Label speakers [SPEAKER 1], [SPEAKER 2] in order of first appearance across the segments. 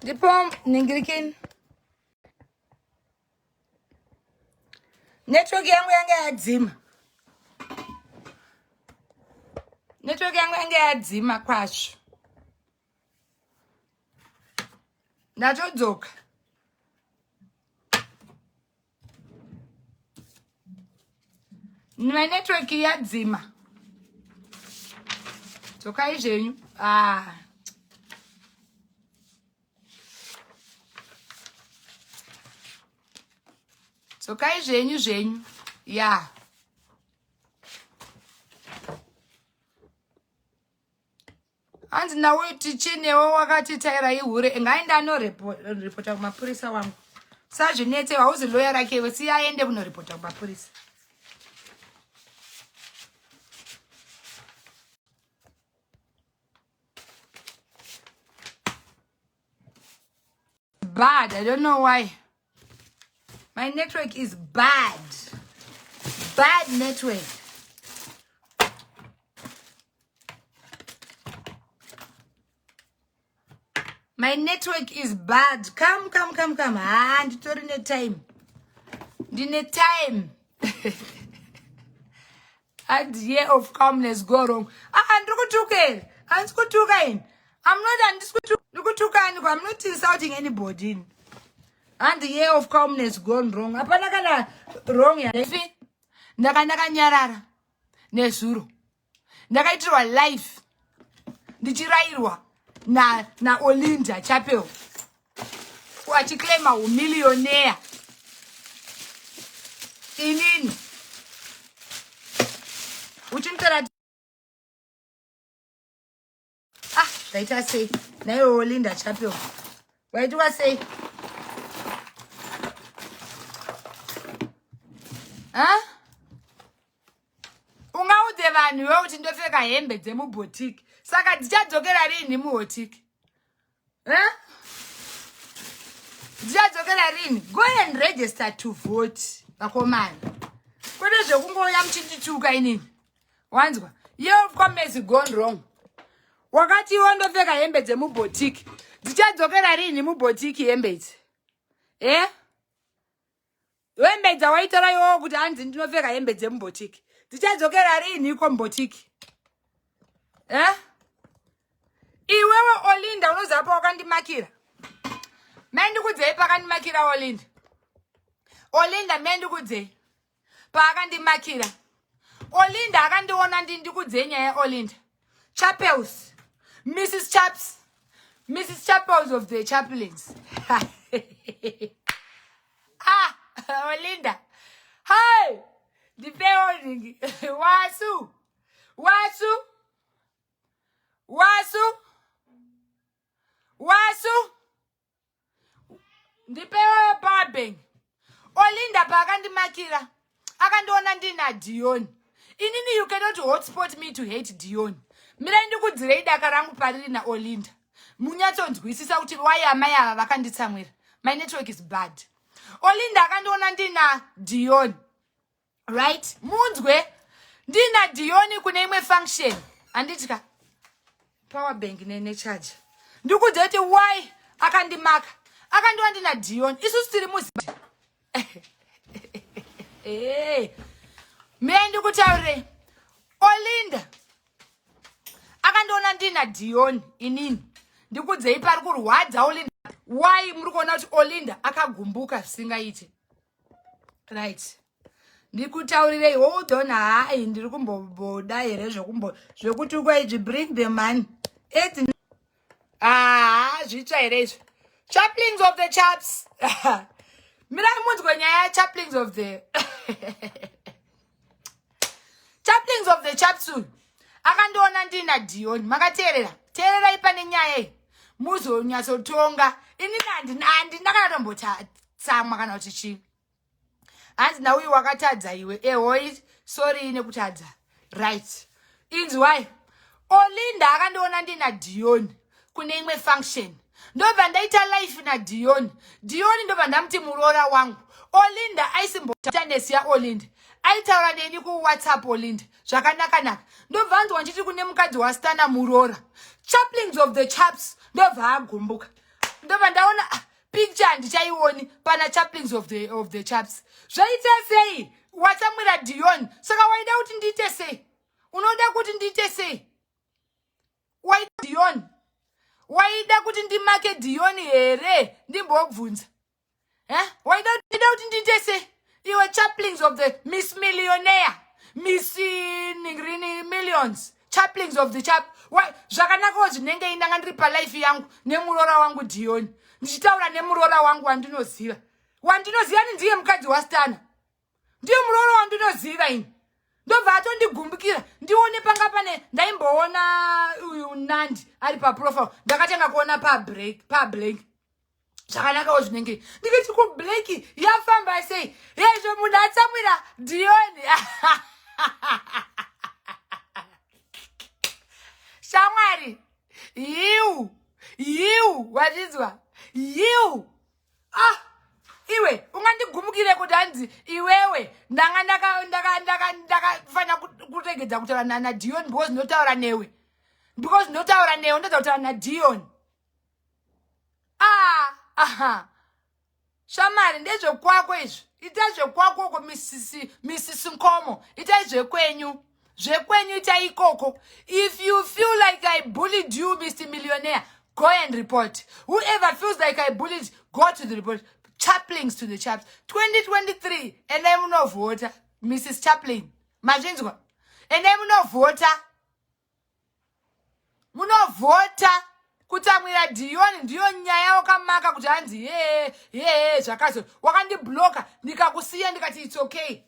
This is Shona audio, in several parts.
[SPEAKER 1] Ndipo ningirikin. Network yangu yadzima. Network yangu yadzima kwasho. Ndadzoka. My network yadzima. Dzokai zvenyu. Dzokai zvenyu. Yeah. And now tichinewo wakati taira ihure ngaenda no report kumapurisa wangu. Sajinete hauzi lawyer rake wesi aende kuno report kumapurisa. Bad. I don't know why. My network is bad. Bad network. My network is bad. Come. And during time. Dinner time. And the year of calmness go wrong. And I'm not insulting anybody. And the year of calmness gone wrong. Apana wrong ya. Ndaka nyarara. Nesuru. Ndaka itwa life. Ndichirairwa. Na Olinda Chapel. Wachiclaima millionaire. Inini. Uchimtara. Right, I say, now Olinda Chapel. Why do I say? Ungaude vanhu vauti ndopfeka hembe dzemuboutique. Saka dzichadzokera rini muboutique? Dzichadzokera rini? Go and register to vote. Vakomana. Kwete zvekungoya muchindituka inini. Wanzwa? Year of commerce gone wrong. Wakati wandopfeka hembe dzemuboutique. Dzichadzokera rini muboutique hembe idzi? Hembe dzawaitora iwowo kuti hanzi ndinopfeka hembe dzemuboutique. Dzichadzokera rini kumuboutique? Iwewe Olinda unoziva wakandimakira. Mendikudzei pakandimakira Olinda. Olinda mendikudzei pakandimakira. Olinda akandiona ndikudzei nyaya Olinda. Chapels. Mrs. Chapels of the Chaplains. Olinda. Hi. The building. Wasu. Ndipewe barbing. Olinda pakandimakira. Akandiona ndina Dion. Inini you cannot hotspot me to hate Dion. Mira ndikudzirei daka rangu pariri na Olinda. Munyatsonzwisisa kuti why amai ava vakanditsamwira. My network is bad. Olinda akandiona ndina Dion. Right? Munzwe ndina Dion kune imwe function. Anditika power bank nene charge. Ndikudzeti why akandimaka. Akandiona ndina Dion. Isusu tiri muziba. Mira ndikutaurire. Olinda akandiona ndina Dion inini. Ndikudzei pari kurwadza Olinda. Why muri kuona kuti Olinda akagumbuka zvisingaite. Right. Ndikutaurirei hold on ndiri kumboboda here zvekuti kwaizvi bring the money. Zvitsva here izvo. Chaplains of the chaps. Mirai munzwe nyaya chaplains of the Chaplains of the chaps. Akandiona ndina Dion. Makateerera. Teererai pane nyaya iyi. Muzonyatsotonga. Inini ndakatombotsamwa kana kuti chii. Hanzi nauyu wakatadza iwe. Hoi, sorry nekutadza. Right. Inzwai. Olinda akandiona ndina Dion kune imwe function. Ndobva ndaita life na Dion. Dion ndobva ndamuti muroora wangu. Olinda aisimbotandesi ya Olinda. Aitaura neni ku WhatsApp Olinda. Zvakanaka. Ndobva anzwa nchiti kune mukadzi wastana muroora. Chaplains of the chaps ndobva agumbuka. ndobva ndaona picture handichaioni pana chaplings of the chaps. Zvaita sei watsamwira Dion? Saka waida kuti ndiite sei? Unoda kuti ndiite sei? Waida Dion? Waida kuti ndimake Dion here? Ndimbobvunza. Waida kuti ndiite sei? Iwe chaplings of the Miss Millionaire, Miss Ningrini Millions, chaplings of the chap. Zvakanaka zvinenge indanga ndiri palife yangu nemurora wangu Dion. Ndichitaura nemurora wangu wandinoziva. Wandinoziva ndiye mukadzi wastana. Ndiye murora wandinoziva ini. Ndobva atondigumbukira ndione panga pane ndaimboona uyu Nandi ari paprofile. Ndakatenga kuona pa-break. Zvakanaka zvinenge ndikati ku Black yafamba sei yezvo munhu atsamwira Dion. Shamwari you wazizwa you iwe ungandigumukire kuti hanzi iwewe ndakafana kuregedza kutaura na Dion because ndinotaura newe ndoda kutaura na Dion. Shamari ndezvekwako izvi. Ita zvekwako ko Mrs. Nkomo. Ita zvekwenyu ita ikoko. If you feel like I bullied you, Mr. Millionaire, go and report. Whoever feels like I bullied, go to the report. Chaplings to the chaps. 2023 and I'm no voter, Mrs. Chaplin. Mazvinzwa. And I'm no voter. Muno voter. Kutamwira Dion ndiyo nyaya wakamaka kuti hanzi zvakazo wakandibloka ndikakusiya ndikati it's okay.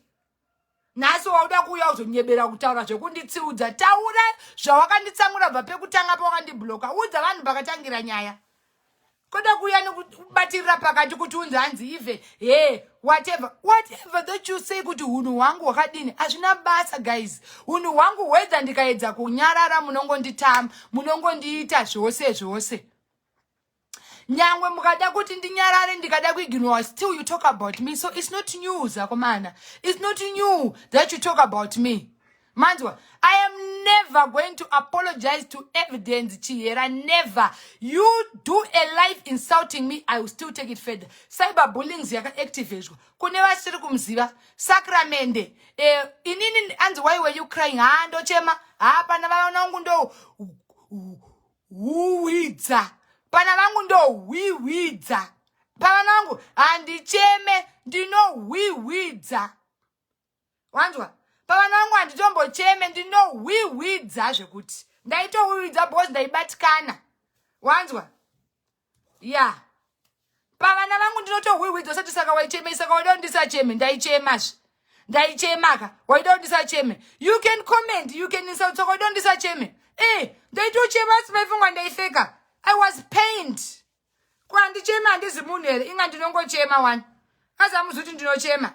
[SPEAKER 1] Nhasi wauda kuuya uzonyebera kutaura zvekunditsiudza. Taura zvawakanditsamura bva pekutanga pawakandibloka. Udza vanhu pakatangira nyaya. Koda kuuya nekubatirira pakati kuti unzi hanzi ive whatever that you say kuti hunhu hwangu hwakadini hazvina basa guys. Hunhu hwangu hwedza ndikaedza kunyarara munongondiita zvose. Nyangwe mukada kuti ndinyarare ndikada kuignore, still you talk about me. So it's not news akomana. It's not new that you talk about me. Manzwa, I am never going to apologize to evidence, Chiera. Never. You do a live insulting me, I will still take it further. Cyberbullying yaka activate. Kuneva siri kumziva. Sacramende. Inini anzi, why were you crying? Ando chema. Pana vangu ndo uwidza. Pana vangu ndo wiwidza. Pana vangu andi cheme ndino wiwidza. Wanzwa. Pavana vangu handitombocheme ndinowiwidza zvekuti ndaitowiwidza because ndaibatikana. Wanzwa? Pavana vangu ndinotowiwidza usati saka waicheme saka waida ndisacheme ndaichemazve. Ndaichemaka waida ndisacheme. You can comment, you can insult saka waida ndisacheme. Ndaitochema asi maifungwa ndaifeka. I was pained. Kwa ndichema handizi munhu here inga ndinongochema one. Asa muzuti ndinochema.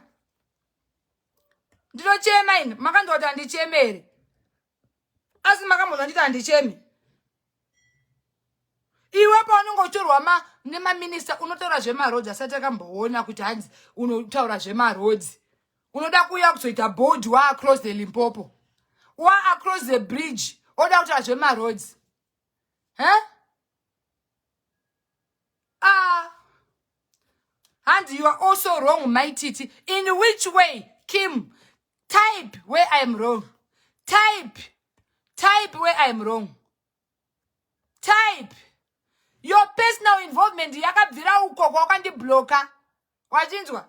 [SPEAKER 1] Ndinochema ini makandoti handichemere. Asi makamboza nditi handicheme. Iwe paunongotorwa nemaminista unotaura zvemarodzi asati akamboona kuti hanzi unotaura zvemarodzi. Unoda kuuya kuzoita board across the Limpopo. Across the bridge. Oda kutaura zvemarodzi. And you are also wrong, Mai Tt. In which way, Kim? Type where I am wrong. Type where I am wrong. Type. Your personal involvement yakabvira uko kwakandibloka. Wachinzwa?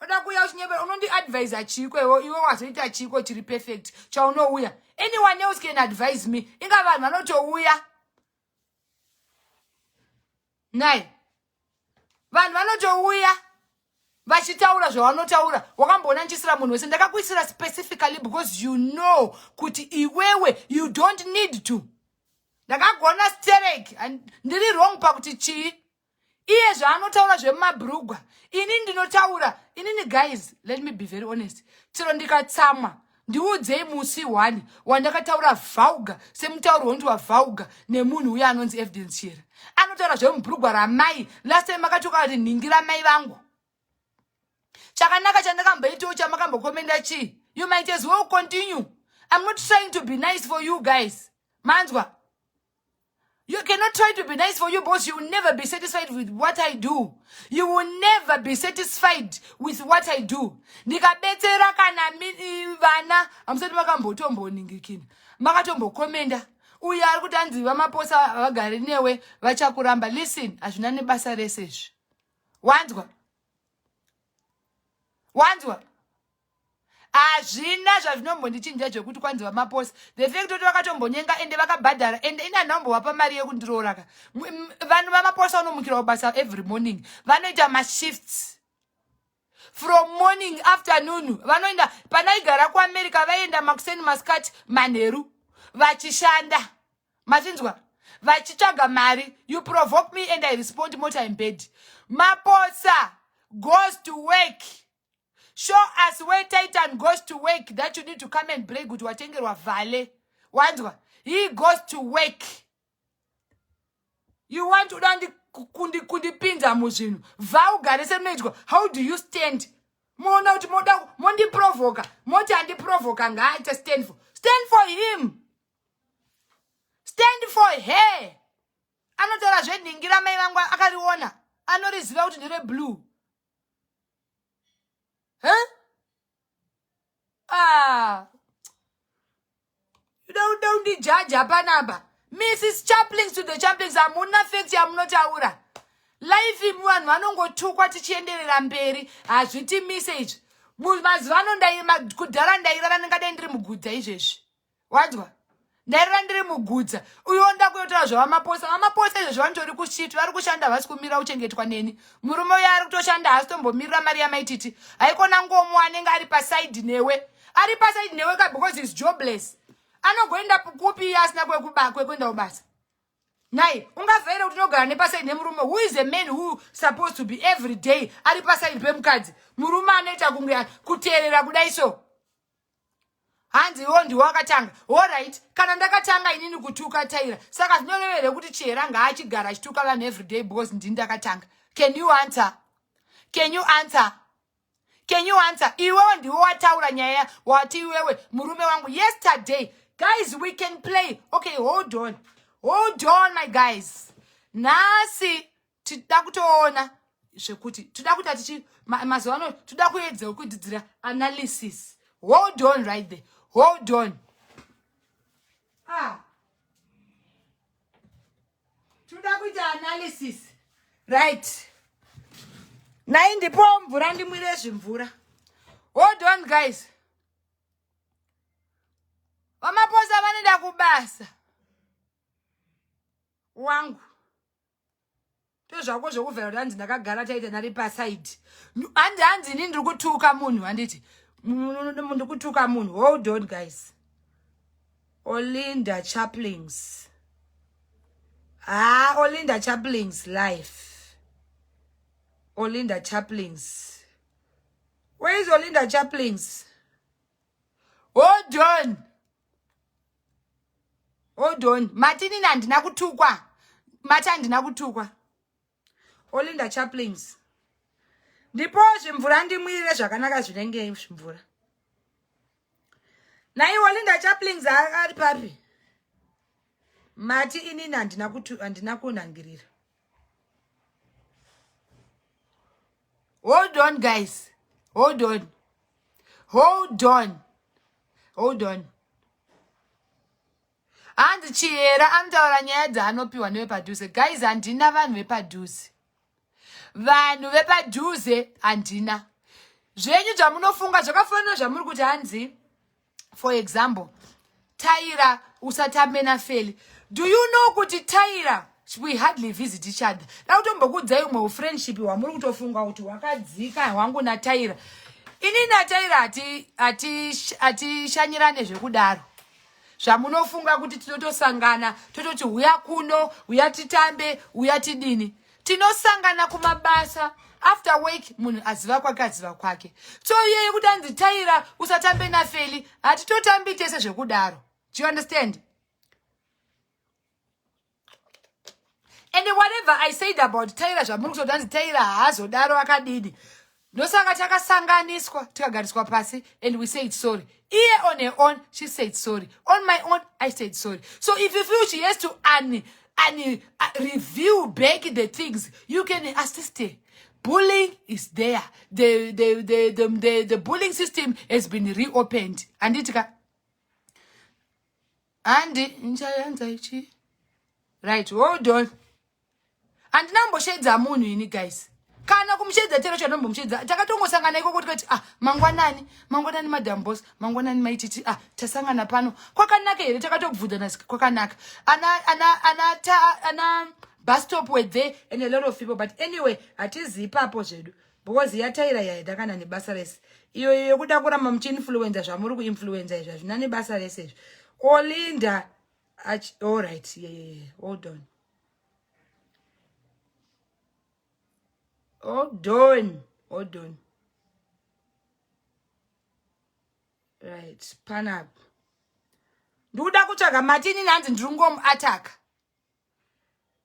[SPEAKER 1] Oda kuya uchinyebera unondi advise chiko iwe wazoita chiko chiri perfect chaunouya. Anyone else can advise me. Inga vanhu vanotouya. Nai. Vanhu vanotouya. Vachitaura zvavanotaura wakamboona nchisira munhu wese ndakakuisira specifically because you know kuti iwewe you don't need to. Ndakagona sterek ndiri wrong pakuti chii iye zvaanotaura zvemabhurugwa ini ndinotaura inini guys let me be very honest chero ndikatsamwa ndiudzei musi one wandakataura vhauga semutauro wonti wavhauga nemunhu uya anonzi evidence chera anotaura zvemubhurugwa ramai last time makatoka kuti ningira mai vangu. Chakanaka chandakamboitawo chamakambokomenda chi. You might as well continue. I'm not trying to be nice for you guys. Manzwa. You cannot try to be nice for you, boss. You will never be satisfied with what I do. You will never be satisfied with what I do. Nikabetsera kana vana. Amusati makambotombo ningikini. Makatombo komenda. Uya ari kutanzi vamaposa vagari newe vachakuramba. Listen, azvina nebasa rese. Wanzwa? Wanzwa? Azvina zvazvinombondichinja zvekuti kwanzi vamaposa. The fact kuti vakatombonyenga ende vakabhadhara ende ina nhombo vapa mari yekundiroora ka. Vanhu vamaposa vanomukira basa every morning. Vanoita mashifts. From morning, afternoon. Vanoenda panaigara kuAmerica vaenda makuseni masikati manheru. Vachishanda. Machinzwa? Vachitsvaga mari. You provoke me and I respond motor in bed. Maposa goes to work. Show us where Titan goes to work that you need to come and break with watengerwa vale. Wanzwa? He goes to work. You want to run the kundipinza muzvinu. Vau garese mejgo. How do you stand? Mona uti mondi provoka. Moti andi provoka ngaite stand for. Stand for him. Stand for her. Anotora zveningira mai vangu akariona. Anoriziva kuti ndire blue. Huh? You don't need judge apanaba. Mrs. Chaplings to the Chaplings amuna fekti amunotaura. Life imuan vanongotukwa tichienderera mberi hazviti message. Mazivano kudhara ndairara ndingadai ndiri mugudza izvezvi. Wanzwa? Ndairara ndiri mugudza. Uyonda kuyotora zvavamaposa. Vamaposa izvezvi vanotori kushiti vari kushanda havasi kumira uchengetwa neni. Murume uyo ari kutoshanda haasi tombomirira mari yaMai Tt. Haikona ngomu anenge ari paside newe. Ari paside newe because he's jobless. Anogoenda kupi asina kwekuenda kubasa. Nai, ungavhera kuti unogara nepaside nemurume. Who is a man who supposed to be every day ari paside pemukadzi? Murume anoita kunge kuteerera kudai so. Hanzi ndiwo wakatanga. All right, kana ndakatanga inini kutuka Taira. Saka zvinorevera kuti Chera ngaachigara achituka vanhu every day because ndini ndakatanga. Can you answer? Can you answer? Can you answer? Iwewe ndiwo wataura nyaya wati iwewe murume wangu yesterday. Guys, we can play. Okay, hold on. Hold on, my guys. Nasi tida kutoona zvekuti tida kuti atichi mazuvano tida kuedza kudzidzira analysis. Hold on right there. Hold on. Tuda kuita analysis. Right. Nai ndipo mvura ndimwire zvimvura. Hold on, guys. Vamaposa vanoenda kubasa. Wangu. Tozvako zvokuvhera kuti hanzi ndakagara taita nari paside. Hanzi ini ndiri kutuka munhu handiti. Ndiri kutuka munhu. Hold on, guys. Olinda Chaplings. Olinda Chaplings life. Olinda Chaplings. Where is Olinda Chaplings? Hold on. Hold on. Matini ndina kutukwa. Mata ndina kutukwa. Olinda Chaplings. Ndipo zvimvura ndimwirire zvakanaka zvinenge zvimvura. Nai Olinda Chaplings ari papi? Mati inini handina kunangirira. Hold on, guys. Hold on. Hold on. Hold on. Hanzi Chera anotaura nyaya dzaanopiwa nevepadhuze. Guys, handina vanhu vepadhuze. Vanhu vepadhuze handina. Zvenyu zvamunofunga zvakafanana zvamuri kuti hanzi. For example, Taira usatambe naFeli. Do you know kuti Taira we hardly visit each other? Lautombokudzai umwe friendship wamuri kutofunga kuti wakadzika hwangu naTaira. Ini naTaira atishanyirane zvekudaro. Zvamunofunga kuti tinotosangana, tototi uya kuno, uya titambe, uya tidini. Tinosangana kumabasa. After work, munhu aziva kwake aziva kwake. So yeye kuti hanzi Taira usatambe naFeli, hatitotambi tese zvekudaro. Do you understand? And whatever I said about Taira, zvamuri kutoti hanzi Taira haazodaro akadini. Ndosaka takasanganiswa, tikagariswa pasi, and we said sorry. Here on her own, she said sorry. On my own, I said sorry. So if you feel she has to and review back the things, you can assist her. Bullying is there. The bullying system has been reopened. And it right, hold on. And number shades are moon, you guys. Kana kumshedza tero chanombomushedza takatongosangana iko kuti mangwanani madam boss mangwanani Mai Tt tasangana pano kwakanaka here takatobvunzana kwakanaka ana bus stop were there and a lot of people, but anyway atizi ipapo zvedu because yataira yaidakana nebasa rese iyo yokuda kuramba muchiinfluencer zvamuri kuinfluencer izvo zvina nebasa rese izvo Olinda all right, yeah, hold on. Hold on. Right, pan up. Nduda kutsvaga matini nanzi ndrungom attack.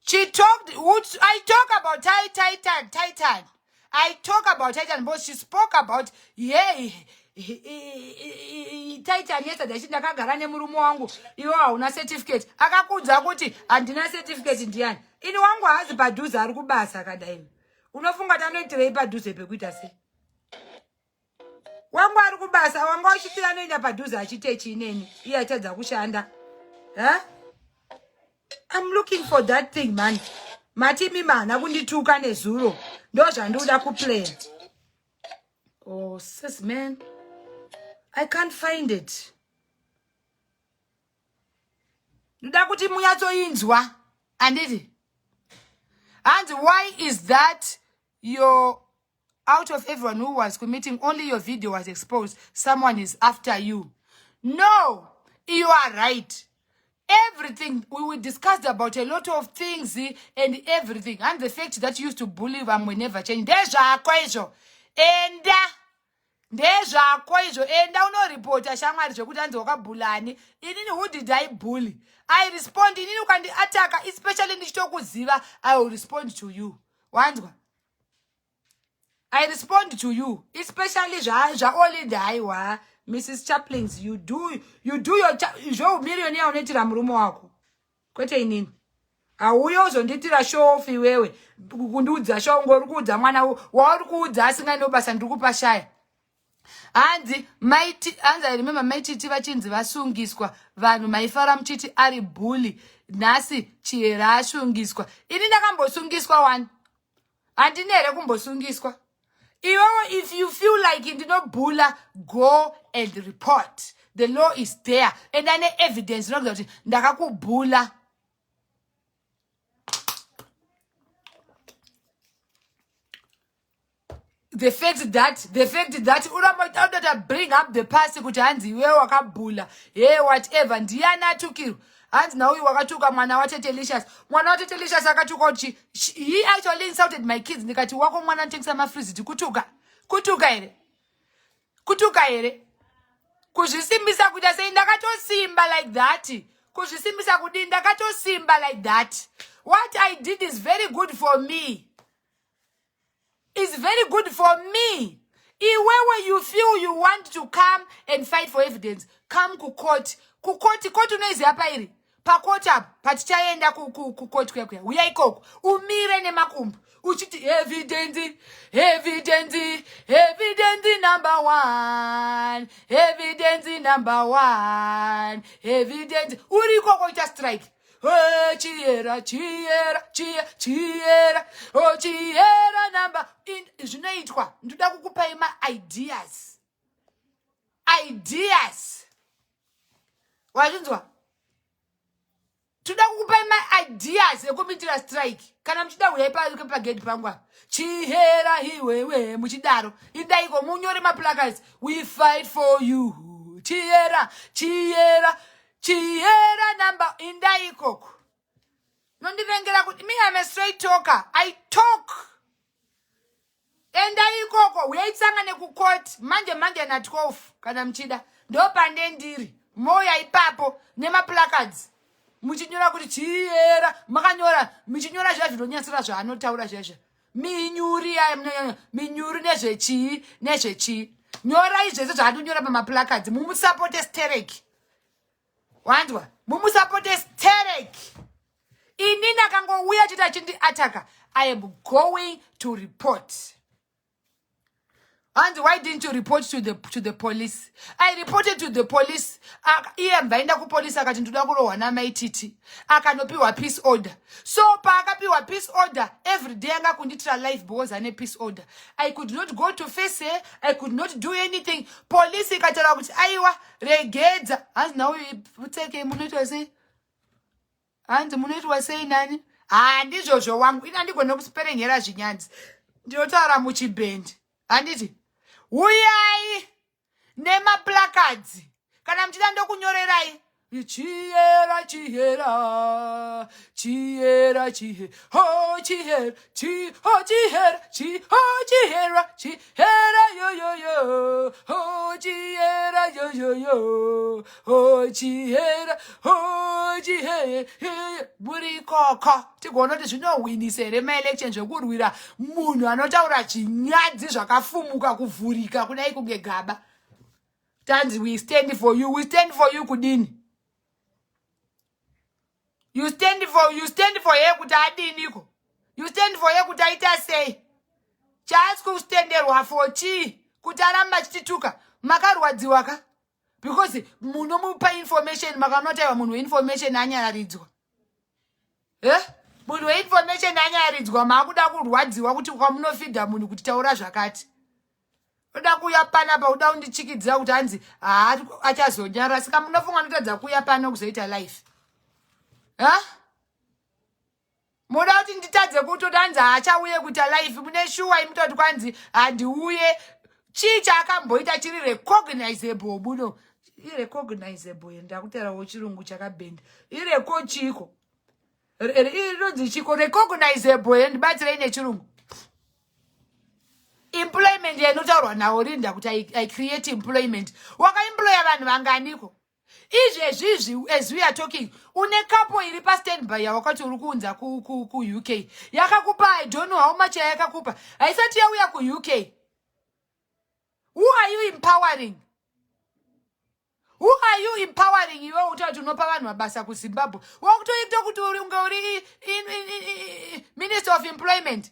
[SPEAKER 1] She talked, I talk about Titan. I talk about Titan, but she spoke about, Titan yesterday ndakagara nemurume wangu iwo hauna certificate akakudza kuti handina certificate ndiani ini wangu haazi padhuze ari kubasa kadai unofunga tanoitirei padhuze pekuita se wangu ari kubasa wanga uchitira anoenda padhuze achite chineni iye atadza kushanda I'm looking for that thing man matimi mana kundituka nezuro ndo zvandoda kuplay. Oh sis man, I can't find it. Ndoda kuti munyatsoinzwa anditi. And why is that you're out of everyone who was committing, only your video was exposed, someone is after you? No, you are right. Everything, we discussed about a lot of things and everything. And the fact that you used to bully them will never change. There's a question. Ndezvako izvo enda unoripota shamwari zvokuti anzi wakabhulani inini who did I bully? I respond inini ukandiataka especially ndichitokuziva I will respond to you. Wanzwa? I respond to you especially zvaOlinda aiwa Mrs. Chaplins you do your zvoumillionaire unoitira murume wako kwete inini auyo uzonditira show off iwewe kundiudza show ngori kuudza mwana wauri kuudza asingane basa ndiri kupashaya. Anzi Mai Tt, anzi I remember Mai Tt vachinzi vasungiswa vanhu maifara muchiti ari bully nhasi Chiera ashungiswa ini ndakambosungiswa one handina here kumbosungiswa iwewe. If you feel like ndinobhula go and report, the law is there and ane evidence inokuti kuti ndakakubhula. The fact that uramba bring up the past kuti hanzi iwe wakabhula whatever ndiana atukirwa hanzi now wakatuka mwana waTetelicious akatuka kuti he actually insulted my kids ndikati wako mwana anotengesa mafriziti kutuka here kuzvisimbisa kuita sei ndakatosimba like that kuzvisimbisa kudini ndakatosimba like that. What I did is very good for me. It's very good for me. Iwewe you feel you want to come and fight for evidence, come to court. Court unoizi hapa iri. Pa court up, patichaenda ku court kuya. Uya ikoko. Umire nemakumbu. Uchiti evidence number one. Evidence number one. Evidence. Uri koko ita strike. Oh, Chiera. Oh, Chiera number. Zvinoitwa. Ndoda kukupa ideas. Wazvinzwa? Toda kukupa ideas ekumitira strike. Kana muchida kuipa pagate pangu apa. Chiera iwewe muchidaro. Indaiko munyore maplacards. We fight for you. Chiera number indaikoko. Nondivengera kuti me I'm a straight talker. I talk. Endaikoko uyaitsangane ku court manje na 12 kana mchida. Ndo pande ndiri. Moya ipapo nema placards. Muchinyora kuti Chiera makanyora muchinyora zvinonyasira zvaanotaura zveshe. Minyuri nezvechi. Nyora izvese zvaanonyora pamaplacards. Mumusupport stereki. Wandwa, mumusupport stereki. inini akangouya chiti achindi ataka, I am going to report. And why didn't you report to the police? I reported to the police. Iye mbaenda ku police akati ndoda kurohwa na Mai Tt. Akanopiwa peace order. So paakapiwa peace order, every day anga kunditira life because ane peace order. I could not go to face her. I could not do anything. Police ikatara kuti aiwa regedza. And now uteke munoitwa sei? And munoitwa sei nani? Ndizvozvo wangu. Ina ndigona kusiperenyera zvinyanzi. Ndinotaura muchibhendi. Handiti? Uyai nema placards. Kana mchida ndokunyorerai. Chiera, chiera, chiera, chiera, oh chiera, oh chiera, oh chiera, chiera yo yo yo, oh chiera yo yo yo, oh chiera, oh chiera. Buri koko tigona kuti zvinowinise ma-election zvekurwira munhu anotaura chinyadzi zvakafumuka kuvhurika kudai kunge gaba. Tanzi, we stand for you. We stand for you kudini. You stand for ye kuti adiniko. You stand for ye kuti aita sei. Just ku standerwa for chi kuti aramba chitituka makarwadziwa ka. Because munomupa information makanotaiwa munhu information anyararidzwa. Munhu information anyararidzwa makuda kurwadziwa kuti kwamunofidha munhu kuti taura zvakati. Oda kuya pana pa uda undichikidza kuti hanzi achazonyara sika munofunga notadza kuya pana kuzoita life. Moda kuti nditadze kuti danza achauye kuita life mune shuwa imutoti kwanzi handiuye chicha akamboita chiri recognizable buno. Irrecognizable ndakuterawo chirungu chakabenda. Ireko chiko. Irodzi chiko recognizable ndibatsire nechirungu. Employment yenotaurwa nawo rinda kuti I create employment. Wakaemploya vanhu vanganiko. Izvezvi as we are talking, une couple iri pa standby wakati uri kuunza ku UK. Yakakupa I don't know how much yakakupa. Haisati yauya ku UK. Who are you empowering? Who are you empowering? Iwe utati unopa vanhu mabasa ku Zimbabwe. Wakutoita kuti uri Minister of Employment.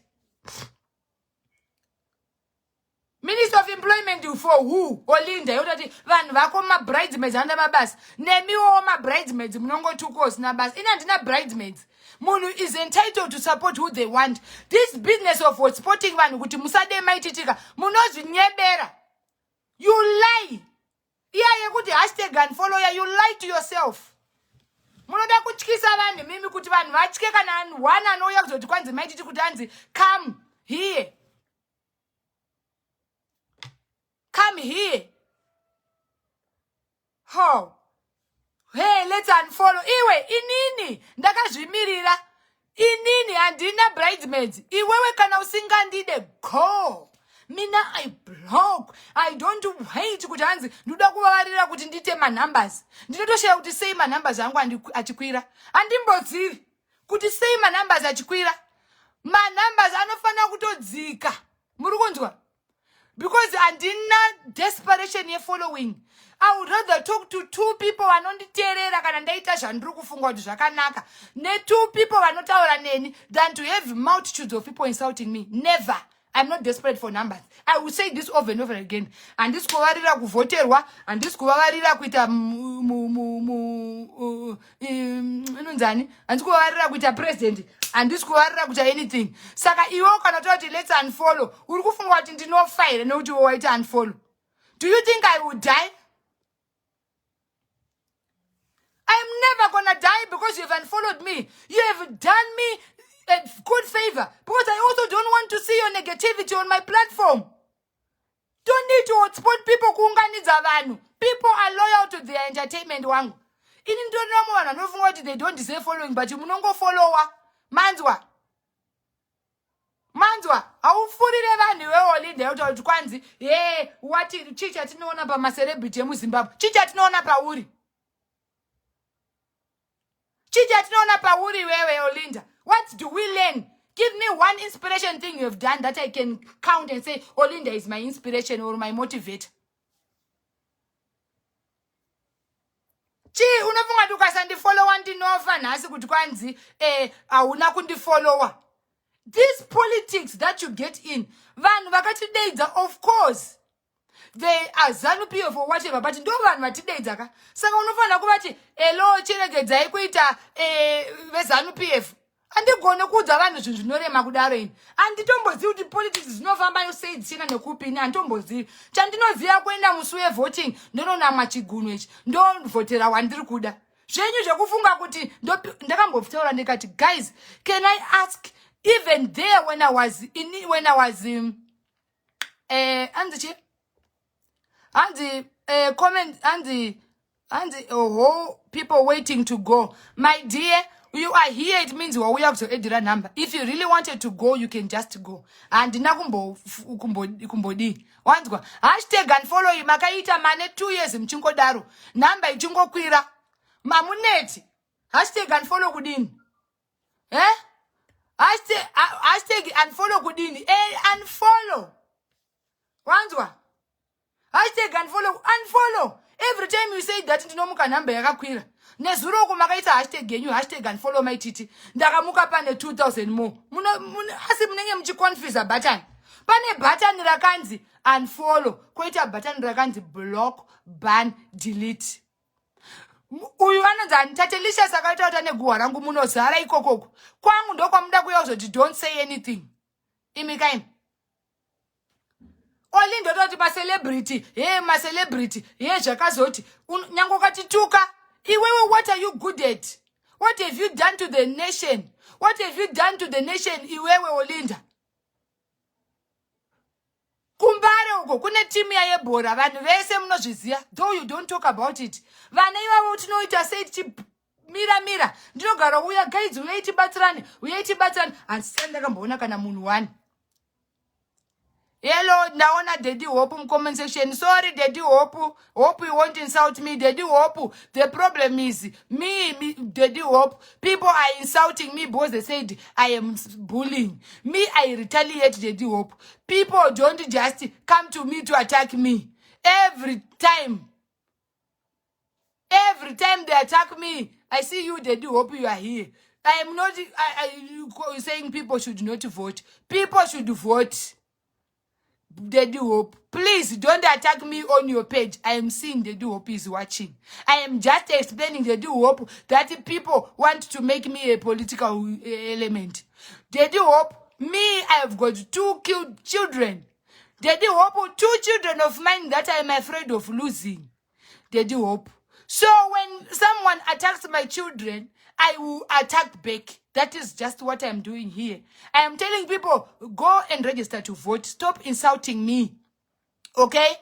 [SPEAKER 1] Minister of Employment for who? Olinda yotati vanhu vako ma bridesmaids anda mabasa. Nemiwo ma bridesmaids munongo tukos na basa. Ina ndina bridesmaids. Munhu is entitled to support who they want. This business of supporting vanhu kuti musade maititika munozvinyebera. You lie. Iya yekuti #unfollow you lie to yourself. Munoda kutyisa vanhu mimi kuti vanhu vatye kana one anouya kuzoti kwanzi maititi kuti anzi come here. Come here. How? Hey, let's unfollow. Iwe, inini. Ndakazvimirira. Inini handina bridesmaids. Iwewe kana usingandide. Go. Mina I block. I don't wait kuti hanzi. Ndoda kuvavarira kuti ndite ma numbers. Ndinotoshaya kuti sei ma numbers angu achikwira. Andimbodziri. Kuti sei ma numbers achikwira. Ma numbers anofana kutodzika. Muri kunzwa? Because andina desperation ye following. I would rather talk to 2 people vanonditerera kana ndaita zvandiri kufunga kuti zvakanaka. Ne 2 people vanotaura neni than to have multitudes of people insulting me. Never. I'm not desperate for numbers. I will say this over and over again. And this kuvarira kuvoterwa, and this kuvarira kuita inunzani, and this kuvarira kuita president, and this kuvarira kuita anything. Saka iwo kana toti let's unfollow. Uri kufunga kuti ndino file nokuti woita unfollow. Do you think I would die? I'm never gonna die because you've unfollowed me. You have done me a good favor because I also don't want to see your negativity on my platform. Don't need to hotspot people kuunganidza vanhu. People are loyal to their entertainment wangu. Ini ndonomo vanhu vanofunga kuti they don't deserve following but munongo follower. Manzwa. Aufurire vanhu weOlinda yoti kwanzi wati chicha tinoona pa ma celebrity emuZimbabwe. Chicha tinoona pauri. Chicha tinoona pauri wewe Olinda. What do we learn? Give me one inspiration thing you have done that I can count and say, Olinda is my inspiration or my motivator. Chi unofunga kuti ukasandifollowa ndinofa nhasi kuti kwanzi hauna kundifollowa. These politics that you get in, vanhu vakatideidza, of course they are ZANU-PF or whatever, but ndo vanhu vatideidza ka. Saka unofanira kuvati hello cheregedzai kuita veZANU-PF. Andigone kuudza vanhu zvinhu zvinorema kudaro ini. Anditombozivi kuti politics dzinofamba sei dzisina nekupini, anditombozivi. Chandinoziva kuenda musi wevoting ndononamwa chigunwe ichi, ndovhotera wandiri kuda. Zvenyu zvekufunga kuti ndakambotaura ndikati, guys, can I ask, even there when I was people waiting to go. My dear, you are here, it means we have to edit a number. If you really wanted to go, you can just go. And kumbodi. Wanzwa. Hashtag and follow you. Makaita mane 2 years mchinko daru. Number ichinko kwira. Mamuneti. Hashtag and follow kudini. Hashtag and follow kudini. Unfollow. Wanzwa. Hashtag unfollow. Every time you say that, ndinomuka number yakakwira. Nezuro kumakaita hashtag yenyu, hashtag unfollow Mai Tt. Ndakamuka pane 2000 more. Asi munenge mchiconfuse button. Pane button rakanzi unfollow. Koita button rakanzi block, ban, delete. Uyu anonzi anitatelisha sakaita kuti ane guwa rangu munozara ikokoko. Kwangu ndokwamuda kuya kuzoti don't say anything. Imikaini. Oli ndototi ma-celebrity, ma-celebrity, zvakazoti. Nyango katituka. Iwewe, what are you good at? What have you done to the nation? What have you done to the nation, iwewe Olinda? Kumbare uko, kune timu ya yebora, vanhu vese munozviziva, though you don't talk about it. Vana iwavo tinoita sei mira. Ndinogara uya, guys, uyaitibatsirani, and ndakamboona kana munhu wani. Hello, naona Daddy Hope in comment section. Sorry, Daddy Hope. Hope you won't insult me, Daddy Hope. The problem is, me, Daddy Hope. People are insulting me because they said I am bullying. Me, I retaliate, Daddy Hope. People don't just come to me to attack me. Every time they attack me, I see you, Daddy Hope, you are here. I am not saying people should not vote. People should vote. Daddy Hope, please don't attack me on your page. I am seeing Daddy Hope is watching. I am just explaining Daddy Hope that people want to make me a political element. Daddy Hope, me, I have got 2 killed children. Daddy Hope, 2 children of mine that I am afraid of losing. Daddy Hope. So when someone attacks my children, I will attack back. That is just what I'm doing here. I am telling people, go and register to vote. Stop insulting me. Okay?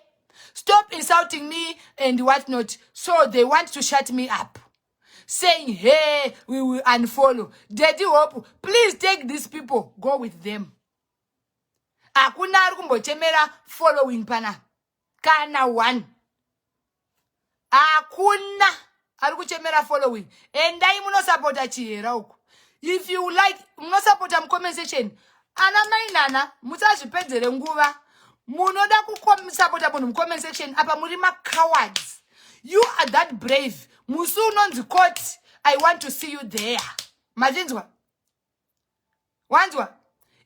[SPEAKER 1] Stop insulting me and whatnot. So they want to shut me up. Saying, hey, we will unfollow. Daddy Hope, please take these people. Go with them. Akuna kumbochemera following pana. Kana one. Akuna arikuchemera following. And I muno supporta chihera uko. If you like, muno supporta comment section. Ana mainana, musazvipedzere nguva. Munoda supporta munhu comment section. Apa murima cowards. You are that brave. Musu unonzi court. I want to see you there. Mazinzwa. Wanzwa.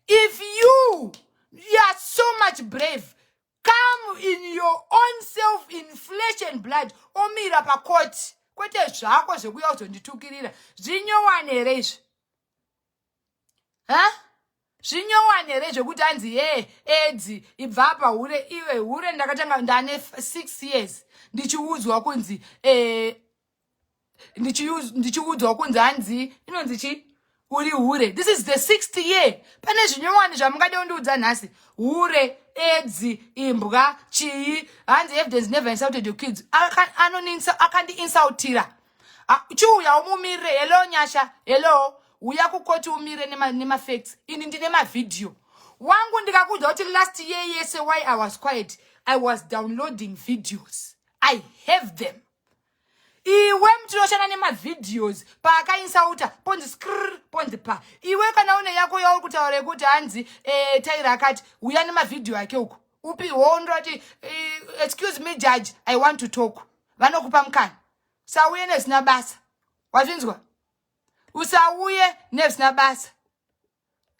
[SPEAKER 1] If you are so much brave, come in your own self, in flesh and blood. Omira pa court. Kwete zvako zvekuya kuzonditukirira. Zvinyowane here izvi? Zvinyowane here zvekuti hanzi edzi ibva apa hure iwe hure ndakatanga ndane 6 years ndichiudzwa kunzi ndichiudzwa kunzi hanzi inonzi chi uri hure. This is the 6th year. Pane zvinyowane zvamungade kundiudza nhasi. Hure, edzi, imbwa, chii, hanzi evidence never insulted your kids. Akandi insultira. Chuya umumire, hello nyasha, hello. Uya kukoti umire nema facts. Ini ndine ma video. Wangu ndikakuudza kuti last year yes why I was quiet. I was downloading videos. I have them. Iwe mtinoshana nema videos paka insauta ponzi skrrr ponzi pa. Iwe kana une yako yauri kutaure kuti hanzi Taira akati uya nema video yake uko. Upi hondo ati excuse me judge, I want to talk. Vanokupa mkana. Usauye nezvisina basa. Wazvinzwa? Usauye nezvisina basa.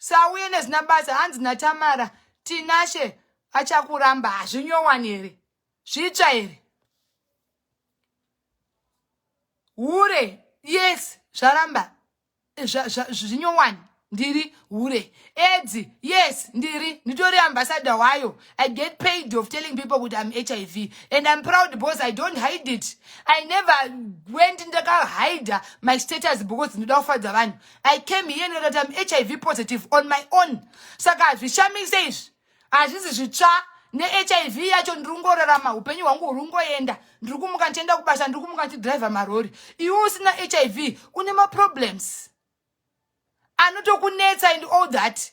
[SPEAKER 1] Usauye nezvisina basa. Hanzi naTamara Tinashe achakuramba. Hazvinyowani here? Zvitsva here? Hure, yes, zvaramba. Zvinyowani. Ndiri hure. Edzi, yes, ndiri. Nditori ambassador wayo. I get paid of telling people that I'm HIV. And I'm proud because I don't hide it. I never went in the car hide my status because I came here and that I'm HIV positive on my own. Saka zvishamise izvi. Hazvisi zvitsva ne-HIV yacho ndingorarama upenyu hwangu hurungoenda. Ndiri kumuka ndichienda kubasa, ndiri kumuka ndichidriva marori. Iwe usina HIV une ma-problems. Anotokunetsa and all that.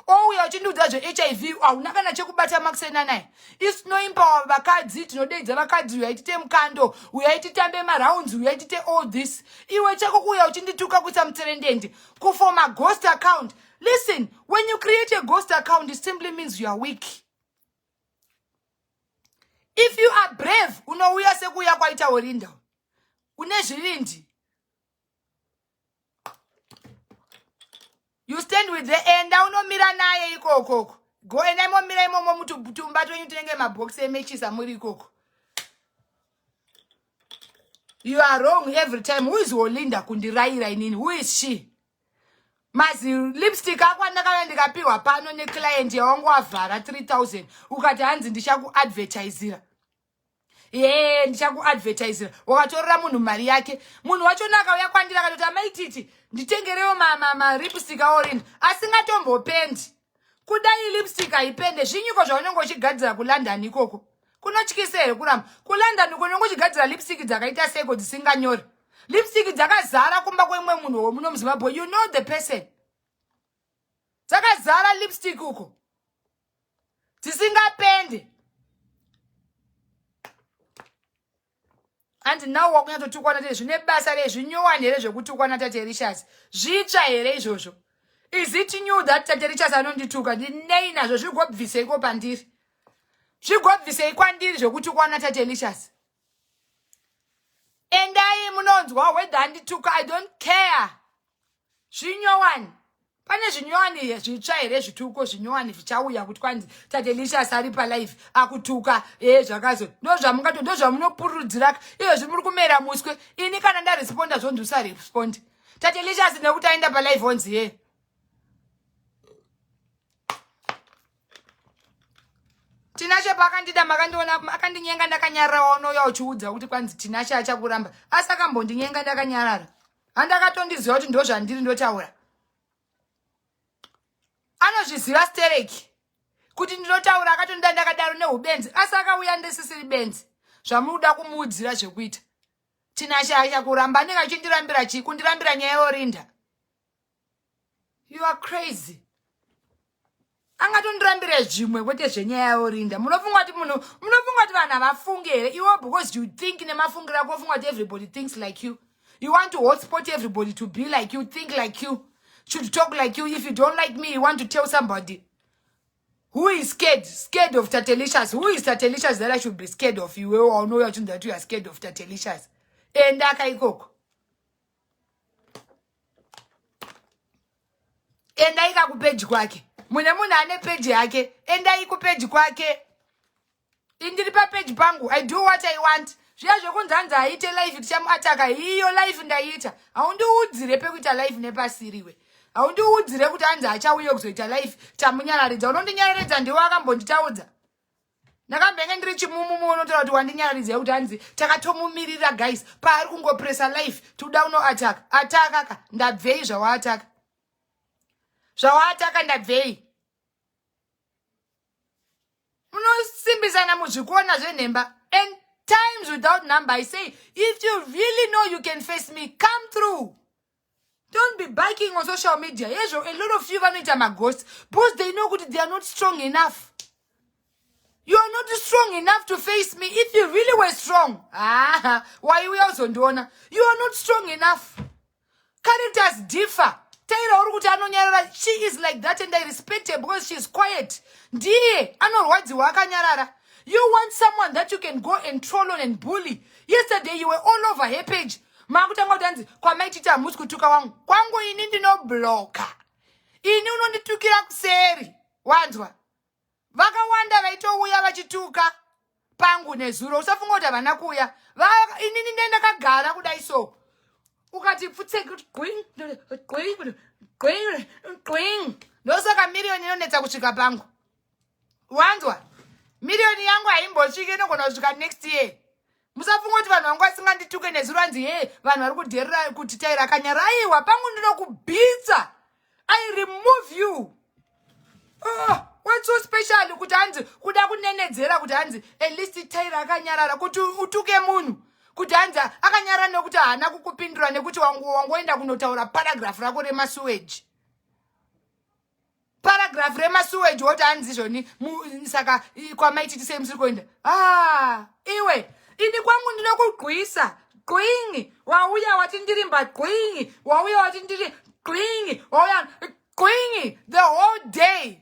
[SPEAKER 1] Ouya uchindiudza zve-HIV hauna kana chekubata makusena naye. Isinoimba vakadzi, tinodeedza vakadzi, uyaitite mukando, uyaititambe marounds, uyaitite all this. Iwe chako kuya uchindituka kuisa mutserendende. Kuform a ghost account. Listen, when you create a ghost account, it simply means you are weak. If you are brave, unouya sekuya kwaita Orinda. Une zvirindi. You stand with the end. Unomira naye ikoko. Go and mira imomo mutumba to nyutenge mabox emechisa muri ikoko. You are wrong every time. Who is Olinda kundiraira inini? Who is she? Mazi lipstick akwa ndakapiwa pano ne client yawangu avhara 3000. Ukati hanzi ndishaku advertisera. Ndichaku advertisera. Wakatorera munhu mari yake. Munhu wacho nakauya kwandira akati Mai Tt nditengerewo lipstick aOrinda. Asingatombopendi. Kudai lipstick aipende zvinyiko zvaunenge uchigadzira kuLondon ikoko. Kunotyisa here kuramba. kuLondon unenge uchigadzira lipstick dzakaita seko dzisinganyori. Lipstick dzakazara kumba kwemwe munhu womuno muZimbabwe. You know the person. Dzakazara lipstick uko. Dzisingapende. And now wakunyatotukwana tete zvine basa rezvinyowani here zvekutukwana Tate Rishas. Zvitsva here izvozvo. Is it new that Tate Rishas anondituka? Ndinei nazvo zvigobviseiko pandiri? Zvigobvisei kwandiri zvekutukwana Tate Rishas? Endai munonzwa whether andituka, I don't care. Zvinyowani. Pane zvinyowani zvitsva here zvituko zvinyowani zvichauya kuti kwanzi Tate Rishas ari palive akutuka zvakazo. Ndozvamunopurudzira iyo zvimuri kumera muswe. Ini kana ndaresponda zvonzi usarespondi. Tate Rishas nekuti aenda palive onzi Tinashe pakandida makandiona akandinyenga ndakanyarara unoya uchiudza kuti kwanzi Tinashe achakuramba. Asi akambondinyenga ndakanyarara. Handakatondiziva kuti ndozvandiri ndotaura. Anozviziva stereki kuti ndinotaura akatondida ndakadaro neubenzi. Asi akauya ndisisiri benzi. Zvamunoda kumuudzira zvekuita. Tinashe achakuramba. Anenge achindirambira chii? Kundirambira nyaya yeOrinda. You are crazy. Angatondirambira zvimwe kwete zvenyaya yeOrinda. Munofunga kuti vanhu havafunge here? Iwo because you think nemafungiro ako ufunga kuti everybody thinks like you. You want to hotspot everybody to be like you, think like you, should talk like you. If you don't like me, you want to tell somebody. Who is scared? Scared of Tate Rishas. Who is Tate Rishas that I should be scared of? You all know that you are scared of Tate Rishas. Endaka ikoko. Endai kupeji kwake. Mune ane peji yake. Endai kupeji kwake. Indiri pa peji pangu. I do what I want. Zviya zvekunzanza aite live tichamuataka. Iyo live ndaita. Haundiudzire pekuita live nepasiriwe. Haundiudzire kuti anzi achauye kuzoita live tamunyararidza. Unondinyararidza ndiwe akambonditaudza. Ndakambenge ndiri chimumu unotaura kuti wandinyararidza kuti anzi takatomumirira guys. Paari kungopressa live toda unoataka. Ataka ndabvei zvawaataka. Zvawaataka ndabvei. Munosimbisana muzvikona zvenhemba. And times without number, I say, if you really know you can face me, come through. Don't be biking on social media. Yes, a lot of you are my ghosts because they know that they are not strong enough. You are not strong enough to face me. If you really were strong, why we also don't? You are not strong enough. Characters differ. She is like that and I respect her because she is quiet. Ndiye anorwadziwa akanyarara. You want someone that you can go and troll on and bully. Yesterday you were all over her page. Makutanga utanzi kwa Mai Tt hamusi kutuka wangu. Kwangu ini ndinobloka. Ini unonditukira kuseri. Wanzwa. Vakawanda vaitouya vachituka pangu nezuro. Usafunga kuti havana kuuya. Ini ndakagara kudai so. Ukati pfutse gwing. Ndosaka milioni inonetsa kusvika pangu. Wanzwa? Milioni yangu haimbosviki inogona kusvika next year. Musafunga kuti vanhu vangu vasingandituke nezuro anzi vanhu vari kudherera kuti taira kanyaraiwa pangu ndinokubhitsa. I remove you. What's so special kuti hanzi kuda kunenedzera kuti hanzi at least taira akanyarara kuti utuke munhu kuti hanzi akanyarara nekuti haana kukupindura nekuti wangoenda kunotaura paragraph rako remasuweji. Paragraph remasuweji woti hanzi zvoni saka kwa Mai Tt semusiri kuenda. Iwe ini kwangu ndinokugwisa gwingi wauya wati ndirimba gwingi wauya wati ndiri gwingi wauya gwingi the whole day.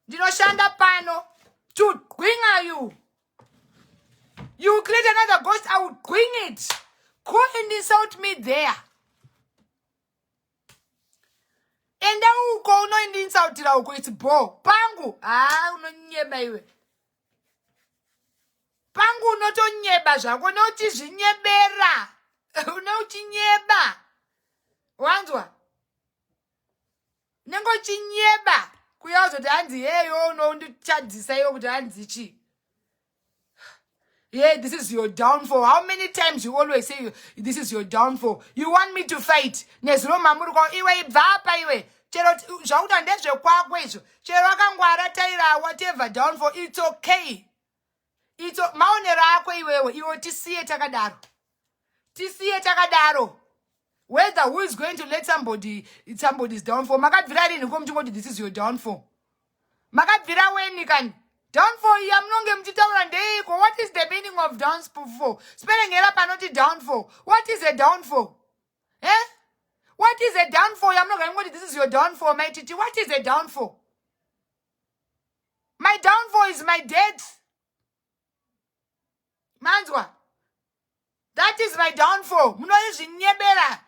[SPEAKER 1] Ndinoshanda pano to gwinga you. You create another ghost, I would gwing it. Go and insult me there. Enda uko uno insultira uko it's bo. Pangu. Unonyeba iwe. Pangu unotonyeba zvako unotizvinyebera. Unochinyeba. Wanzwa? Nengochinyeba. Kuyazo kuti hanzi heyo unondichadzisa iyo kuti hanzi chi. This is your downfall. How many times you always say this is your downfall? You want me to fight? Nezuro mamuri kwa iwe ibvapa iwe. Chero zvauta ndezve kwako izvo. Chero akangwara taira whatever downfall, it's okay. Maonero ako iwe tisiye takadaro. Tisiye takadaro. Whether who is going to let somebody's downfall. Makabvira rini komchingoti this is your downfall. Makabvira weni kani. Downfall yamnonge mchitaura ndeiko. What is the meaning of downfall? Spelling error panoti downfall. What is a downfall? What is a downfall? Yamnonge this is your downfall, Mai Tt. What is a downfall? My downfall is my death. Manzwa. That is my downfall. Munozvinyebera.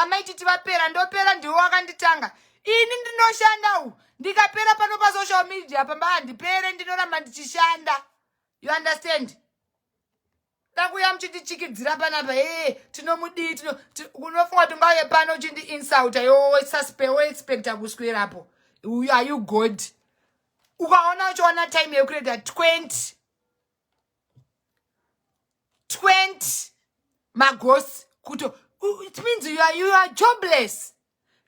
[SPEAKER 1] Mai Tt vapera ndopera ndiwo wakanditanga. Ini ndinoshanda ndikapera pano pa social media pamba handipere ndinoramba ndichishanda. You understand? Takuya mchitichikidzira panapa tinomudi unofunga kuti ngauye pano uchindi insulta yo expecta kuswerapo. Are you good? Ukaona uchiona time yekureda 20 magos kuto. It means you are jobless.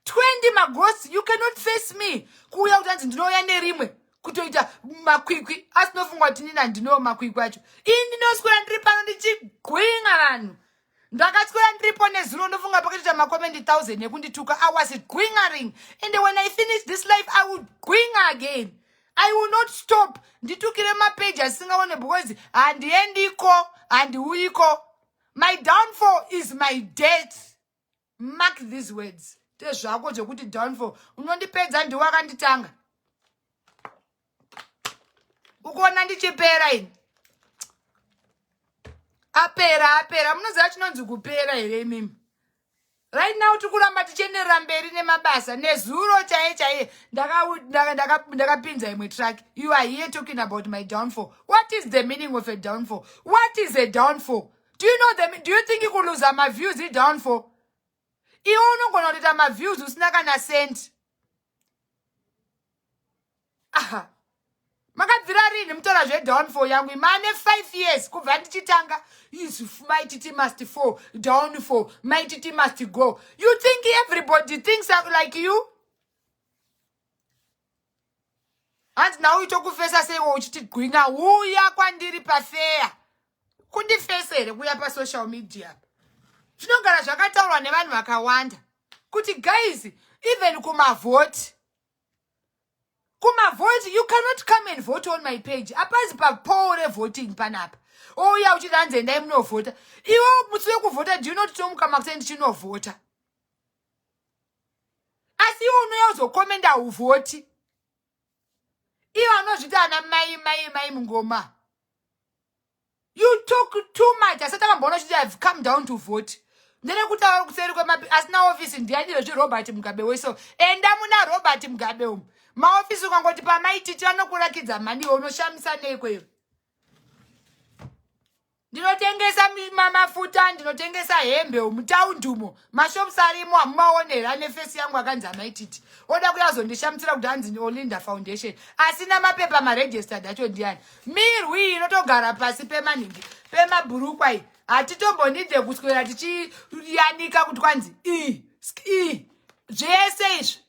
[SPEAKER 1] 20 magos, you cannot face me. Kuya utanzi ndinoya nerimwe. Kutoita makwikwi. Asinofunga kuti nina ndino makwikwi acho. Ndinoswera ndiri pano ndichigwinga vanhu. Ndakaswera ndiripo nezuro ndofunga pakatoita makomende 1000 nekundituka. I was gwingering. And when I finish this life, I will gwing again. I will not stop. Nditukire mapage asingaone because handiendiko handiuyiko. My downfall is my death. Mark these words. Tezvako zvekuti downfall. Unondipedza ndiwakanditanga. Ukona ndichipera ini. Apera. Munoziva chinonzi kupera here mimi. Right now tikuramba tichienderera mberi nemabasa. Nezuro chaiye. Ndakapinza imwe track. You are here talking about my downfall. What is the meaning of a downfall? What is a downfall? Do you know do you think you could lose my views in downfall? You don't know that my views usina kana cent. Makabvira rini mutora zve downfall yangu mane 5 years kubva ndichitanga is Mai Tt must fall, downfall, Mai Tt must go. You think everybody thinks like you? And now you talk face say uchiti gwinga uya kwandiri pafeya. Kundifesere kuya pa social media. Zvinogara zvakataurwa nevanhu vakawanda. Kuti guys, even kumavote, you cannot come and vote on my page. Apazi pa poll voting panapa. Oh yeah, uchidanze ndai munovota. Iwo mutsiwe kuvota, do you not tomuka makusendi chinovota? Asi iwo unoya uzokomenda uvoti. Iwo anozvita ana mai mungoma. You talk too much. Asataka mbona should have come down to vote. Ndene kutaura kuseri kwemapi asina office ndiani zve Robert Mugabe weso. Enda muna Robert Mugabe umu. Ma office ukangoti pa Mai Tt vanokurakidza mani unoshamisa nekweyo. Ndinotengesa mafuta, ndinotengesa hembe mutaundi umo. Mashops arimo amumaonera nefesi yangu akanzi Mai Tt. Oda kuyazondishamisira kuti hanzi Olinda Foundation. Asina mapepa maregistered acho ndiani. Mirwi inotogara pasi pemaningi. Pemabhurukwa iyi. Hatitombonidze kuswera tichiyanika kuti kwanzi zvese izvi.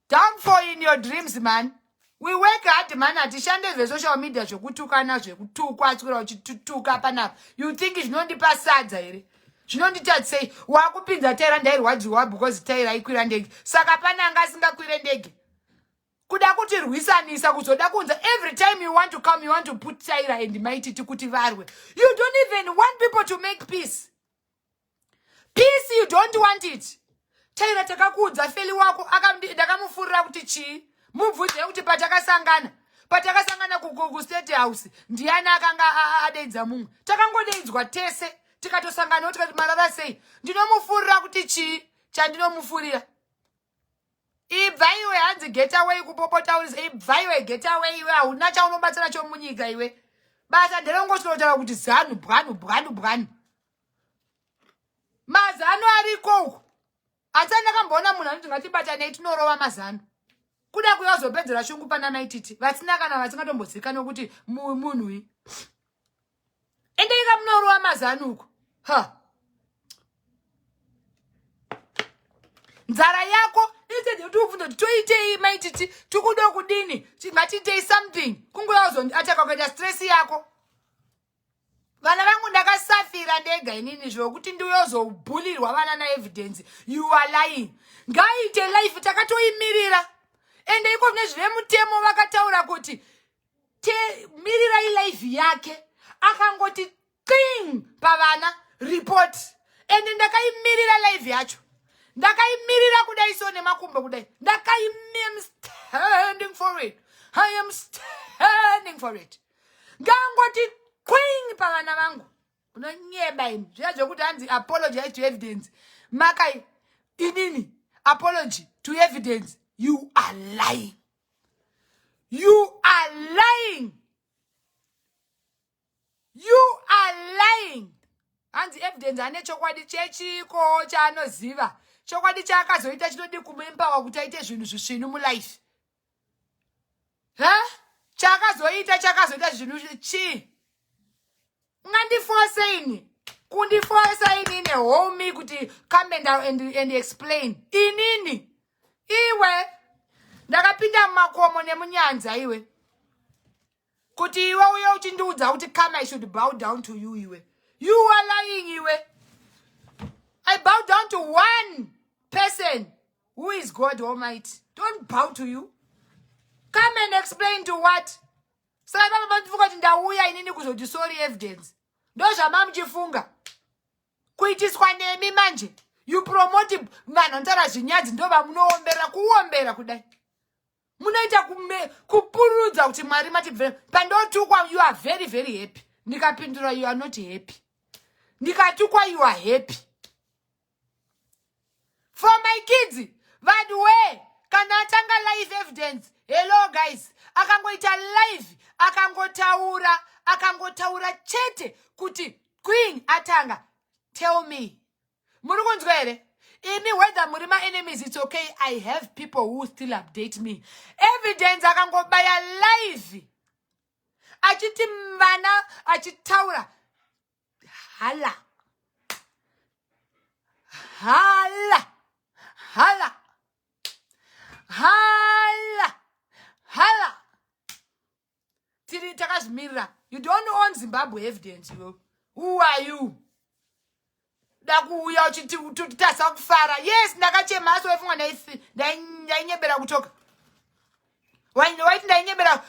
[SPEAKER 1] Don't fall in your dreams, man. We work hard, man. Atishande social media zvokutukana zvekutukwa swera uchituka panapa. You think zvinondipa sadza here? Zvinondita sei wakupinza taira ndairwadziwa because taira ikwira ndege. Saka pana anga asingakwire ndege. Kuda kuti rwisanisa kuzoda kunza every time you want to come you want to put taira and Mai Tt kuti varwe. You don't even want people to make peace. Peace you don't want it. Taira takakudza feli wako ndakamufurira kuti chii? Mubvudze kuti patakasangana ku State House ndiani akanga adeidza mumwe. Takangodeidzwa tese tikatosangana tikati marara sei. Ndinomufurira kuti chii chandinomufurira. Ibva iwe hanzi get away kupopotaurisa. Ibva iwe get away iwe hauna chaunobatsira chomunyika iwe. Basa nderongototaura kuti zanu bwanu. Mazano ariko. Ati ndakamboona munhu anoti ngatibatanei tinorova mazano. Kuda kuyazopedzera shungu pana Mai Tt. Vatsina kana vasingatombozikanwa kuti munhu uyu. Ende ika munorova mazano uko. Nzara yako instead kuti ubvunze kuti toitei Mai Tt tikuda kudini ngatiitei something kungoyazondiataka kuita stress yako. Vana vangu ndakasafira ndega inini zvokuti ndiyozobhulirwa vana naevidence. You are lying. Ngaite life takatoimirira. Ende iko nezvine mutemo vakataura kuti mirira ilife yake akangoti cling pavana report. Ende ndakaimirira life yacho. Ndakaimirira kudai so nemakumbo kudai. I'm standing for it. I am standing for it. Ngangoti queen pavana vangu. Unonyeba ini. Zviya kuti hanzi apologize to evidence. Makai inini apology to evidence. You are lying. You are lying. You are lying. Hanzi evidence ane chokwadi chechiko chaanoziva. Chokwadi chakazoita chinodi kumempower kuti aite zvinhu zvisvinu mulife. Chakazoita zvinhu chi. Ungandiforce ini. Kundiforce ini nehomie kuti come and explain. Inini. Iwe ndakapinda mumakomo nemunyanza iwe kuti iwe uye uchindiudza kuti come I should bow down to you iwe. You are lying iwe. I bow down to one person who is God Almighty. Don't bow to you. Come and explain to what? Saka baba ndifuka kuti ndauya inini kuzoti sorry evidence. Ndozvamamuchifunga. Kuitiswa nemi manje. You promote vanhu ntara zvinyadzi ndo vamunoombera kuombera kudai. Munoita kupurudza kuti Mwari matibvere. Pandotukwa you are very very happy. Ndikapindura you are not happy. Ndikatukwa you are happy. For my kids, vanhu we kana atanga live evidence. Hello guys, akangoita live, akangotaura chete kuti Queen atanga. Tell me. Murukunzwa here? Imi whether muri my enemies, it's okay. I have people who still update me. Evidence akangobaya live. Achiti mana, achitaura. Hala. Tiri takazmirira. You don't own Zimbabwe evidence, you. Who are you? Dakuuya uchiti utasa kufara. Yes, ndakachema aso wefunga ndainyebera kutoka. Waiti ndainyebera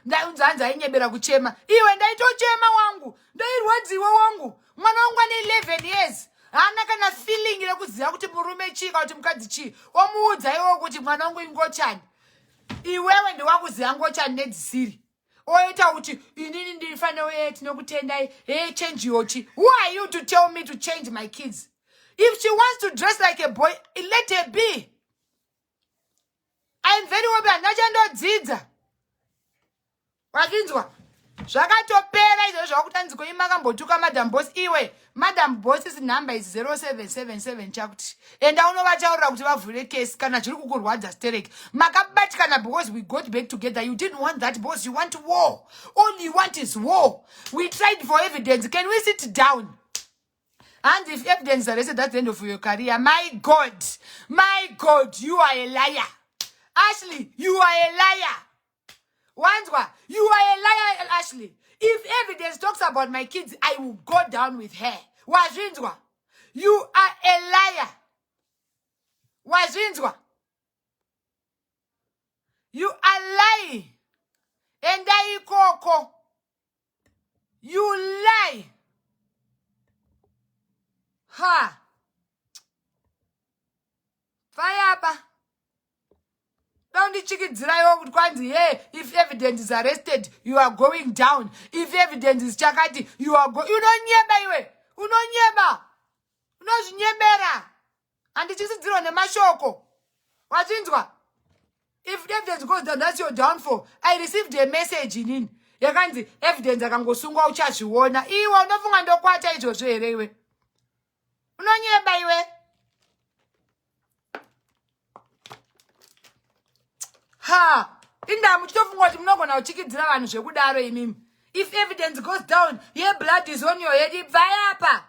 [SPEAKER 1] ndaunzanza ainyebera kuchema. Iwe ndaitochema wangu. Ndairwadziwa wangu. Mwana wangu ane 11 years. Hana kana feeling rekuziva kuti murume chii kana kuti mukadzi chii. Omuudza iwo kuti mwana wangu ingochani. Iwewe ndiwakuziva ngochani nedzisiri. oita uchi inini ndifane wait nokutendai change yochi. Who are you to tell me to change my kids? If she wants to dress like a boy, let her be. I am very open. Nachandodzidza. Wakinzwa. Zvakatopera izvo zvakutanzi makambotuka Madam Boss. Iwe, Madam Boss's number is 0777 chakuti. Enda unovataurira kuti vavhure case kana zviri kukurwadza stereki. Makabatikana because we got back together. You didn't want that boss. You want war. All you want is war. We tried for evidence. Can we sit down? And if evidence is arrested, that's the end of your career. My God, you are a liar. Ashley, you are a liar. Wanzwa, you are a liar, Ashley. If evidence talks about my kids, I will go down with her. Wazvinzwa, you are a liar. Wazvinzwa, you are lying. And I koko, you lie. Ha. Fire. If evidence is arrested, you are going down. If evidence is chakati, you are going. You don't nyeba. Unoznyebera. And it is zero ne mashoko. Wachinzwa. If evidence goes down, that's your downfall. I received a message in. Yakanzi evidence akangosungwa uchazviona. Iwe unofunga ndokwata izvozvo here iwe. Unonyeba iwe. Ha! Indamu chitofunga kuti munogona kuchikidzira vanhu zvekudaro imimi. If evidence goes down, your blood is on your head. Ibvayapa.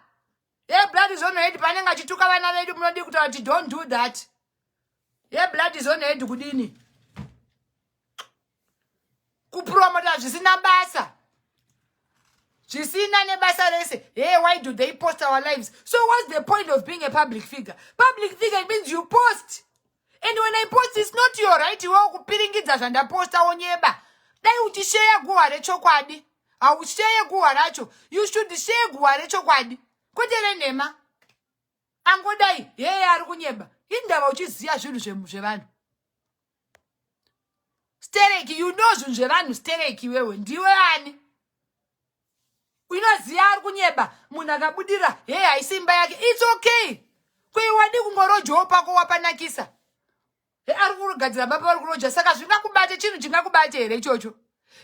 [SPEAKER 1] Your blood is on your head. Panenga achituka vana vedu munodi kutaura kuti don't do that. Your blood is on your head kudini. Kupromota zvisina basa. Zvisina nebasa rese. Hey, why do they post our lives? So what's the point of being a public figure? Public figure means you post. And when I post, it's not your right. You are kupiringidza zvandaposta onyeba. Dai uchishare guwa rechokwadi. Aushare guwa racho. You should share guwa rechokwadi. Kwete nema. Angodai, yeye ari kunyeba. Indava uchiziya zvinhu zvevanhu. Stereki, you know zvinhu zvevanhu stereki wewe. Ndiwe ani? Unoziya ari kunyeba. Munhu akabudira, yeye haisimba yake. It's okay. Kweiwadi kungorojowo pako wapanakisa. Ari kurugadzira baba vari kuroja saka zvingakubate chinhu chingakubate here ichocho.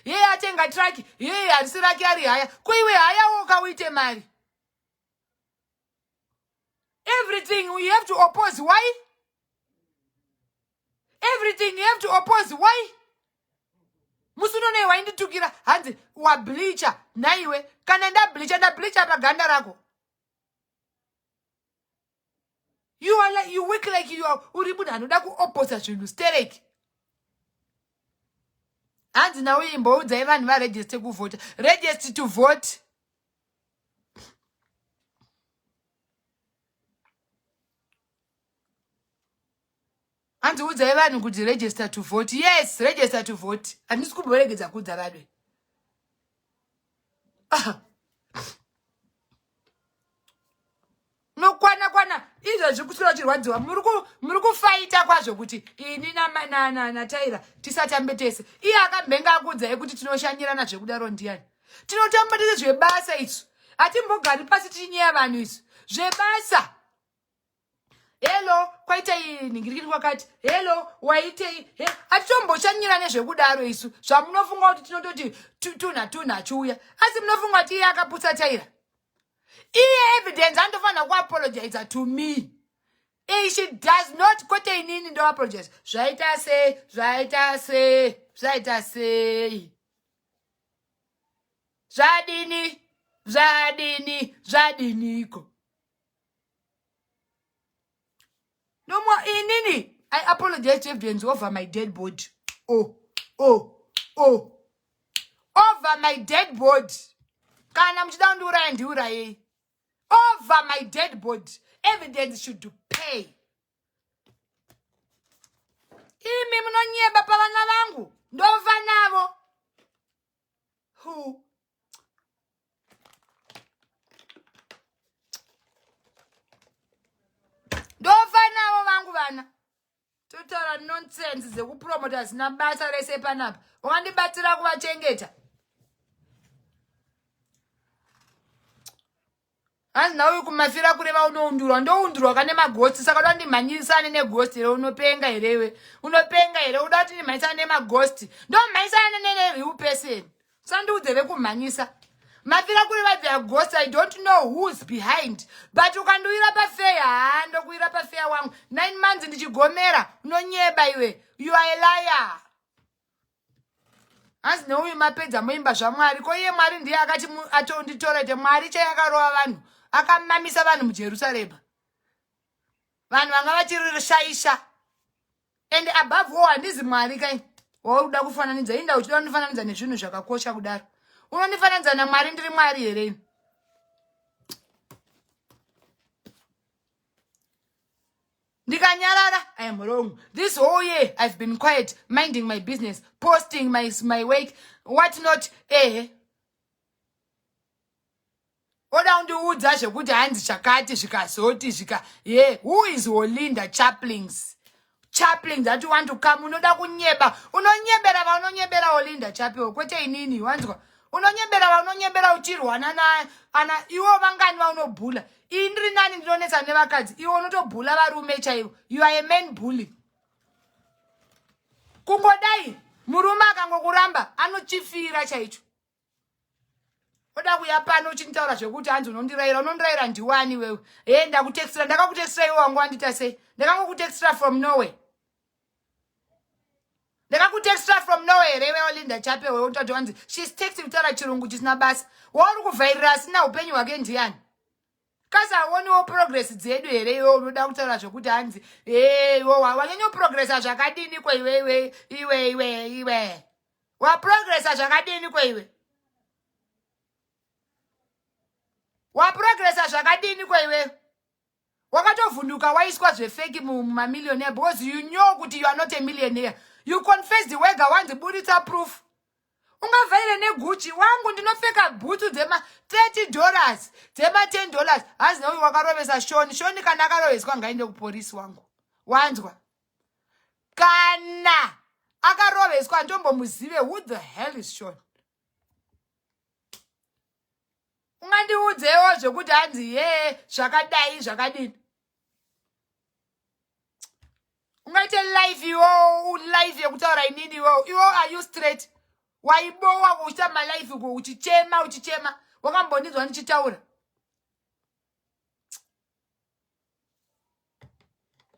[SPEAKER 1] Yeye atenga traki, yeye harisi rake ari haya. Kuiwe hayawo ukauite mari. Everything we have to oppose. Why? Everything you have to oppose. Why? Musunone wainditukira hanzi wableacher naiwe kana ndableacher paganda rako. You are like, you work like you are uribuda anoda kuopposa zvinhu stereki. Hanzi nawe imboudza vanhu varegister kuvhota. Register to vote. Hanzi udza vanhu kuti register to vote. Yes, register to vote. Handisi kumboregedza kudza vadwe. No kwana izvo zvikusura chirwadziwa muri kufaita kwazvo kuti ini na Taira tisatambe tese. Iye akambenga akudzai kuti tinoshanyirana zvekudaro ndiani. Tinotamba tese zvebasa isu. Hatimbogari pasi tichinyeya vanhu isu. Zvebasa. Hello, kwaita ningirikiri kwakati. Hello, waitei. Hatitomboshanyirana zvekudaro isu. Zvamunofunga kuti tinototi tuna chuya. Asi munofunga kuti iye akaputsa Taira. Evidence andofana ku apologize to me. She does not kote inini ndo apologize. Zvaita se. Zvadiniko. No more inini. I apologize to evidence over my dead body. Oh. Over my dead body. Kana mchida ndura ndiura ye. Over my dead body. Evidence should pay. Imi mnonyeba pa vana vangu. Ndova navo. Who? Ndova navo vangu vana. Total nonsense zekupromota zina basa rese panapa. Wandibatira kuvachengeta. Hanzi nauyu kumafira kureva unoundurwa. Ndoundurwa kane maghosti. Saka uda ndimhanyisane neghosti here. Unopenga herewe. Unopenga here. Uda kuti ndimhanyisane nemaghosti. Ndomhanyisane nereal person. Sandiudze vekumhanyisa. Mafira kureva vya ghost. I don't know who's behind. But ukanduira pafeya. Ndokuira pafeya wangu. 9 months ndichigomera. Unonyeba iwe. You are a liar. Hanzi neuyu mapedza muimba zvaMwari. Ko iye Mwari ndiye akati atonditorete. Mwari chayakarova vanhu. Akamamisa vanhu muJerusarema. Vanhu vanga vachirishaisha. And above all, handizi Mwari kai. Wauda kufananidza. Inda uchida kunifananidza nezvinhu zvakakosha kudaro. Unonifananidza naMwari ndiri Mwari here. Ndikanyarara, I am wrong. This whole year I've been quiet, minding my business, posting my weight, what not. Oda undiudza zvekuti hanzi chakati zvikazoti zvika. Who is Olinda Chaplings? Chaplings that you want to come. Unoda kunyeba. Unonyebera va unonyebera Olinda Chapel. Kwete inini wanzwa. Unonyebera va unonyebera uchirwana na ana iwo vangani va unobhula. Indri nani ndinonetsa nevakadzi. Iwo unotobhula varume chaivo. You are a man bully. Kungodai murume akangokuramba anochifira chaicho. Oda kuya pano uchintaura zvekuti hanzi unondirayira ndiwani wewe. Ndakutextira ndakakutextira iwe wangu andita sei. Ndakangokutextira from nowhere. Ndakakutextira from nowhere rewe Olinda Chapel wewe utati hanzi she's texting kutaura chirungu chisina basa. Wauri kuvhairira asina upenyu hwake ndiani? Kazi awoniwo progress dzedu here iwe unoda kutaura zvekuti hanzi wanyanya progressa zvakadini kwa iwe. Wa progressa zvakadini kwa iwe. Waprogressa zvakadini kwa iwe. Wakatovhunduka waiswa zvefeki mumamillionaire because you know kuti you are not a millionaire. You confessed wega wanzi buritsa proof. Ungavhaire neGucci wangu ndinopfeka bhutsu dzema $30, dzema $10. Hanzi neuyu wakarovesa Shoni kana akaroveswa ngaende kupolisi wangu. Wanzwa. Kana akaroveswa ndombomuzive who the hell is Shoni. Ungandiudzewo zvekuti hanzi zvakadai zvakadini. Ungaite life yekutaura inini iwo are you straight? Waibowa kuchita malife uchichema. Wakambondinzwa ndichitaura.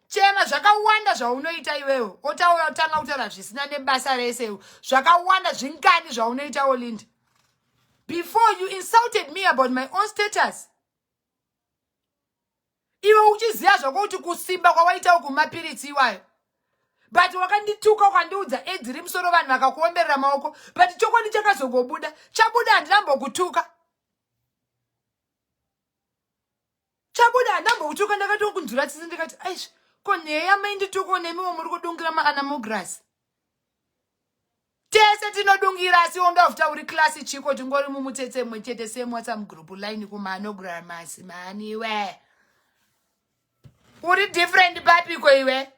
[SPEAKER 1] Chema zvakawanda zvaunoita iwewe. Otaura utanga kutaura zvisina nebasa rese. Zvakawanda zvingani zvaunoita Olinda. Before you insulted me about my own status. Iwe uchiziya zvakuti kusimba kwawaita kumapiritsi iwayo. But wakandituka ukandiudza edziri musoro vanhu vakakuomberera maoko. But chokwadi chakazogobuda. Chabuda handambokutuka. Ndakatokunzwira tsitsi ndikati aish ko neya maindituko nemiwo muri kudungira maanamograsi. Tese tinodungira asi ondofuta uri klasi chiko tingori mumutsetse mwechete semwhatsapp group line kumaanogramasi mani iwe. Uri different papi ko iwe.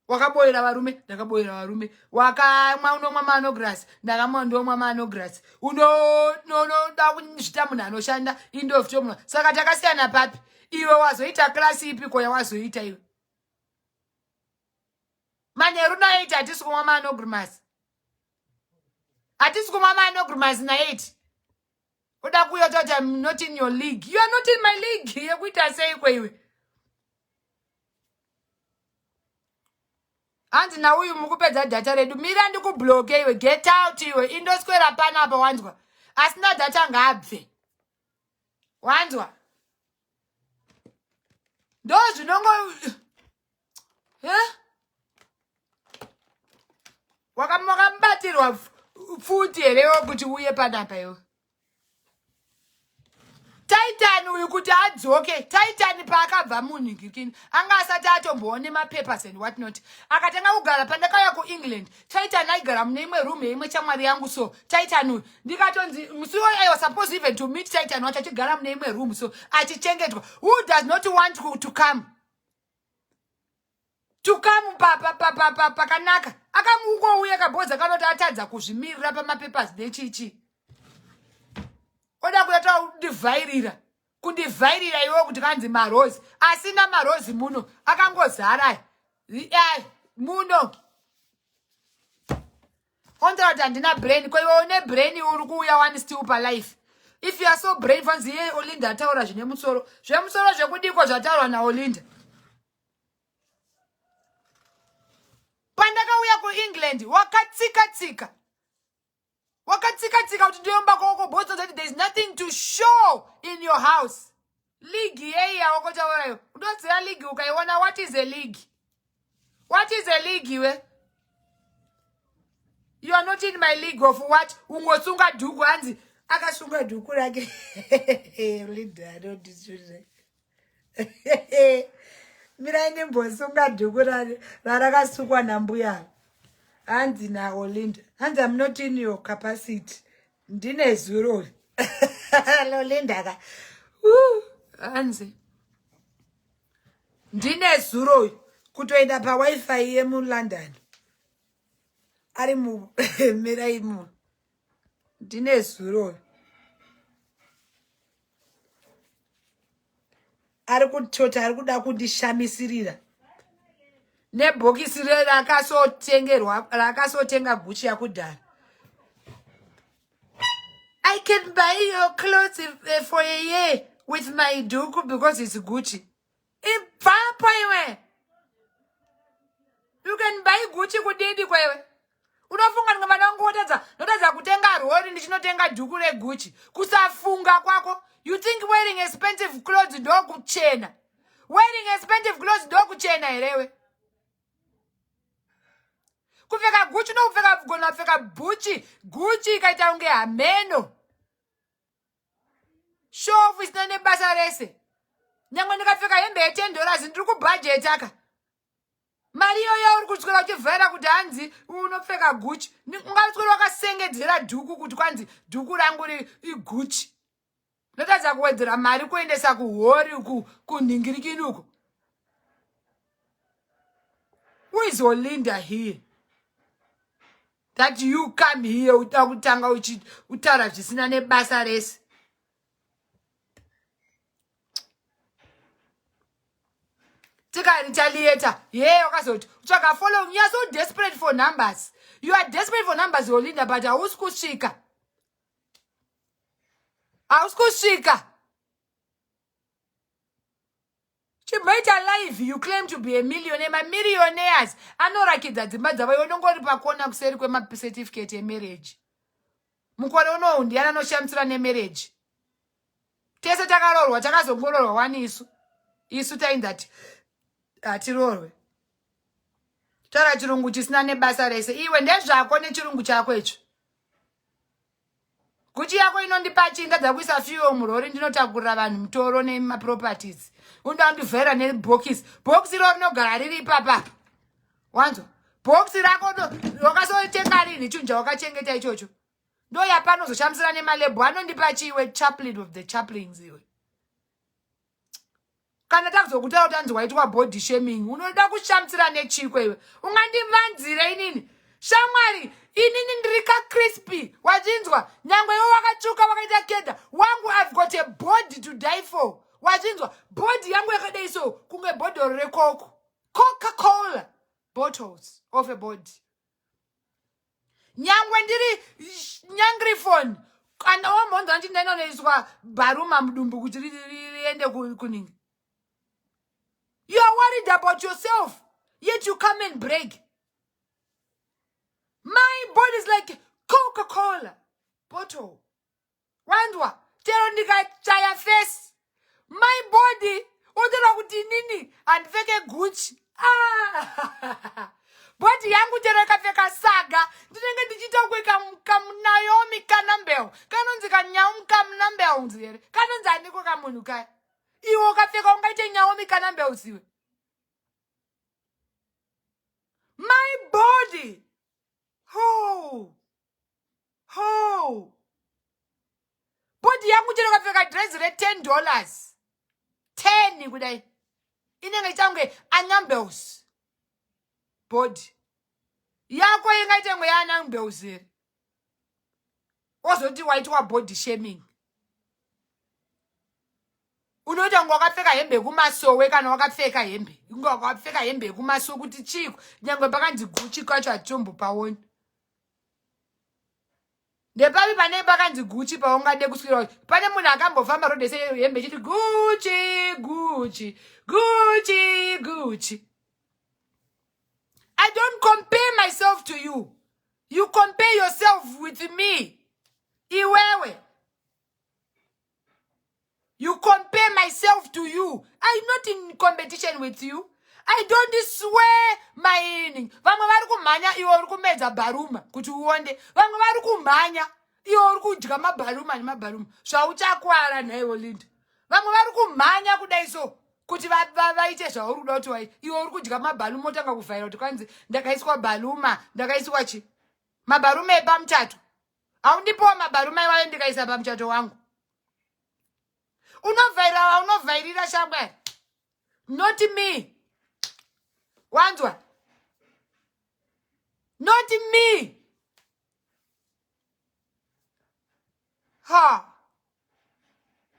[SPEAKER 1] Wakaboira varume, ndakaboira varume. Wakamwa unomwa maanograsi, ndakamwa ndomwa maanograsi. Da kuchita munhu anoshanda indofito munhu. Saka takasiyana papi. Iwe wazoita klasi ipi ko yawazoita iwe. Manheru naiti hatisi kumwa maanogramasi. Hatisi kumwa maanogramasi naiti. Uda kuyota kuti I'm not in your league. You are not in my league. Yekuita sei ko iwe. Hanzi nauyu mukupedza data redu. Mira ndikubloke iwe. Get out iwe. Indoswera panapa wanzwa. Asina data ngaabve. Wanzwa. Ndo zvinongo. Wakambatirwa futi herewo kuti uye panapa iwe. Titan uyu kuti adzoke. Titan paakabva munhingikini anga asati atomboone mapapers and what not. Akatanga kugara pandakauya kuEngland. Titan aigara mune imwe room yeimwe chamwari yangu so. Titan uyu ndikatonzi musi I was supposed even to meet Titan wacho achigara mune imwe room so achichengetwa. Who does not want to come? To come pakanaka. Akamungouya kabhodza kanoti atadza kuzvimirira pamapapers nechichi. Oda kuyata kundivhairira iwo kuti kanzi marozi asina marozi muno akangozara muno ontaura kuti handina brain ko iwe une brain uri kuuya one still palife. If you are so brave fanzi ye Olinda ataura zvine musoro zvekudiko zvataurwa naOlinda. Pandakauya kuEngland wakatsika kuti ndoyomba koko botso that there is nothing to show in your house. League yeya wakotaurayo. Unoziva league ukaiona. What is a league? What is a league iwe? You are not in my league of what? Ungosunga dhuku hanzi. Akasunga dhuku rake. Linda, don't disrespect. Miraine mbosunga dhuku rarakasukwa nambuya. Hanzi na Olinda. Hanzi, I'm not in your capacity. Ndine zuro. Lolinda ka. Hanzi. Ndine zuro. Kutoenda pa wifi ye mu London. Ari mu mirai mu. Ndine zuro. Ari kutota ari kuda kundishamisirira. Nebhokisi rakasotenga Gucci yakudhara. I can buy your clothes for a year with my duku because it's Gucci. You can buy Gucci kudidi kwewe. Unofunga nga vanangu notadza kutenga rori ndichinotenga dhuku reGucci. Kusafunga kwako. You think wearing expensive clothes ndo kuchena? Wearing expensive clothes ndo kuchena herewe? Kufeka Gucci no kufeka gona feka Gucci ikaita unge ameno. Show off is nane basa rese. Nyangwe ndikapfeka hembe $10 ndiri kubudget aka. Mario ya uri kutswera uchivhaira kuti hanzi unopfeka Gucci. Ungatswera wakasengedzera dhuku kuti kwanzi dhuku rangu iGucci. Notadza kuwedzera mari kuendesa kuhori kunhingirikini uko. Who is Olinda here? That you come here utanga utaura zvisina nebasa rese. Tika retaliator. Yeah, wakazoti. Uchaka follow. You are so desperate for numbers. You are desperate for numbers, Olinda, but auskushika. Auskushika. Chimaita live, you claim to be a millionaire. My millionaires. Anorakidza dzimba dzavo yonongori pakona kuseri kwema certificate ye marriage. Mukore uno ndiana noshamtsira ne marriage. Tese takarorwa, takazongororwa wani isu. Isu taindati. Atirorwe. Tara chirungu chisina nebasa rese. Iwe ndezvako nechirungu chako icho. Gucci yako inondipa chinga dzakuisa fuel murori ndinotakurira vanhu mutoro nemaproperties. Undandivhera nebhokisi. Bhokisi ro rinogara riri papa. Wanzo. Bhokisi rako wakasotenga rini chunja wakachengeta ichocho. Ndo yapanozoshamsira nemalebhu anondipa chiwe chaplain of the chaplains iwe. Kana takuzokutaura kuti hanzi waitwa body shaming, unoda kushamtsira nechikwe iwe. Ungandivanzira inini. Shamwari, inini ndirika crispy. Wachinzwa, nyangwe iwe wakatsvuka wakaita keda. Wangu I've got a body to die for. Wachinzwa, body yangu yakadai so kunge bottle rekoko. Coca-Cola bottles of a body. Nyangwe ndiri nyangrifone. Kana wamhonza ndinoiswa baruma mudumbu kuti riende kuningi. You are worried about yourself, yet you come and brag. My body is like Coca-Cola bottle. Wandwa, tero ndikachaya face. My body, odera kuti nini, andiveke Gucci. Body yangu tero ikapfeka saga, ndinenge ndichita kuika Naomi Kanambel. Kanonzi kanyamu Kanambel nzire. Kanonzi andiko kamunhu kaya. Iwo ukapfeka ungaite Naomi Kanambel ziwe. My body. Body yangu chero kapfeka dress re $10. 10 kudai. Inenge change Anambels. Body. Yako ingaite ngo Anambels ere. Ozoti waitwa body shaming. unoita ngo wakapfeka hembe kumasowe kana wakapfeka hembe ngo wakapfeka hembe kumasowe kuti chiko nyangwe pakanzi Gucci kwacho atombo paoni ndepapi pane pakanzi Gucci paungade kuswira pane munhu akambofamba rode hembe chiti Gucci Gucci Gucci Gucci. I don't compare myself to you. You compare yourself with me. Iwewe. You compare myself to you. I'm not in competition with you. I don't swear my inning. Vamwe vari kumhanya iwe uri kumedza baruma kuti uonde. Vamwe vari kumhanya iwe uri kudya mabaruma nemabaruma. Zvauchakwara nhaiwo Linda. Vamwe vari kumhanya kudai so kuti vaite zvauri kuda kuti wai. Iwe uri kudya mabaruma otanga kuvhaira kuti kwanzi ndakaiswa baruma, ndakaiswa chi? Mabaruma epamutatu. Haundipowo mabaruma iwayo ndikaisa pamuchato wangu. Unovhairira shamwari. Not me. Wanzwa. Not me. Ha.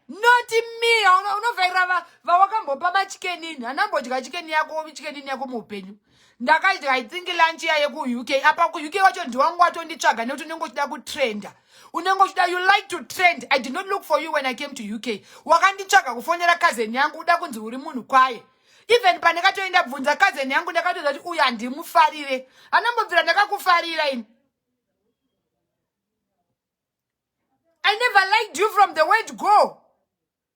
[SPEAKER 1] Not me. Unovhairira vawakambopa machikenini. Hanambodya chikenini yako muupenyu. Ndakadya I think lunch yaye ku-UK. Apa ku-UK wacho ndiwangu watonditsvaga nekuti unenge uchida kutrenda. Unenge uchida you like to trend. I did not look for you when I came to UK. Wakanditsvaga kufonera cousin yangu uda kunzi uri munhu kwaye. Even pandakatoenda kubvunza cousin yangu ndakatoziva kuti uyu handimufarire. Hanambobvira ndakakufarira ini. I never liked you from the word go.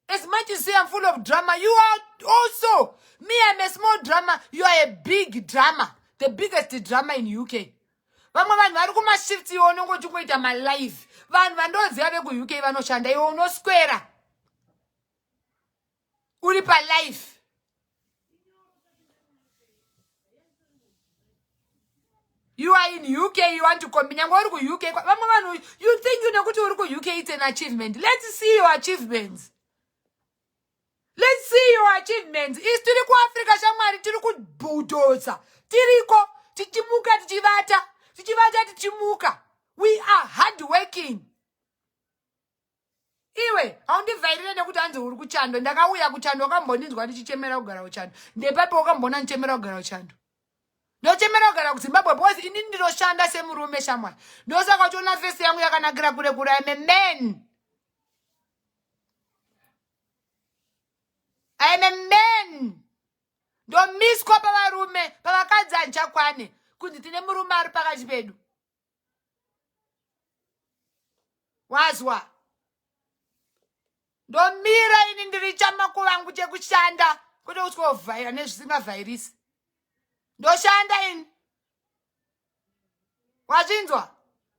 [SPEAKER 1] As much as say I'm full of drama, you are also. Me, I'm a small drama. You are a big drama. The biggest drama in UK. Vamwe vanhu vari kumashift iwo unongoti kungoita malive. Vanhu vandoziva veku-UK vanoshanda iwo unoswera. Uri palife. You are in UK, you want to come. Nyangwe uri ku-UK. Vamwe vanhu, you think you know kuti uri ku-UK it's an achievement. Let's see your achievements. Let's see your achievements. Is tiri ku Africa shamwari tiri kubhudoza. Tiriko tichimuka tichivata. Tichivata tichimuka. We are hard working. Iwe, haundivhairire nekuti hanzi uri kuchando. Ndakauya kuchando wakambondinzwa ndichichemera kugara kuchando. Ndepapo wakambona ndichemera kugara kuchando. Ndochemera kugara kuZimbabwe because ini ndinoshanda semurume shamwari. Ndosaka uchiona face yangu yakanakira kure kure. I'm a man. I'm a man. Ndomiswa pavarume, pavakadzi handichakwane. Kunzi tine murume ari pakati pedu. Wazwa. Ndomira ini ndiri chamakuva vangu chekushanda. Kuti uskovhaira nezvisingavhairisi. Ndoshanda ini. Wachinzwa?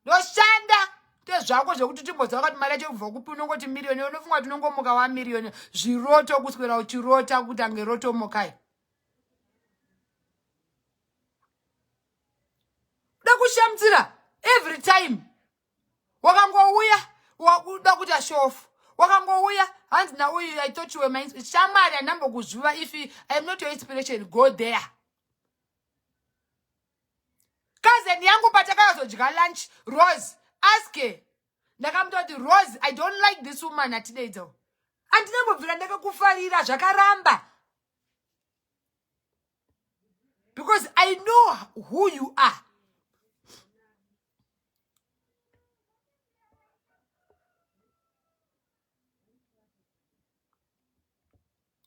[SPEAKER 1] Ndoshanda. Ndezvako zvekuti timbodza wakati mari yacho kubva kupi unongoti miriyoni. Unofunga kuti unongomuka wamiriyoni. Zviroto kuswera uchirota kuti ange roto mokai. Dakushamtsira every time. Wakangouya wakuda kuita shofu. Wakangouya hanzi na uyu I thought you were my shamari anambokuzviva if I am not your inspiration go there. Cousin yangu patakazodya lunch Rose ask her. Ndakamutoti Rose I don't like this woman today though. Andinambobvira ndakakufarira zvakaramba. Because I know who you are.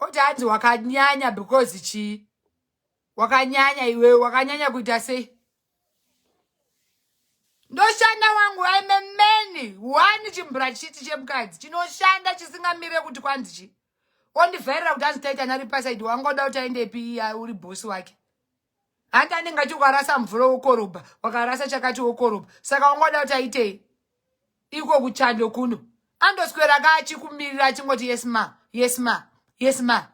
[SPEAKER 1] Oti hanzi wakanyanya because chi. Wakanyanya iwe, wakanyanya kuita sei. Ndoshanda wangu, I'm a man. One chimbra chiti chemukadzi. Chinoshanda chisingamire kuti kwanzi chi. Ondivhairira kuti anzitaita nari pasaidi wangu oda kuti aende epi uri bosi wake. Handi anenge achi ukarasa mvura wokorobha, wakarasa chakati wokorobha. Saka wangoda kuti aitei. Iko kuchando kuno. Andoswera kachikumirira achingoti yes ma, yes ma. Yes, ma.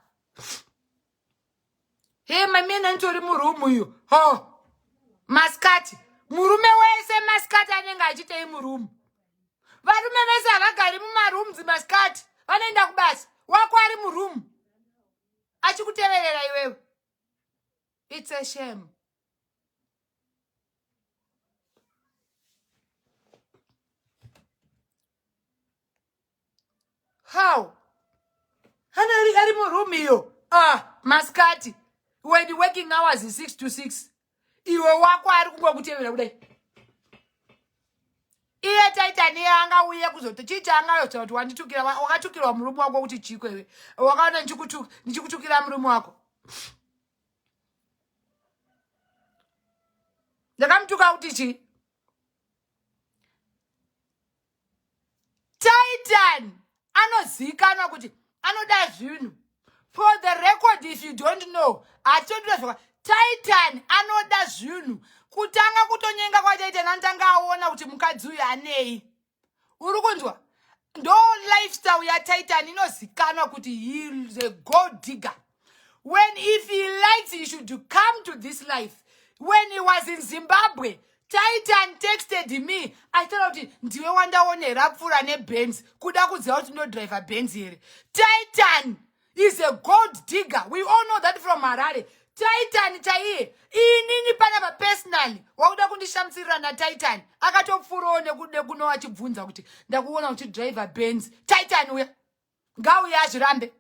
[SPEAKER 1] Hey, my man, antori murumu yu. Ho. Maskati. Murume wese maskati anenga achite murumu. Varume vese havagari mumarooms maskati. Vanoenda kubasa. Wako ari murumu. Achikuteverera iwewe. It's a shame. How? ari muroom iyo. Maskati. When the working hours is 6 to 6. Iwe wako ari kungokutevera kudai. Iye Titan anga uye kuzoto chicha anga yoti kuti wanditukira wakatukirwa murume wako kuti chiko iwe. Wakaona ndichikutukira murume wako. Ndakamtuka kuti chi? Titan anozikanwa kuti anoda zvinhu. For the record, if you don't know, I told you Titan anoda zvinhu. Kutanga kutonyenga kwa Titan antanga aona kuti mukadzi uyu anei. Uri kunzwa? Ndo lifestyle ya Titan inozikanwa kuti he is a gold digger. If he likes, he should come to this life. When he was in Zimbabwe, Titan texted me. I told him, ndiwe wandaonera pfura neBenz. Kuda kuziva kuti no driver Benz here. Titan is a gold digger. We all know that from Harare. Titan chaiye. Inini pana personally. Wakuda kundishamsirira na Titan. Akatopfurawo nekude kuno achibvunza kuti ndakuona kuti driver Benz. Titan uya. Ngauya azvirambe.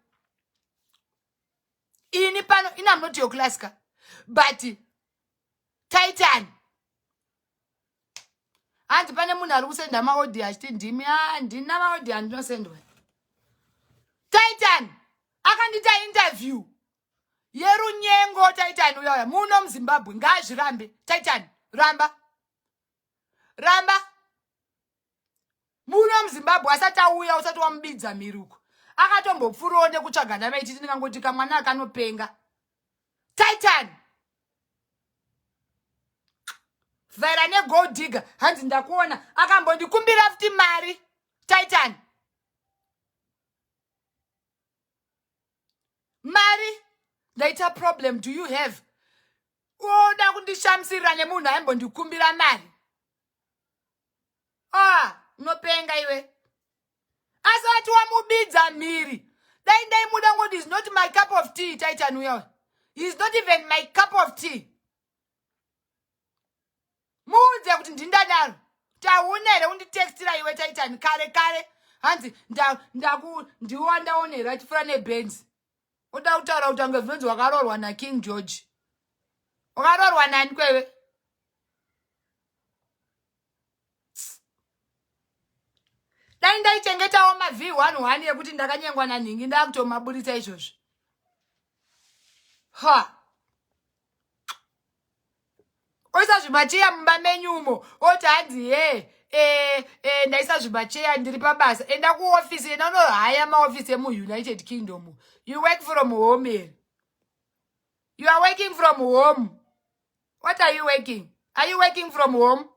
[SPEAKER 1] Ini pano, I'm not your classica. But Titan. Anti pane munhu ari kusenda maodi achiti ndimi ndina maodi andinosendwa. Titan akandita interview yerunyengo. Titan uya muno muZimbabwe ngazvirambe. Titan ramba muno muZimbabwe asati auya usati wamubidza miruko. Akatombopfurawo nekutsvaga Mai Tt ndingangoti kamwana akanopenga. Titan Vera ne gold digger. Hanzi ndakuona. Akambondikumbira futi mari. Titan. Mari. Later problem do you have? Oda kundishamsirira nemunhu aimbondikumbira mari. Unopenga iwe. Asati wamubidza miri. Dai muda ngoti is not my cup of tea. Titan uya. He's not even my cup of tea. Muudze kuti ndindadaro. Taunere unditextira iwe Titan kare. Hanzi ndiwandaonera chifura neBenz. Uda kutaura kuti angezvenzi wakarorwa na King George. Wakarorwa nani kwewe? Dai ndaichengetawo maV11 yekuti ndakanyengwa naNhingi ndakutomaburitsa izvozvo. Oisa zvimacheya mumba menyumo. Oti hanzi ndaisa zvimacheya ndiri pabasa. Enda kuofisi. Enda unohaya maofisi emuUnited Kingdom. You work from home here. You are working from home. What are you working? Are you working from home?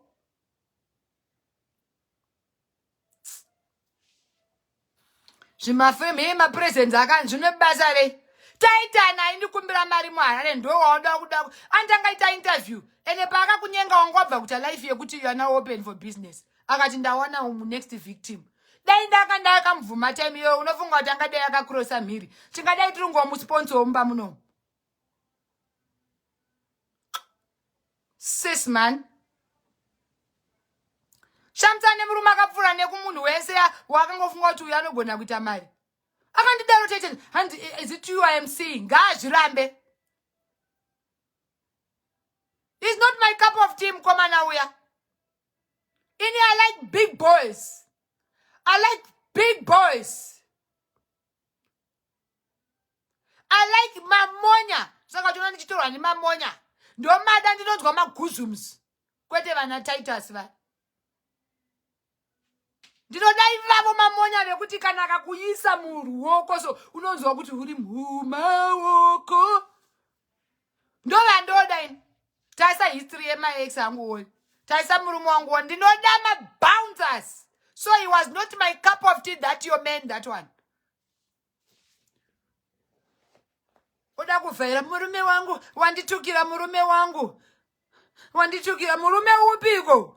[SPEAKER 1] Zvimafeme mapresents akanzi zvinebasa rei. Titan aindikumbira mari muHarare ndo waoda kuda. Andangaita interview. Ene paakakunyenga wangwabva kuti life yekuti you are now open for business. Akati ndawana next victim. Dai ndakamubvuma time iyo unofunga kuti angadai akakrosa mhiri. Tingadai tiri ngomusponsor womba muno. Sis man. Shamsane murume akapfura nekumunhu wese wakangofunga kuti uyu anogona kuita mari. Akandidaro Titan, and is it you I am seeing? Ngazvirambe. It's not my cup of tea, koma nauya. Ini I like big boys. I like big boys. I like mamonya. Saka tuna ndichitorwa ni mamonya. Ndo mada ndinonzwa maguzums. Kwete vana Titus va. Ndinodai vavo mamonya vekuti kana akakuisa muruoko so unonzwa kuti uri mumaoko. Ndo vandoda ini. Taisa history yema ex angu woi. Taisa murume wangu ndinoda bouncers. So he was not my cup of tea, that your man, that one. Oda kufera murume wangu, wanditukira murume wangu. Wanditukira murume upiko.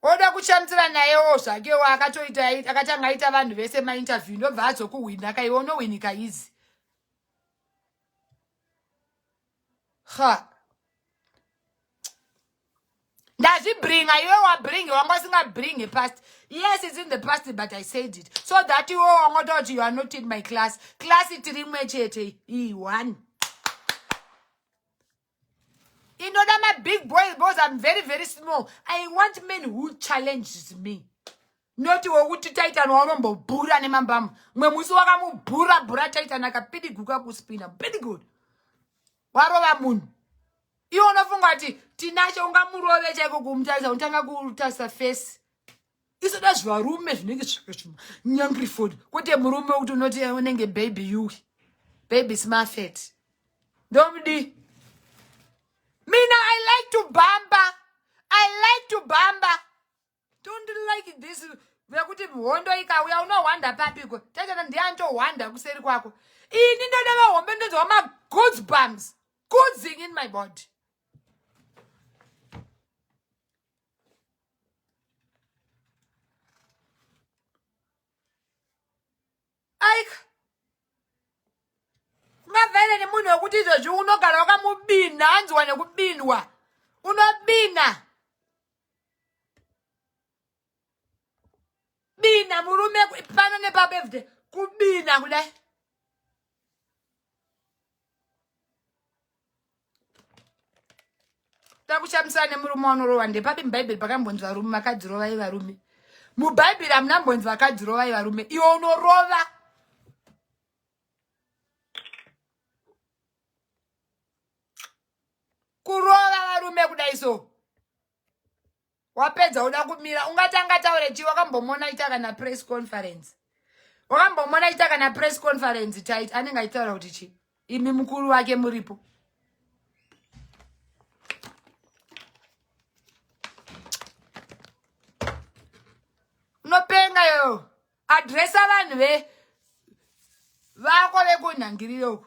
[SPEAKER 1] Oda kuchamtsira naye zvake akatoita akatanga aita vanhu vese mainterview ndobva azokuwina kaiona winika easy. Does it bring? Are you bring? You are bring a past. Yes, it's in the past, but I said it so that you are not in my class. Class it one. You know that my big boys, I'm very, very small. I want men who challenges me. Not who to tighten or bura ne mambam. Memusuaka mu bura tighten like a pity guga kuspina. Pretty good. Warowa moon. You wanna fungati tinasho unga murowe cheko kumtaza untanga kutasa face. Iso that's your roommate nigga nyangri food. Kote murume utu noti unenge baby you. Baby smart fat. Don't be. Mina, I like to bamba. I like to bamba. Don't like this. Vekuti hondo ika we are no wonder papi ko. Tata ndianto wonder kuseri kwako. Ini ndadava hombe ndozo ma goods bumps. Good thing in my body. Ike. Ngavele ni munhu wekuti izvozvi unogara wakamubina hanzwa nekubinwa. Unobina. Bina murume pano nepabirthday. Kubina kudai. Takushamisane murume wanorowa ndepapi muBhayibheri pakambonzi varume vakadzirova ivarume. MuBhayibheri hamuna mbonzi vakadzirova ivarume. Iwo unorova. Kurova varume kudai so. Wapedza uda kumira ungatanga taure chi wakambomona itaka na press conference. Wakambomona itaka na press conference tight anenge aitaura kuti chi. Imi mukuru wake muripo. Unopenga yo. Addressa vanhu vako vekunhangiriro.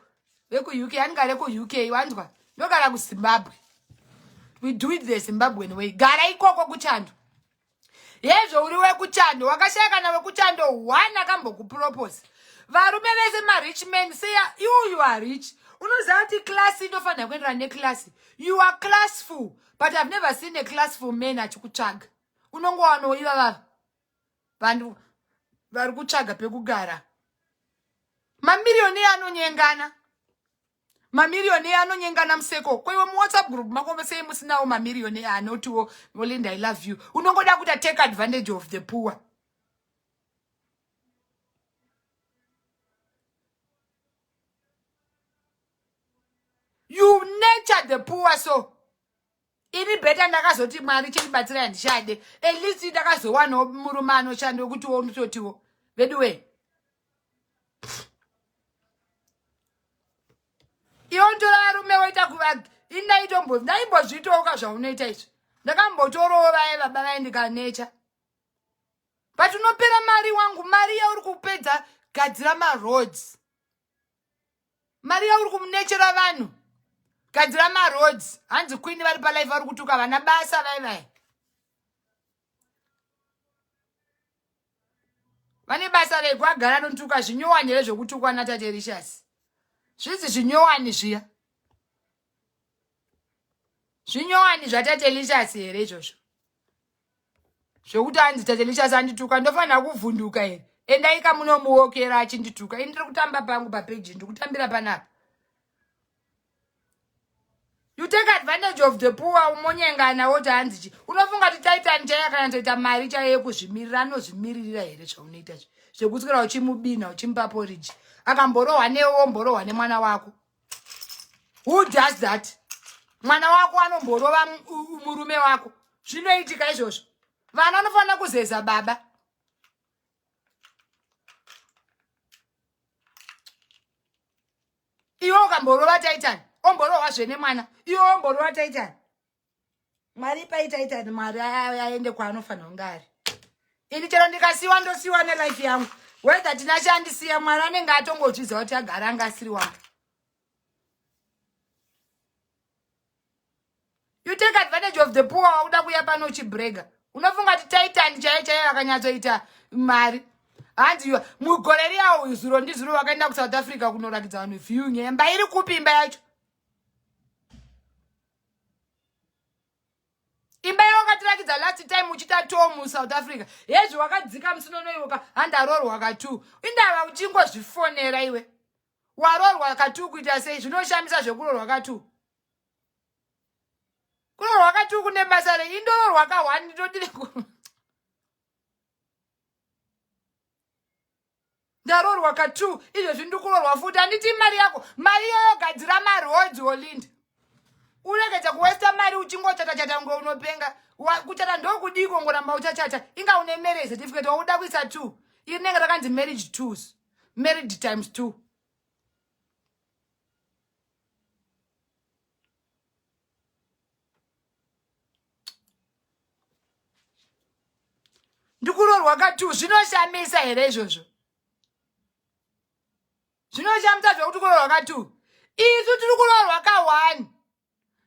[SPEAKER 1] Veku UK anigare ku UK wanzwa. Ndogara ku Zimbabwe. We do it the Zimbabwean way. Gara ikoko kuchando. Yezvo uri wekuchando. Wakashaka na wekuchando. Wana kambo kupropose. Varume vese ma rich men say you are rich. Unozati class inofana kuendera ne class. You are classful. But I've never seen a classful man achikuchaga. Unongowano iva vanhu vari kuchaga pekugara. Mamiliyoni anonyengana. Mamiliyoni anonyengana museko. Kwa hiyo mu WhatsApp group makombe sei musinawo mamiliyoni anotiwo Linda I love you. Unongoda kuti take advantage of the poor. You nurture the poor so. Ini better ndakazoti mari chinibatsira ndishade. At least ndakazowana murume anoshanda kuti unototiwo. Vedwe. Iontora varume waita kuvagi. Indaitombo ndaimbozvitoka zvaunoita izvi. Ndakambotorova baba vaindikanecha. But unopera mari wangu, mari yauri kupedza gadzira ma roads. Mari yauri kumunechera vanhu. Gadzira ma roads. Hanzi queen vari pa life vari kutuka vana basa vai. Vane basa rekwagara notuka zvinyowani here zvokutukwa natate Rishas. Zvizi zvinyowani zviya. Zvinyowani zvatate Rishas here izvozvo. Zvokuti hanzi tate Rishas andituka ndofanira kuvhunduka here. Endaika munomuokera achindituka. Ini ndiri kutamba pangu papeji ndiri kutambira panapa. You take advantage of the poor umonyengana woti hanzi chi. Unofunga kuti Titan chaya kana toita mari chaiye kuzvimirira anozvimiririra here zvaunoita izvi. Zvekutsvira uchimubina uchimupa porridge. Akamborohwa newewo mborohwa nemwana wako. Who does that? Mwana wako anomborova murume wako. Zvinoitika izvozvo. Vana vanofanira kuzeza baba. Iwe ukamborova Titan. Omborohwa zvene mwana. Iwe omborohwa Titan. Mwari pai Titan mwari aende kwaanofanira kunge ari. Ini chero ndikasiwa ndosiwa nelife yangu. Whether tinashandisiya mwari anenge atongozviziva kuti agara anga asiri wangu. You take advantage of the poor wauda kuya pano uchibrega. Unofunga kuti Titan chaiye akanyatsoita mari. Hanzi mugore riyawo zuro ndizuro wakaenda ku South Africa kunorakidza vanhu view nyemba iri kupi imba yacho. imba yawakatirakidza last time uchita tour muSouth Africa yezvi wakadzika musinono iwoka handarorwa ka2 indava uchingozvifonera iwe warorwa ka2 kuita sei zvinoshamisa zvekurorwa ka2 kurorwa ka2 kune basa indororwa ka1 ndinodire ndarorwa ka2 izvezvi ndikurorwa futi handiti mari yako mari yoyogadzira marodzi olinda uregedza kuwesta mari uchingochata ngo unopenga kuchata ndokudiko ngoramba uchachata inga une marriage certificate wauda kuisa 2 iri nenge rakanzi marriage 2 married times 2 ndikurorwa ka2 zvinoshamisa here izvozvo zvinoshamisa zvekuti kurorwa ka2 isu tiri kurorwa ka1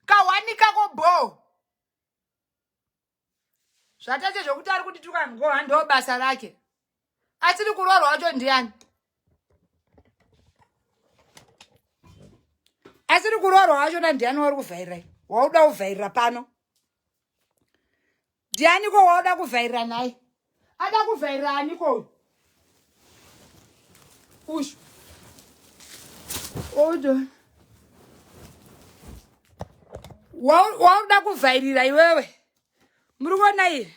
[SPEAKER 1] ka1 kako bo zvatate zvokuti ari kuti tukangoha ndo basa rake asiri kurorwa wacho ndiani asiri kurorwa wacho ndiani wari kuvhairirai wauda kuvhairira pano ndiani ko wauda kuvhairira naye ada kuvhairira ani ko ushu odo wauda kuvhairira iwewe muri kuona iri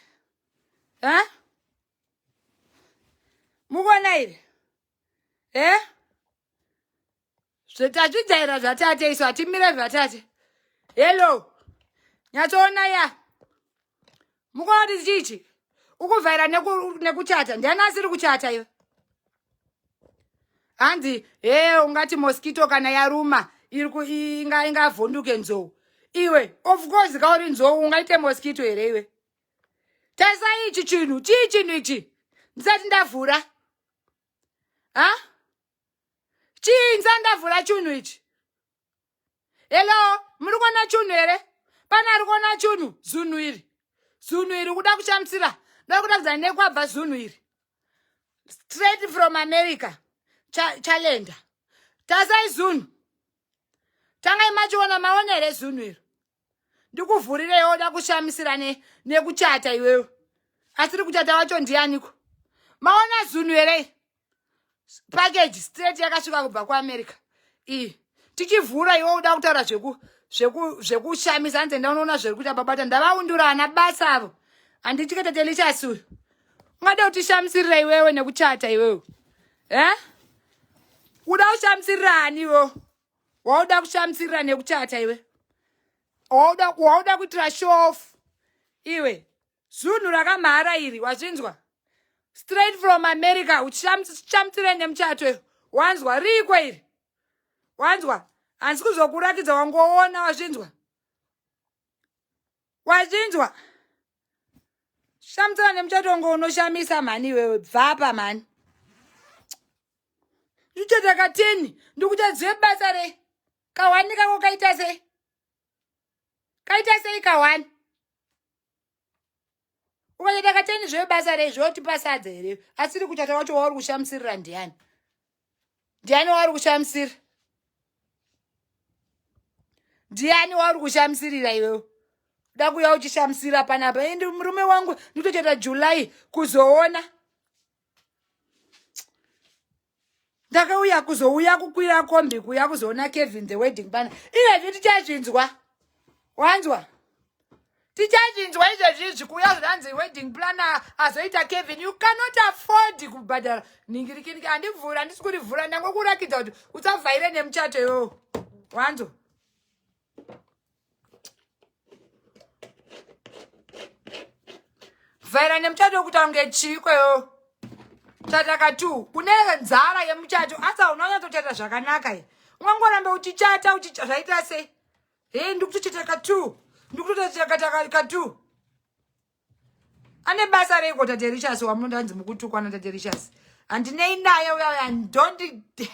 [SPEAKER 1] mukuona iri zvetazvidzaira zvatate isu hatimire zvatate hello nyatsoona ya mukuona kuti chichi ukuvhaira nekuchata ndiani asiri kuchata iwe hanzi ungati mosquito kana yaruma ingavhunduke nzou iwe of course kauri nzou ungaite mosquito here iwe tasa ichi chinhu chii chinhu ichi ndisati ndavhura chii ndisati ndavhura chinhu ichi hello muri kuona chinhu here pane ari kuona chinhu zunhu iri kuda kushamisira ndoda kutakudza nekwabva zunhu iri straight from America chalenda tasai zunhu tangai machiona maona here zunhu iri ndikuvhurire oda kushamisira nekuchata iwewe asiri kuchata wacho ndianiko maona zunhu here package straight yakasvika kubva kuAmerica tichivhura iwe uda kutaura zvekushamisa hanze ndaunoona zviri kuita babata ndavaundura ana basa avo handichikatete chasuyo ungada kutishamisirira iwewe nekuchata iwewe uda kushamisirira ani iwewe wauda kushamisirira nekuchata iwe wauda kuitira show off iwe zunhu rakamhara iri wazvinzwa straight from America uchishamisire nemuchato iwe wanzwa riko iri wanzwa handisi kuzokuratidza wangoona wazvinzwa shamisira nemuchato wangu unoshamisa mani iwewe bvapa mani ndichata ka10 ndikuchadziwe basa rei ka1 kako kaita sei ka1 ukachata ka10 zvebasa rei zvotipasadza here asiri kuchata wacho wauri kushamisirira ndiani wauri kushamisira ndiani wauri kushamisirira iwewe uda kuya uchishamisira panapa endi murume wangu nditochata July kuzoona ndakauya kuzouya kukwira kombi kuya kuzoona Kevin the wedding planner izvezvi tichazvinzwa wanzwa tichazvinzwa izvezvi kuya zvanzi wedding planner azoita Kevin you cannot afford kubhadhara ningirikini handivhura handisi kurivhura ndangokurakidza kuti usavhaire nemuchato iwowo wanzwa vhaira nemuchato wekuti unge chiko iwowo chata ka2 une nzara yemuchato asi haunanyatsochata zvakanaka here ungangoramba uchichata zvaita sei ndikutochata ka2 ndikutochata ka2 ane basa reiko taterishas wamunondanzi mukutukwana taterishas handinei naye uya I don't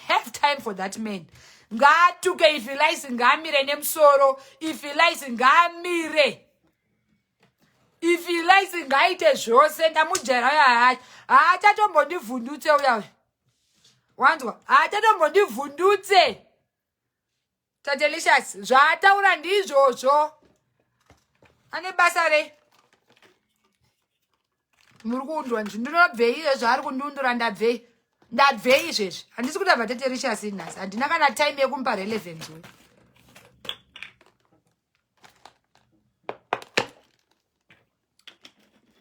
[SPEAKER 1] have time for that man ngaatuke if he likes ngaamire nemusoro if he likes ngaamire if he likes ngaite zvose ndamujera uya haachatombondivhundutse uya wanzwa haachatombondivhundutse tadelicious zvaataura ndizvozvo ane basa rei muri kuundwa ndinobvei zvaari kundundura ndabvei izvezvi handisi kuti abva taterishasi nhasi handina kana time yekumupa relevance we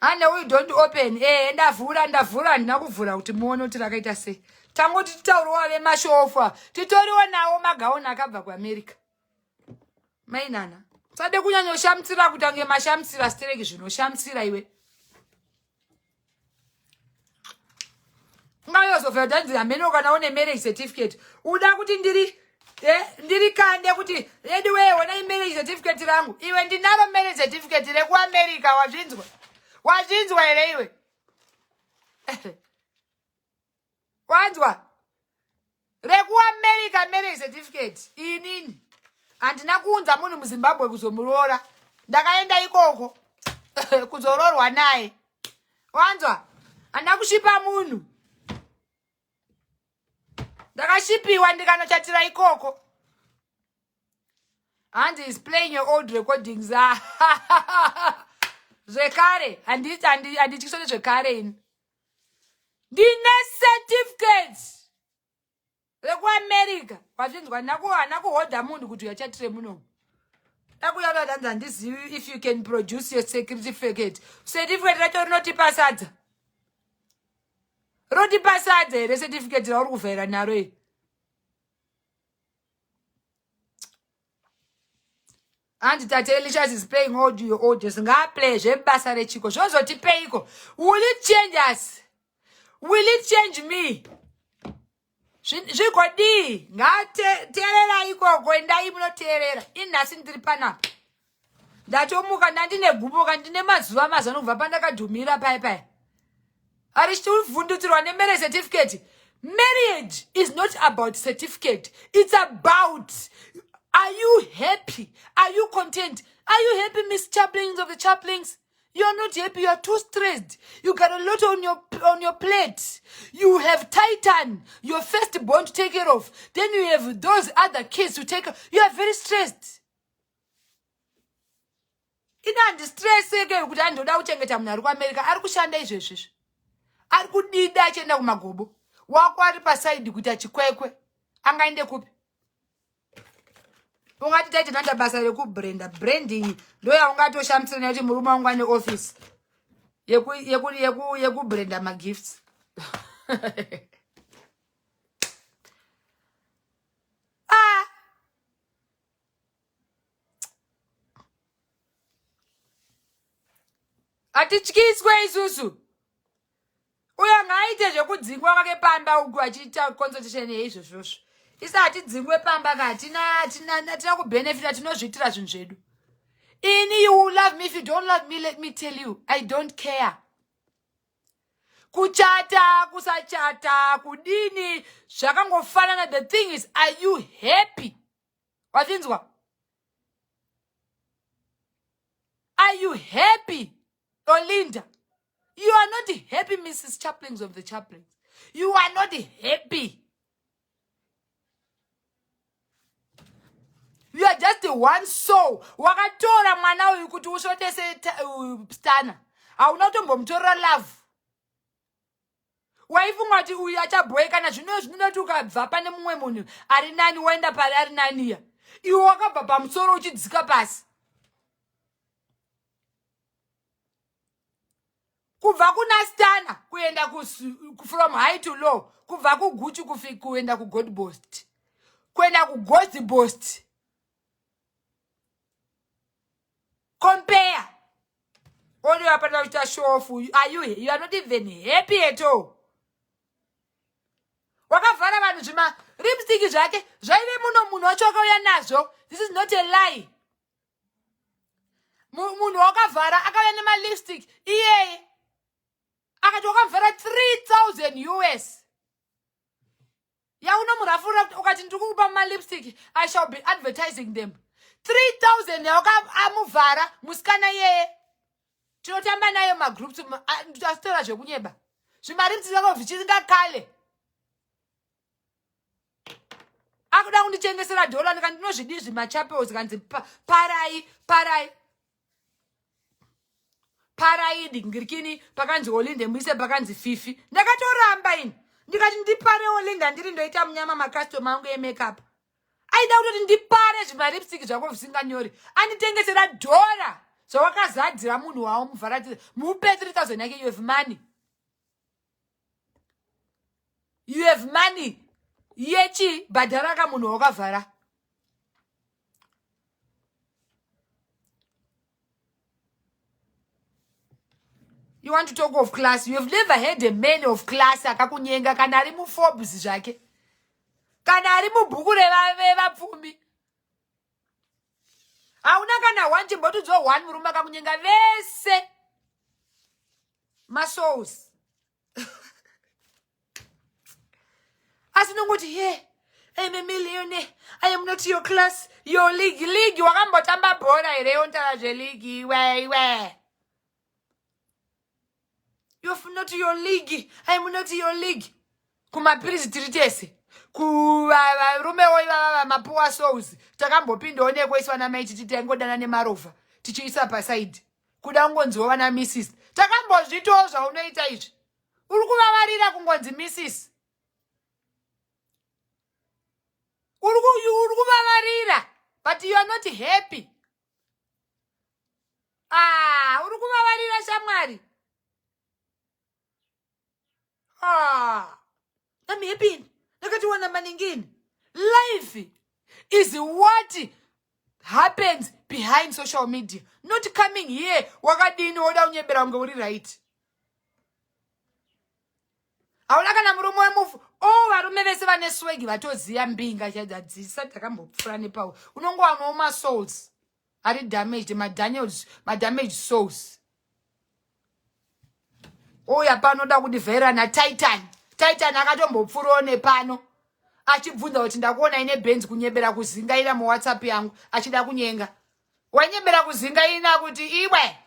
[SPEAKER 1] ande we don't open ndavhura handina kuvhura kuti muone kuti rakaita sei tangoti titauriwa vemashofa titoriwo nawo magauni akabva kuamerica mainana sade kunyanyoshamutsira kutange mashamutsira stereki zvinoshamutsira iwe ngayozofera tanzi ameno kana une marriage certificate uda kuti ndiri kande kuti anyway wona marriage certificate rangu iwe ndinaro marriage certificate rekuamerica wazvinzwa here iwe wanzwa rekuamerica marriage certificate inini handina kuunza munhu muzimbabwe kuzomuroora ndakaenda ikoko kuzororwa naye wanzwa handina kushipa munhu ndakashipiwa ndikanochatira ikoko hanzi is playing your old recordings zvekare handityisoni zvekare ini ndine certificate rekuamerica wazvinzwa hana kuhodha munhu kuti uyachatire munomu dakuyaura danza handizivi if you can produce your certificate racho rinotipa sadza rotipa sadza here certificate rauri kuvhaira naro iyi handi tate Elicious is playing audio singaplay zvebasa rechiko zvozotipeiko will it change us will it change me zvigodii ngateerera ikoko endai munoteerera inhasi ndiri panapa ndatomuka ndandine gumuka ndine mazuva mazano kubva pandakadhumira pai ari chichivhundutsirwa nemarriage certificate. Marriage is not about certificate. It's about, are you happy? Are you content? Are you happy, Miss Chaplins of the Chaplins? You're not happy. You're too stressed. You got a lot on your plate. You have Titan, your firstborn to take care of. Then you have those other kids to take care of. You are very stressed. Ina stress ege kuti andoda kuchengeta munhu ari kuAmerica ari kushanda izvezvi. Ari kudida achienda kumagobo. Wako ari pasaidi kuti achikwekwe. Angaende kupi? Ungati taiti nanda basa rekubranda. Branding ndoya ungatoshamtsira nekuti murume wangu ane office. Yekubranda magifts. Atityiswe isusu. Uya ngaite zvekudzingwa kwake pamba uku achiita consultation yeizvozvo. Isati dzingwe pamba kati tina kubenefita tinozviitira zvinhu zvedu. Ini you love me, if you don't love me, let me tell you, I don't care. Kuchata, kusachata, kudini, zvakangofanana. The thing is, are you happy? Wathinzwa? Are you happy? Olinda, you are not happy, Mrs. Chaplins of the Chaplins. You are not happy. You are just one soul. Wakatora mwana uyu kuti ushotese stana. Hauna kutombomutorera love. Waifunga kuti uyu achabhoeka na zvino zvinoti ukabva pane mumwe munhu ari nani waenda pari ari naniya. Iwe wakabva pamusoro uchidzika pasi. Kubva kuna stana kuenda from high to low, kubva kuguchi kuenda ku God Boast, kuenda ku Ghost Boast. Compare. All you happen to show off. You are not even happy at all. Wakavhara vanhu zvima lipstick zvake zvaive munhu wachakauya nazvo. This is not a lie. Munhu wakavhara akauya nema lipstick iyeye. Akati wakamvera 3,000 US. Ya unomurafura ukati ndikukupa ma lipstick, I shall be advertising them. 3,000 amuvhara musikana yeye. Tinotamba naye ma groups ndastora zvekunyeba. Zvima lipstick zvako zvichisinga kale. Akuda kundichengesera dola ndikati ndinozvidi zvima chapels kanzi parai. paraidi ngirikini pakanzi Olinde muise pakanzi Fifi. Ndakatoramba ini. Ndikati ndipare Olinda ndiri ndoita munyama makastoma angu emakeup. Aida kuti ndipare zvimaripstick zvako zvisinganyori. Anditengesera dhora. Zvawakazadzira munhu wawo muvharatire. Mupe 3000 yake, you have money. You have money. Yechi bhadaraka munhu wakavhara. You want to talk of class? You have never had a man of class akakunyenga kana ari mu Forbes zvake. Kana ari mu bhuku revapfumi. Hauna kana wanchi mbotu dzo one murume akakunyenga vese. Masouls. Asinongoti, hey, I'm a millionaire. I am not your class. Your league. League. Wakambotamba bora ere ontara je league. Where? You're not your league. I am not your league. Kumapirizi tiritese. Rume oiva mapua souls. Takambopinda onekwa iswa na Mai Tt tengodana nemarova. Tichiisa paside. Kuda ngonziwa na Mrs. Takambozvitowo zvaunoita izvi. Uri kuvavarira kungonzi Mrs. Urukuvavarira, but you are not happy. Urukuvavarira shamwari. I'm happy. Nakati wana maningini. Life is what happens behind social media. Not coming here. Wakadini oda unyebera unge uri right. Aunaka na murumo wemufu. Varume vese vane swegi vatoziya mbinga chadzadzisa takambopfurane pawo. Unongwa no souls ari damaged, damaged souls. Oya panoda kudivhera na Titan akatombopfurawo nepano. Achibvunza kuti ndakuona ine Benz kunyebera kuzingaira mu WhatsApp yangu achida kunyenga. Wanyebera kuzingaira kuti iwe.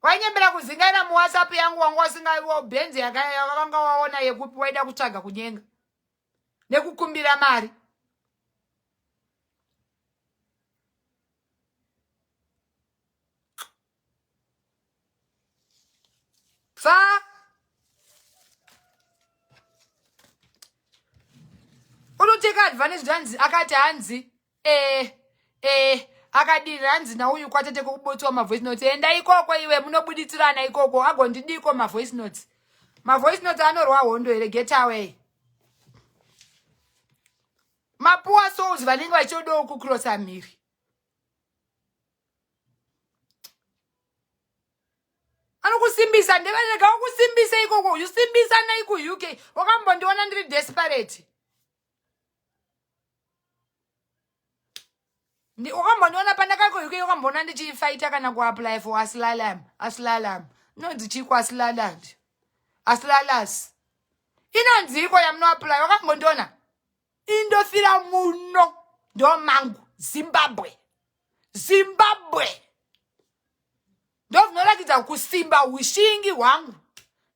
[SPEAKER 1] Wanyembera kuzingaira mu WhatsApp yangu wangu wasinga Benz yakanga waona yekupi waida kutsvaga kunyenga. Nekukumbira mari. Unoteka advantage danzi akati hanzi akadira hanzi na uyu kwatete kubotswa ma voice notes enda ikoko iwe munobuditsirana ikoko agondidiko ma voice notes anorwa hondo ere get away. Mapua souls vanenge vachodo kucrossa miri. Anokusimbisa ndevanega kusimbisa ikoko usimbisa na iku UK wakambondiona ndiri desperate. Wakambondiona pandakako UK wakambona ndichifighta kana kuapply for asylum. No ndichiko aslalas. Inanziko yamunoapply wakambondiona. Indofira muno ndo mangu Zimbabwe. Ndovinoratidza kusimba ushingi hwangu.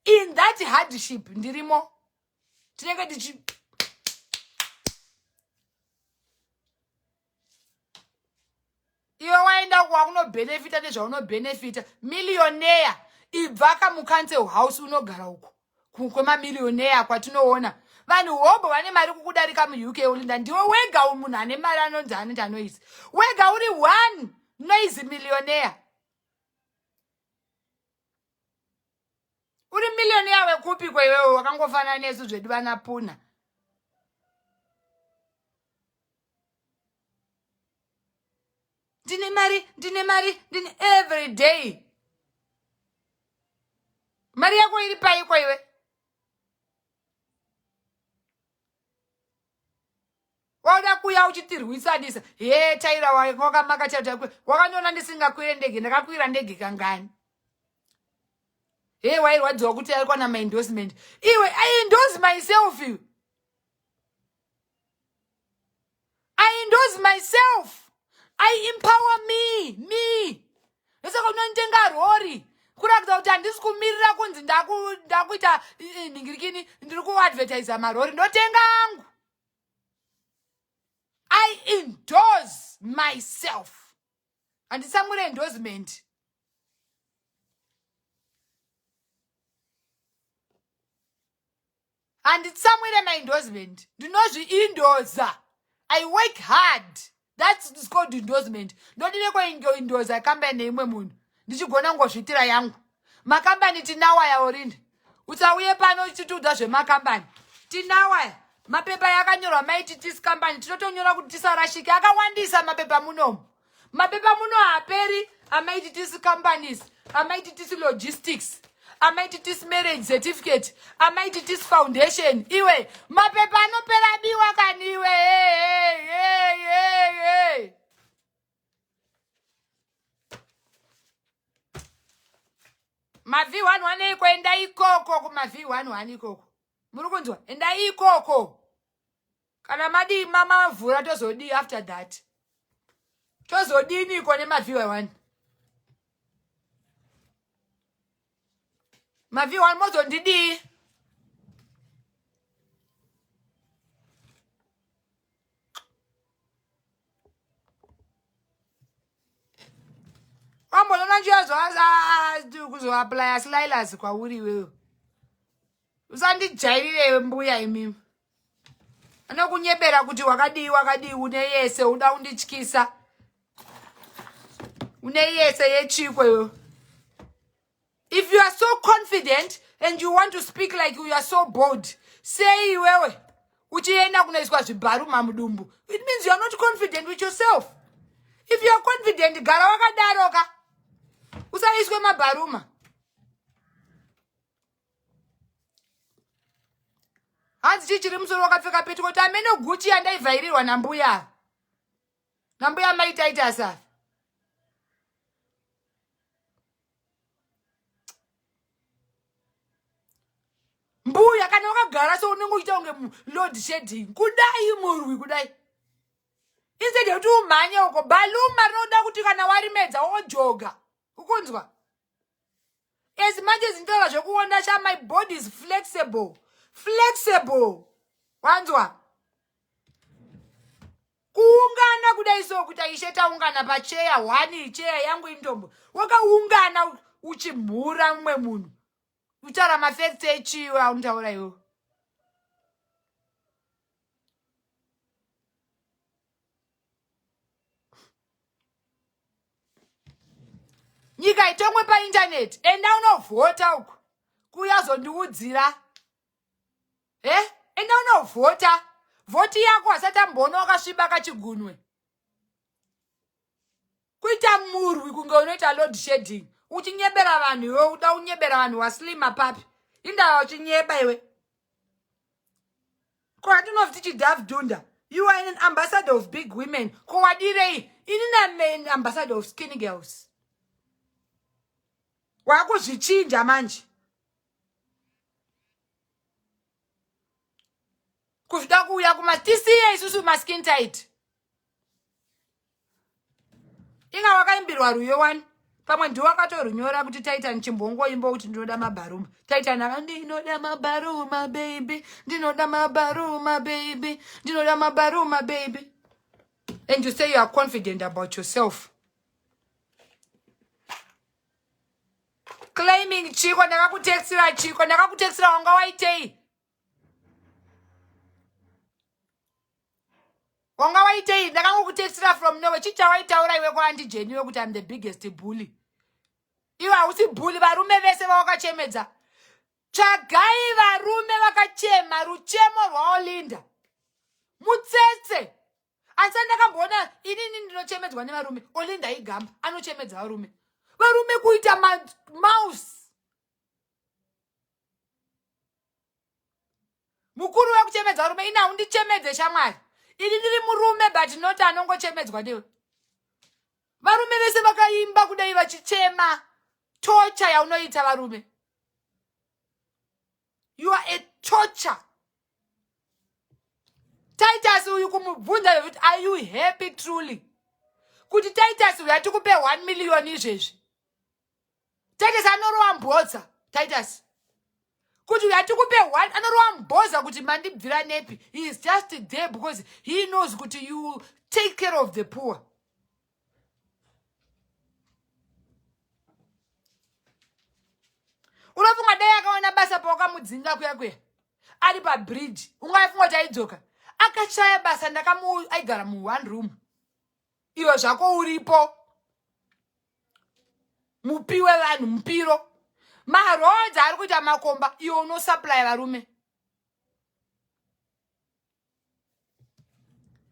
[SPEAKER 1] In that hardship ndirimo. Tinenge tichi iwe waenda kwakuno benefita nezvauno benefita. Millionaire ibvaka mu council house unogara uko. Kwema millionaire kwatinoona. Vanhu hobho vane mari kukudarika mu UK Olinda ndiwe wega munhu ane mari anonzi anoita noise. Wega uri one noise millionaire. Uri millionaire wekupi kwa iwewe wakangofana nesu zvedu vana puna. Ndine mari every day. Mari yako iri pai kwa iwe. Wauda kuya uchitirwisanisa. Taira wakamaka chata wakandona ndisingakwire ndege ndakakwira ndege kangani. Wairwadziwa kuti alikuwa na endorsement. Iwe I endorse myself. I endorse myself. I empower me. Saka unonitenga rori. Kurakidza kuti handisi kumirira kunzi ndakuita ningirikini ndiri kuadvertise marori ndotenga angu. I endorse myself. handitsamwire endorsement. Handitsamwire my endorsement. Ndinozviindoza. I work hard. That's called endorsement. Ndodire kuindoza company neimwe munhu. Ndichigona ngozvitira yangu. Makambani tinawaya orinde. Usauye pano uchitiudza zvemakambani. Tinawaya. Mapepa yakanyorwa Mai Tt's company. Tinotonyora kuti tisarashike. Akawandisa mapepa munomu. Mapepa muno haperi Mai Tt's companies. Mai Tt's logistics. Mai Tt's marriage certificate. Mai Tt's foundation. Iwe. Mapepa anopera biwa kaniwe. Hey. Ma-V11 iko enda ikoko kuma-V11 ikoko. Murukunzwa enda ikoko. Kana madi mama vhura tozodi after that. Tozodini iko nema-V11. Ma-V1 mozondidi. Ambona nje kuzoapply asilailasi kwauri wewe. Usandijairire mbuya imimi. Anokunyebera kuti wakadi une yese uda undichikisa. Une yese yechikwe wewe. If you are so confident and you want to speak like you are so bold, say wewe. Uchienda kunaiswa zvibaruma mudumbu. It means you are not confident with yourself. If you are confident, gara wakadaroka. Usaiswe mabaruma. Hanzi chichiri musoro wakapfeka peti kuti amene Gucci yandaivhairirwa nambuya. Nambuya Mai Tt asa. Mbuya kana wakagara so unenge uchiita unge load shedding. Kudai murwi kudai. Instead yekuti umhanye uko baluma rinoda kuti kana warimedza wojoga. Ukunzwa? As much as ndola zvekuona cha my body is flexible. Flexible. Wanzwa? Kuungana kudai so kuti aisheta ungana pa chair 1 chair yangu indombo. Wakaungana uchimhura mumwe munhu. Utara mafacts echiwa untaura iwo. Nyika itomwe pa internet. Enda unovhota uko. Kuyazondiudzira. Enda unovhota. Voti yako asati amboona wakasviba kachigunwe. Kuita murwi kunge unoita load shedding. Uchinyebera vanhu iwe uda unyebera vanhu waslima papi. Inda uchinyeba iwe. Ko atinofuti chidhavdunda. You are an ambassador of big women. Ko wadirei. Inina main ambassador of skinny girls. Wakuzvichinja manje. Kuzvida kuuya kuma-TCA isusu ma-skin tight. Inga wakaimbirwa ruyo 1. Pamwe ndiwo wakatorunyora kuti Titan chimbongoimbo kuti ndinoda mabaruma. Titan aka ndinoda mabaruma baby. Ndinoda mabaruma baby. Ndinoda mabaruma baby. And you say you are confident about yourself. Claiming chiko ndakakutextira wanga waitei. Wanga waitei ndakangokutextira from nowhere. Chicha waitaura iwe kwa Auntie Jenny kuti I'm the biggest bully. Iwe hausi bully, varume vese vakachemedza. Tsvagai varume vakachema ruchemo rwaolinda. Mutsetse. Asi ndakambona inini ndinochemedzwa nevarume. Olinda igamba anochemedza varume. Varume kuita mouse. Mukuru wekuchemedza varume ina undichemedze shamwari. Ini ndiri murume but not anongochemedzwa newe. Varume vese vakaimba kudai vachichema. Torture yaunoita varume. You are a torture. Titus uyu kumubvunza kuti are you happy truly? Kuti Titus uyu atikupe 1 million izvezvi. Titus anorowa mbodza. Titus. Kuti uyu atikupe 1 anorowa mbodza kuti mandibvira nepi. He is just there because he knows kuti you take care of the poor. vakamudzinga kuya ari pabridge ungaifunga kuti aidzoka akashaya basa aigara mu1 room iwe zvako uripo mupiwe vanhu mupiro maroads ari kuita makomba iwe unosupply varume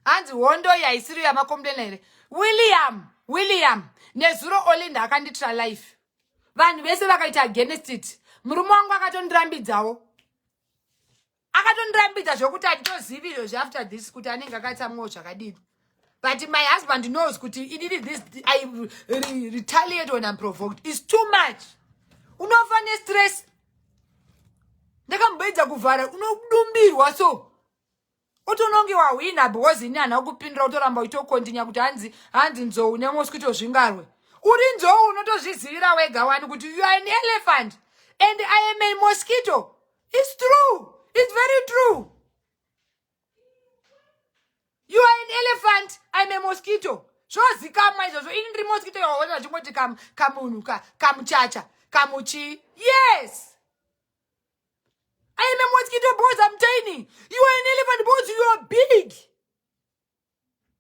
[SPEAKER 1] hanzi hondo yaisiri yamakomplena here William nezuro Olinda akanditira life vanhu vese vakaita against it murume wangu akatondirambidzawo akatondirambidza zvokuti handitozivi izvozvi after this kuti anenge akatsamwawo zvakadini but my husband knows kuti inini this I retaliate when I'm provoked is too much unofa nestress ndakamboedza kuvhara unodumbirwa so utononge wahwina because ini hana kupindira utoramba uitokontinya kuti hanzi nzou nemosquito zvingarwe uri nzou unotozvizivira wega wani kuti you are an elephant and I am a mosquito. It's true. It's very true. You are an elephant, I'm a mosquito. Zvozikama izvozvo ini ndiri mosquito yaona chingoti kamunhu kamuchacha kamuchi. Yes. I am a mosquito because I'm tiny. You are an elephant because you are big.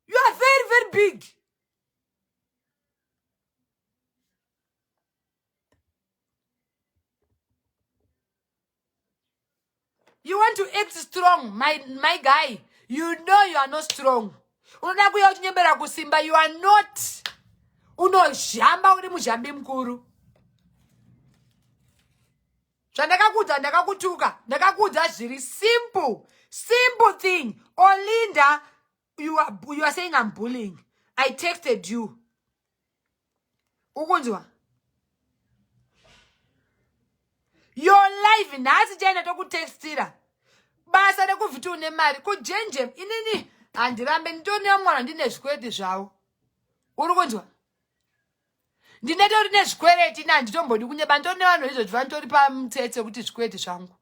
[SPEAKER 1] You are very, very big. You want to act strong, my guy. You know you are not strong. Unoda kuya uchinyembera kusimba, you are not. Unozhamba uri muzhambi mukuru. Zvandakakudza ndakakutuka, ndakakudza zviri simple thing. Olinda, you are saying I'm bullying. I texted you. Ukunzwa? Your life nasi jana tokutextira. Basa rekuvhiti une mari kujenjem inini handirambe nditone mwana ndine zvikwete zvawo. Uri kunzwa? Ndinetori nezvikwete ina nditombodi kunyeba ndone vanhu izvozvi vantori pamutsetse kuti zvikwete zvangu.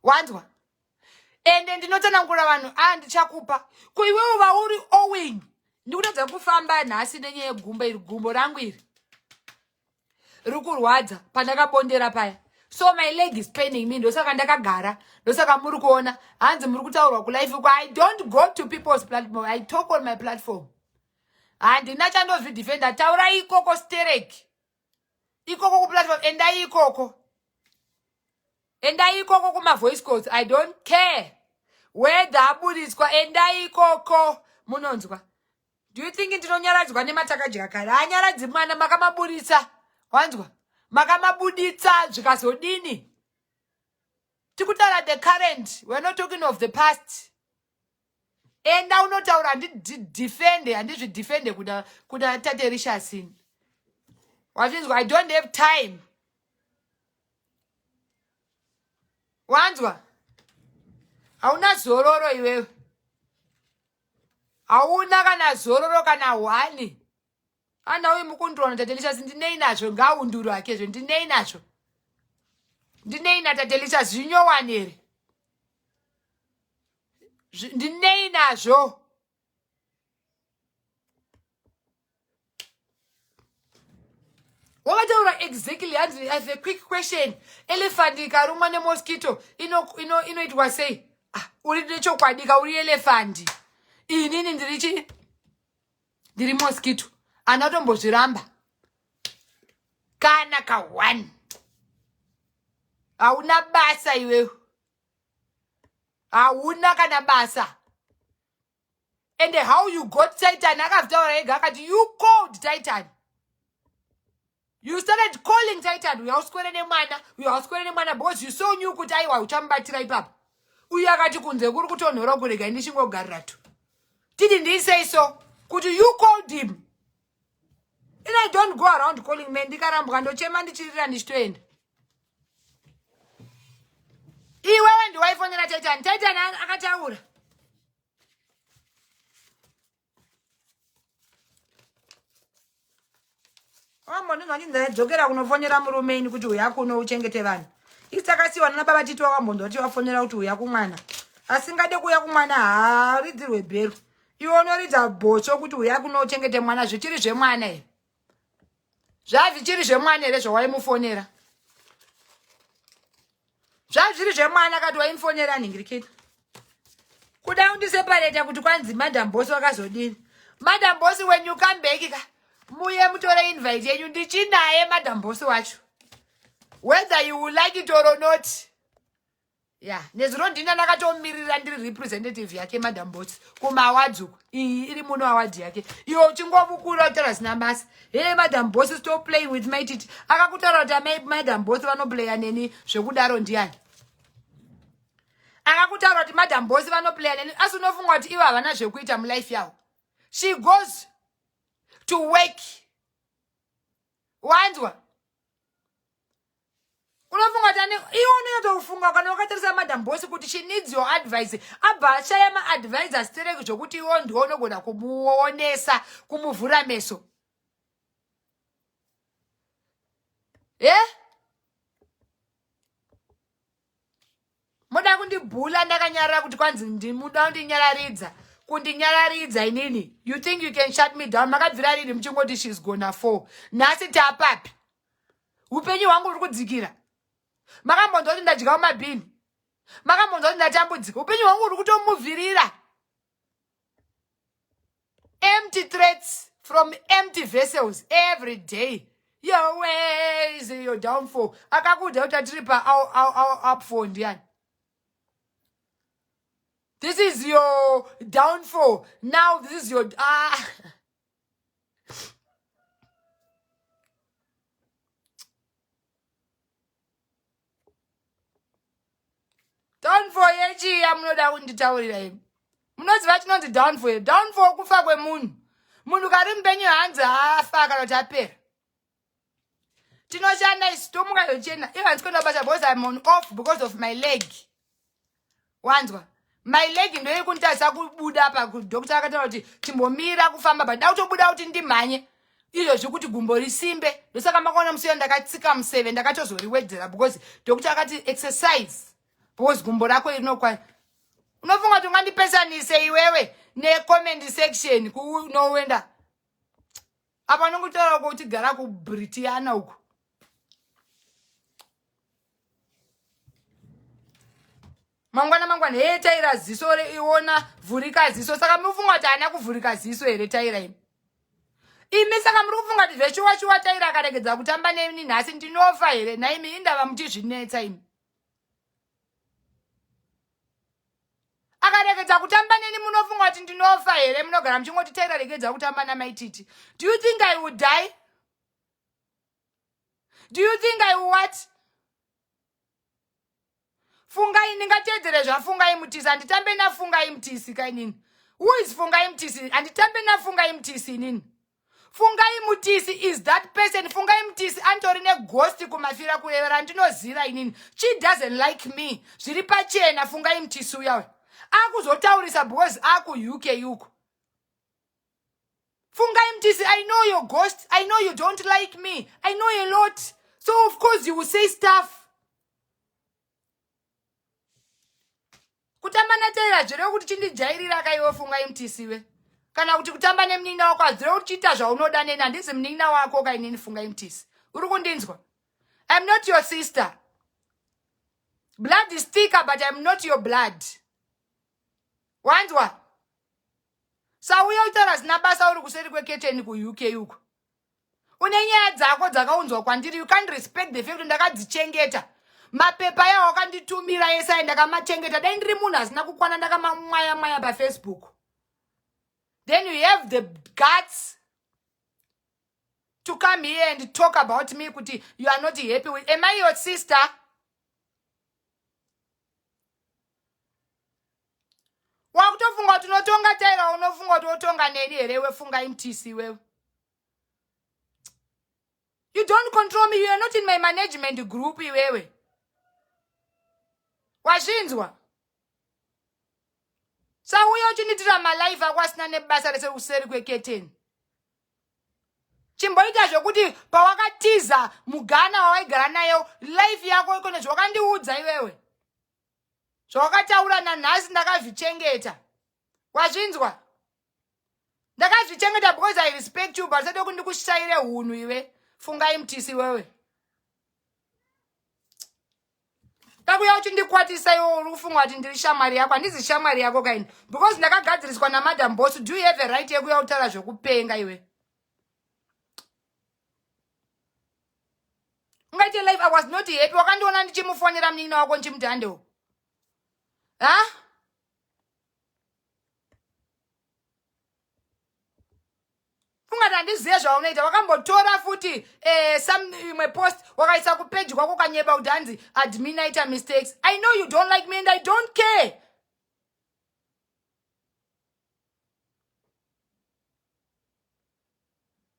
[SPEAKER 1] Wanzwa? Ende ndinotsanangura vanhu ndichakupa. Kuiwewe vauri owing. Ndikutadza kufamba nhasi nenyaya yegumbo iri gumbo rangu iri. Rikurwadza pandakabondera paya. So my leg is paining me. Ndosaka ndakagara. Ndosaka muri kuona. Hanzi muri kutaurwa kulife uko. I don't go to people's platform. I talk on my platform. Handina chandozvidefenda. Taura ikoko stereki. Ikoko ku platform. Endai ikoko. Endai ikoko kuma voice calls. I don't care. Whether aburiswa endai ikoko. Munonzwa. Do you think ndinonyaradzwa nematakadyra kare? Hanyaradzi mwana makamaburisa. Wanzwa? Makamabuditsa zvikazodini. Tikutaura the current. We're not talking of the past. Enda unotaura handidefende. Handizvidefende kuda taterisha sin. Wazvinzwa? I don't have time. Wanzwa? Hauna zororo iwewe. Hauna kana zororo kana wani. Anawe mukundrona tatelisha ndinei nazvo ngaunduru akezvo ndinei nazvo. Ndinei natatelisha zvinyowani here. Ndinei nazvo. Wakataura exactly. I have a quick question. Elephant ikarumwa nemosquito inoitwa sei? Uri nechokwadi uri elephant. Inini ndiri ndiri mosquito. Anatombozviramba. Kana ka1. Hauna basa iwewe. Hauna kana basa. And how you got Titan? Akavitaura ega akati you called Titan. You started calling Titan. We are squaring nemwana because you saw new kuti aiwa uchambatira ipapa. Uye akati kunze kuri kutonhora kurega ndichingogarira tu. Didn't he say so? Kuti you called him. And I don't go around calling men. Ndikarambwa ndochema ndichirira ndichitoenda. Iwewe ndiwaifonera Titan. Titan akataura. Ndinga ndinzadzokera kunofonera murume ini kuti uya kuno uchengete vanhu. Isitakasiwa nababa Tito wakambondoti wafonera kuti uya kumwana. Asingade kuya kumwana haridzirwe bhero. Iwe unoridza bhotso kuti uya kuno uchengete mwana zvichiri zvemwana here. Zvavichiri zvemwana here zvawaimufonera. Zvazviri zvemwana akati waimfonera ningirikita. Kuda undiseparate kuti kwanzi Madam Boss wakazodini. Madam Boss, when you come back ka muye mutore invite yenyu ndichinaye Madam Boss wacho. Whether you will like it or not. Yeah, nezuro ndina nakatomirira ndiri representative yake Madam Boss kumawadzuku. Iri muno award yake. Iyo chingobukura utara zina basi. Hey Madam Boss, stop playing with Mai Tt. Akakutaura kuti Madam Boss vanoplaya neni zvekudaro ndiani. Akakutaura kuti Madam Boss vanoplaya neni asi unofunga kuti ivo havana zvekuita mulife yavo. She goes to work. Wanzwa? Unofunga tani iwo unotofunga kana wakatarisa Madam Boss kuti she needs your advice. Abba shaya ma advisors tereke zvokuti iwo ndiwo unogona kumuonesa, kumuvhura meso. Moda kundibhula ndakanyarara kuti kwanzi ndimuda kundinyararidza. Kundinyararidza inini. You think you can shut me down? Makabvira riri muchingoti she's gonna fall. Nhasi tapapi. Upenyu hwangu uri kudzikira. Makambonzwa kuti ndadya mabhini. Makambonzwa kuti ndatambudzika. Upenyu hwangu uri kutomuvhirira. Empty threats from empty vessels every day. Your way is your downfall. Akakuda kuti atiri pa upfall ndiyani. This is your downfall. Now this is your downfall yechi amunoda kunditaurira imi. Munoziva chinonzi downfall. Downfall kufa kwemunhu. Munhu kari mupenyu hanzi haafa kana kuti apera. Tinoshanda isi tomuka yochena. Even ndikona basa because I'm on off because of my leg. Wanzwa? My leg ndoye kunitasa kubuda apa kudokta akataura kuti timbomira kufamba but dautobuda kuti ndimhanye. Izvo zvekuti gumbo risimbe. Ndosaka makaona musiyo ndakatsika museve ndakatozoriwedzera because dokta akati exercise. Because gumbo rako rinokwana. Unofunga kuti ungandipesanise iwewe ne-comment section kunowenda. Apa nongutaura kuti gara kuBritiana uku. Mangwana hey taira ziso iona vhurika ziso saka mufunga kuti ana kuvhurika ziso here taira imi. Imi saka muri kufunga kuti veshuwa taira akaregedza kutamba neni nhasi ndinofa here naimi indava muchizvinetsa imi. Akaregedza kutamba neni munofunga kuti ndinofa here munogara muchingoti taira regedza kutamba naMai Tt. Do you think I would die? Do you think I will what? Fungai ningatedzere zvafungai mutisi anditambe nafungai mutisi kainini. Who is fungai mutisi? Anditambe nafungai mutisi nini? Fungai mutisi is that person. Fungai mutisi antori neghost kumafira kurevera ndinoziva inini. She doesn't like me. Zviri pachena fungai mutisi uya. Akuzotaurisa because aku UK yuko. Fungai mutisi, I know your ghost. I know you don't like me. I know a lot. So of course you will say stuff. Kutamba natera zvere kuti chindijairira kaiwe fungai mutisiwe. Kana kuti kutamba nemunina wako azvire kuti chita zvaunoda neni handisi munina wako kainini fungai mutisi. Uri kundinzwa? I'm not your sister. Blood is thicker but I'm not your blood. Wanzwa? Sauya utaura zina basa uri kuseri kweketeni kuUK yuko. Une nyaya dzako dzakaunzwa kwandiri. You can't respect the fact kuti ndakadzichengeta. Mapepa yawo akanditumira yesa ndakamachengeta dai ndiri munhu asina kukwana ndakamamwaya paFacebook. Then you have the guts to come here and talk about me kuti you are not happy with. Am I your sister? Wakutofunga kuti unotonga taira unofunga kuti unotonga neni here wefungai mutisi wewe. You don't control me. You are not in my management group iwewe. Wazvinzwa? Sauya uchinitira malife akwasina nebasa rese kuseri kweketeni. Chimboita zvokuti pawakatiza mugana wawaigara nayo life yako iko nezvakandiudza iwewe. Zvawakataura nanhasi ndakazvichengeta. Wazvinzwa? Ndakazvichengeta because I respect you but sado kundikushayire hunhu iwe. Fungai mutisi wewe. takuya uchindikwatisa iwo uri kufunga kuti ndiri shamwari yako. Handizi shamwari yako kaini. Because ndakagadziriswa namadam boss. Do you have a right yekuya kutaura zvokupenga iwe? Ungaite life I was not happy. Wakandiona ndichimufonera munin'ina wako ndichimuti handewo. Ha? Ungati handizive zvaunoita. Wakambotora futi imwe post wakaisa kupage kwako kanyeba kuti hanzi admin aita mistakes. I know you don't like me and I don't care.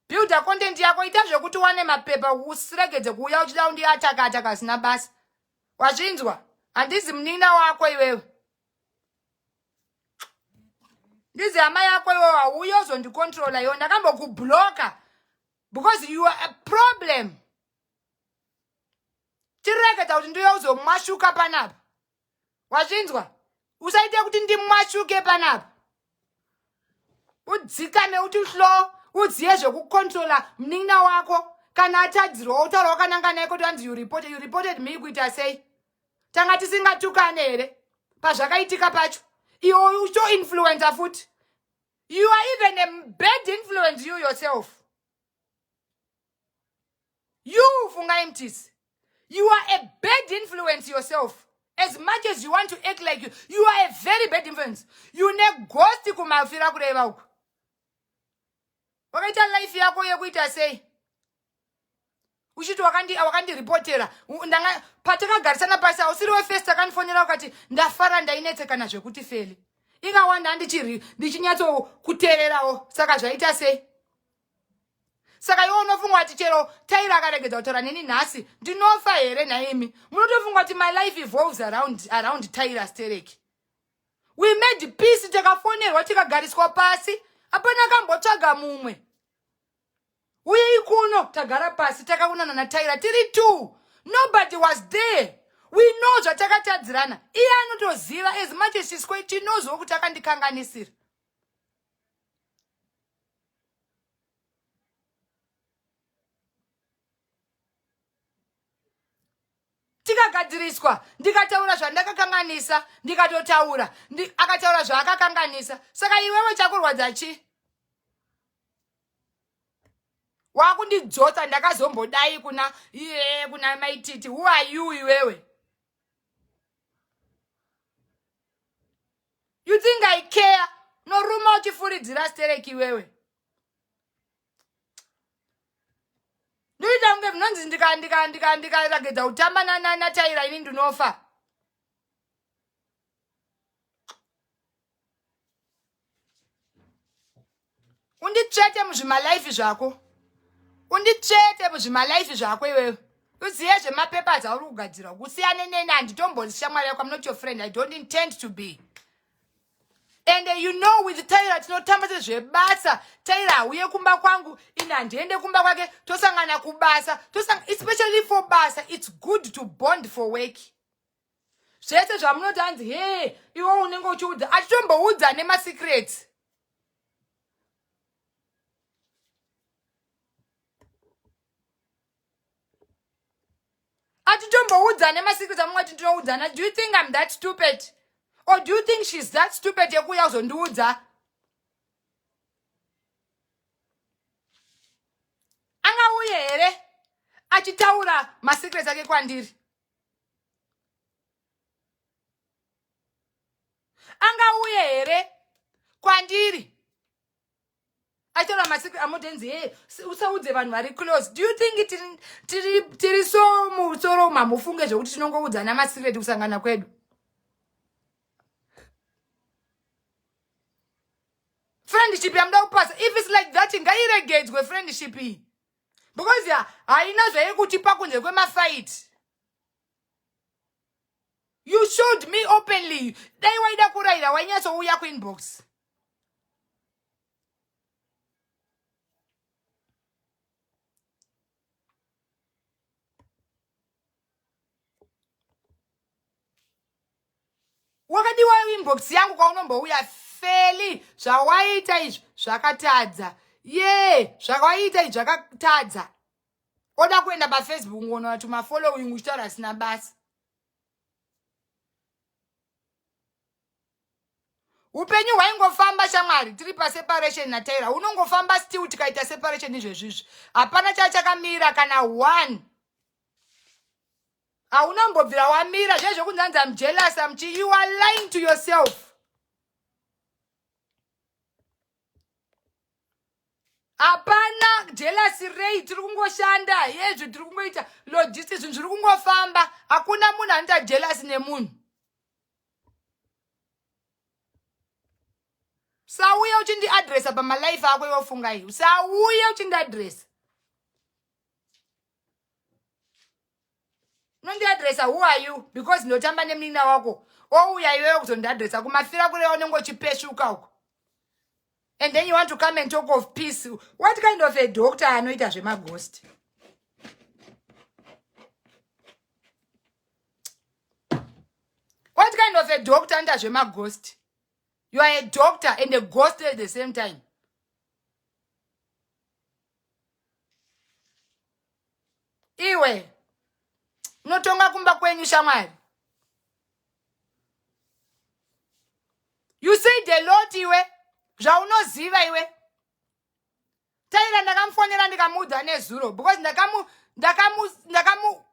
[SPEAKER 1] Builda content yako ita zvokuti wane mapepa usiregedze kuuya uchida undiataka sina basa. Wazvinzwa? Handizi munin'ina wako iwewe. Ndizi hama yako iwewe hauya uzondicontrola iwe. Ndakambokubloka because you are a problem. Tiregedza kuti ndiye uzomwashuka panapa. Wazvinzwa? Usaite kuti ndimwashuke panapa. Udzikame uti hlo. Udziye zvokucontrola munin'ina wako. Kana atadzirwa utaura wakananga naye kuti hanzi you reported me kuita sei. Tanga tisingatukane here. Pazvakaitika pacho. Iwe ucho influencer futi. You are even a bad influence you yourself. You funga mtisi. You are a bad influence yourself. As much as you want to act like you are a very bad influence. You ne ghost kumafira kureva uko. Wakaita life yako yekuita sei. Uchiti wakandireportera. Patakagarisana pasi usiri wefirst akandifonera ukati ndafara ndainetseka na zvekuti feli. Ingawanda ndichinyatso kutererawo. Saka zvaita sei. Saka iwe unofunga kuti chero Taira akaregedza kutaura neni nhasi ndinofa here naimi. Munotofunga kuti my life evolves around Taira Stereki. We made peace takafonerwa tikagariswa pasi. Apana kambotsvaga mumwe. Uye ikuno tagara pasi takaunana na Taira tiri two. Nobody was there. We know zvatakatadzirana. Iye anotoziva as much as she's going to know kuti akandikanganisira. Tikagadziriswa ndikataura zvandakakanganisa ndikatotaura akataura zvaakakanganisa. Saka iwewe chakurwadza chi? Wakundidzotsa ndakazombodai kuna Mai Tt. Who are you iwewe? You think I care? No ruma uchifuridzira Stereki iwewe. Ndoita unge vinonzi ndikaragedza kutamba na Taira ini ndinofa. Unditsvete muzvimalife zvako. Unditsvete muzvimalife zvako iwewe. Uziye zvemapepa auri kugadzira. Kusiyane neni handitombonzi shamwari yako. I'm not your friend. I don't intend to be. And you know with Taira tinotamba sezvebasa. Taira auye kumba kwangu, ina handiende kumba kwake, tosangana kubasa. Especially for basa, it's good to bond for work. Zvese zvamunoti hanzi, hey, iwe unenge uchiudza. Atitomboudza nemasecrets. Atitomboudza nemasecrets amungati tinoudzana. Do you think I'm that stupid? Or do you think she's that stupid yekuya uzondiudza? Angauye here achitaura masecrets ake kwandiri. Angauye here kwandiri achitaura masecrets amotenzi hey usaudze vanhu vari close. Do you think tiri so musoro mamufunge zvokuti tinongoudzana masecrets kusangana kwedu? Friendship yamda kupasa. If it's like that, ngairegedzwe friendship iyi. Because haina zvaikutipa kunze kwemafight. You showed me openly. Dai waida kuraira wainyatouya kuinbox. Wakadiwa inbox yangu kwaunombouya feli zvawaita izvi zvakatadza. Ye, zvakaita izvi zvakatadza. Oda kuenda paFacebook ngoona kuti mafollowing uchitaura sina basa. Upenyu hwaingofamba shamwari tiri paseparation nataira. Unongofamba still tikaita separation izvezvizvi. Hapana chachakamira kana one. Aunambobvira wamira zvezvokunzi I'm jealous, you are lying to yourself. Hapana jealousy rate tiri kungoshanda yezvo tiri kungoita logistics zviri kungofamba. Hakuna munhu anoita jealous nemunhu. Sauya uchindi address pama life ako yofunga iyo. Sauya uchindi address. Nondi address who are you? Because ndotamba nemnina wako. Ouya iwewe kuzondi address kumafira kure unongochipeshuka uko. And then you want to come and talk of peace. What kind of a doctor anoita zvemaghost? What kind of a doctor anoita zvemaghost? You are a doctor and a ghost at the same time. Iwe. Notonga kumba kwenyu shamwari. You say the Lord iwe. Zvaunoziva iwe. Taira ndakamufonera ndikamuudza nezuro because ndakamu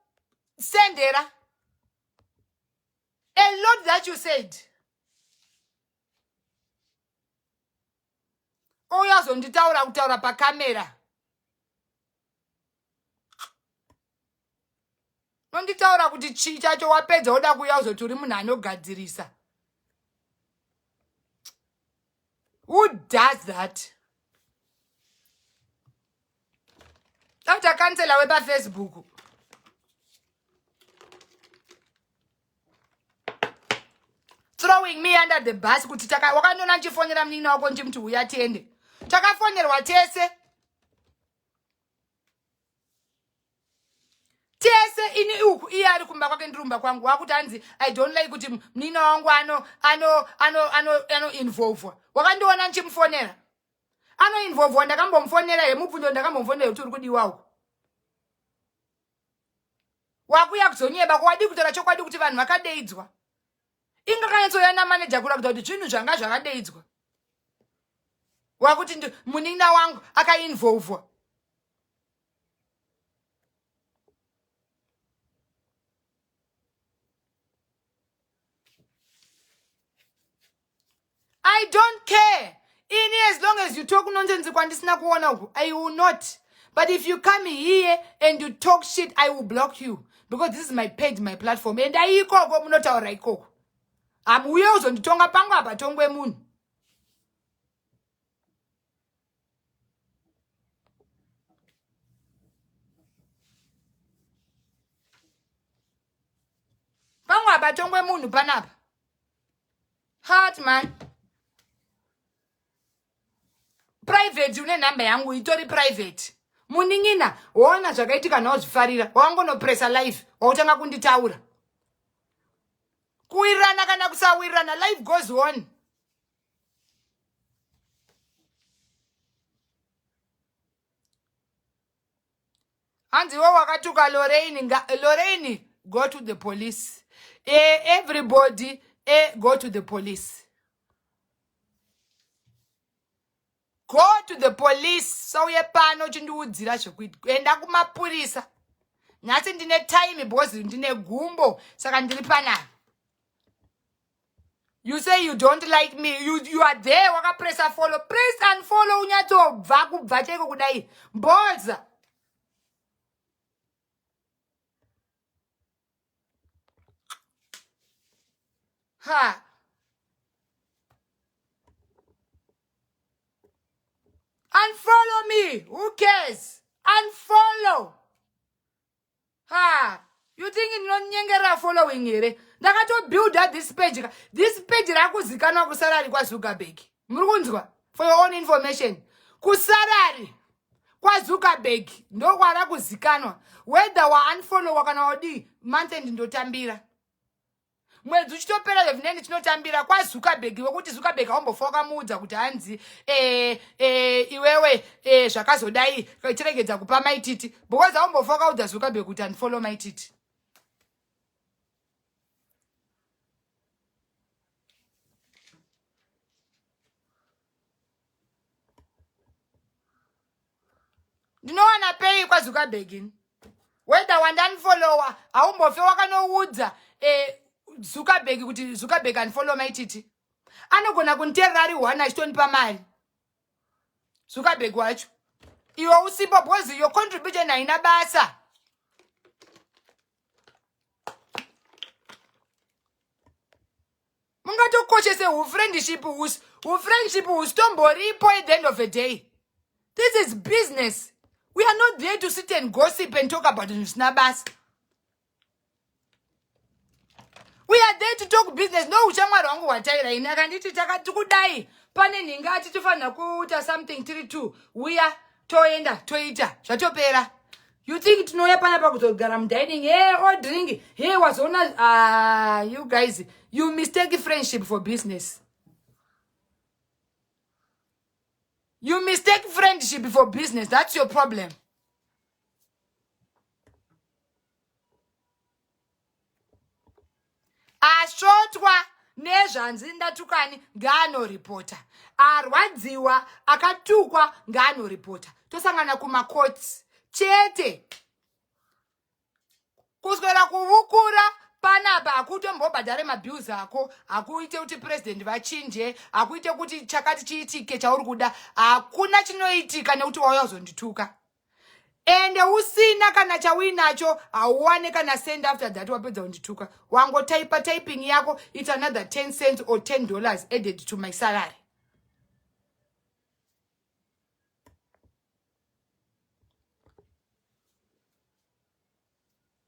[SPEAKER 1] sendera. A lot that you said. Uyazonditaura kutaura pakamera. Nonditaura kuti chi chacho wapedza woda kuuya uzoti uri munhu anogadzirisa. Who does that? After cancel away by Facebook. Throwing me under the bus kuti wakanona nchifonera mnina wako nchi mtu uyatende. Takafonerwa tese. Tese ini uku iya ari kumba kwake ndirumba kwangu wakuti anzi I don't like kuti mnina wangu ano involve. Wakandiona nchimfonera. Ano involve ndakambomfonera yemubvundo ndakambomfonera kuti uri kudiwa uko. Wakuya kuzonyeba kwadi kutora chokwadi kuti vanhu vakadeidzwa. Inga kanetsoyana manager kula kuti zvinhu zvanga zvakadeidzwa. Wakuti munina wangu akainvolve. I don't care. In here, as long as you talk nonsense, I will not. But if you come here and you talk shit, I will block you. Because this is my page, my platform. And I go not alright. I'm wheels on the tonga panga, but tongwe moon. Panga, but tongwe moon, panap. Heart, man. Private, you number yangu itori private. Muningina, ona zvakaitika naozvifarira. Wangonopressa live, wautanga kunditaura. Kuirana kana kusawirirana, life goes on. Hanzi wakatuka Lorraine, go to the police. Everybody, go to the police. Go to the police. So ye pano chindiudzira zvekuitwa. Enda kumapurisa. Nhasi ndine time because ndine gumbo saka ndiri panapa. You say you don't like me. You are there wakapressa follow. Press and follow unyatobva kubva cheko kudai. Mboza. Ha. Unfollow me. Who cares? Unfollow. Ha. You think you don't nyengera following here? Ndakato build up this page. This page rakuzikanwa kusarari kwa Zuckerberg. Murukunzwa? For your own information. Kusarari kwa Zuckerberg. Ndo kwara kuzikanwa. Whether wa unfollow wakana odi month end ndotambira. Mwedzi uchitopera levineni chinotambira kwa Zuckerberg wekuti Zuckerberg aombofoka muudza kuti hanzi iwewe zvakazodai tiregedza kupa Mai Tt because aombofoka udza Zuckerberg kuti unfollow Mai Tt. Ndinowana pay kwa Zuckerberg. Whether wandanfollowa aumbofe wakanoudza Zuckerberg kuti Zuckerberg unfollow Mai Tt. Anogona kuniterera ari 1 achitonipa mari. Zuckerberg wacho. Iwe usipo because your contribution haina basa. Mungatokoshese ufriendship ustomboripo at the end of the day. This is business. We are not there to sit and gossip and talk about snabas. We are there to talk business. No uchamwa wangu wataira inakanditi takadai. Pane ningati tufana kuta something 32. We are toenda toita. Shatopera. You think to know yapana garam dining here or drinking? Here was on you guys. You mistake friendship for business. You mistake friendship for business. That's your problem. Ashotwa nezvanzi ndatukani ngano reporter. Arwadziwa akatukwa ngano reporter. Tosangana kuma courts. Chete. Kuswera kuvukura panapa akutombobhadhare mabhiuzi ako, akuite kuti president vachinje, akuite kuti chakati chiitike chauri kuda, hakuna chinoitika nekuti wauya kuzondituka. Ende usina kana chawinacho, hauwane kana send after that wapedza kundituka. Wango typing yako, it's another 10 cents or $10 added to my salary.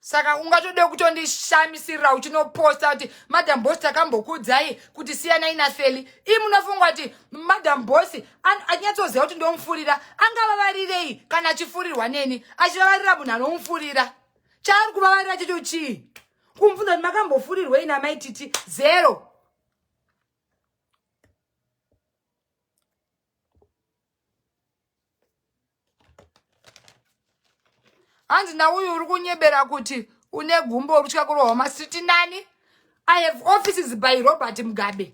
[SPEAKER 1] Saka ungatode kutondishamisira uchinoposta kuti Madam Boss takambokudzai kuti siyana inafeli. Munofunga kuti Madam Boss anyatsoziva kuti ndomufurira angavavarirei kana achifurirwa neni achivavarira munhu anomufurira. Chaari kuvavarira chicho chii? Kumubvunza kuti makambofurirwei naMai Tt? Zero. Hanzi nauyu uri kunyebera kuti une gumbo urutya kurohwa masiti nani? I have offices by Robert Mugabe.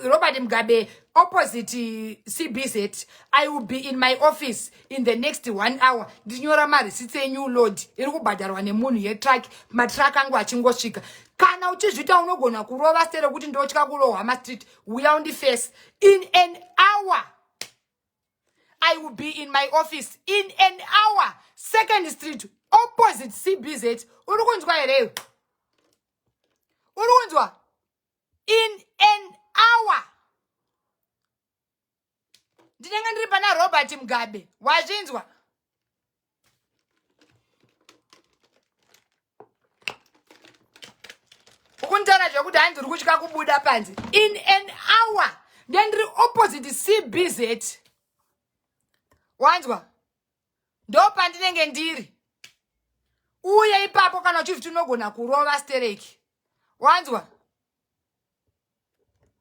[SPEAKER 1] Robert Mugabe opposite CBZ. I will be in my office in the next 1 hour. Ndinyora mari sitse new load. Iri kubhadharwa nemunhu yetrack. Matrack angu achingosvika. Kana uchizvita unogona kurova stere kuti ndotya kurohwa masiti. We are on the face. In an hour. I will be in my office in an hour. 2nd Street, opposite CBZ. Urukunzwa here. Urukunzwa. In an hour. Ndinenge ndiri pana Robert Mugabe. Wazvinzwa? Ukuntara zvekuti hanzi uri kutya kubuda panze. In an hour. Ndiri opposite CBZ. Wanzwa? Ndo pandinenge ndiri. Uye ipapo kana uchiviti unogona kurova stereki. Wanzwa?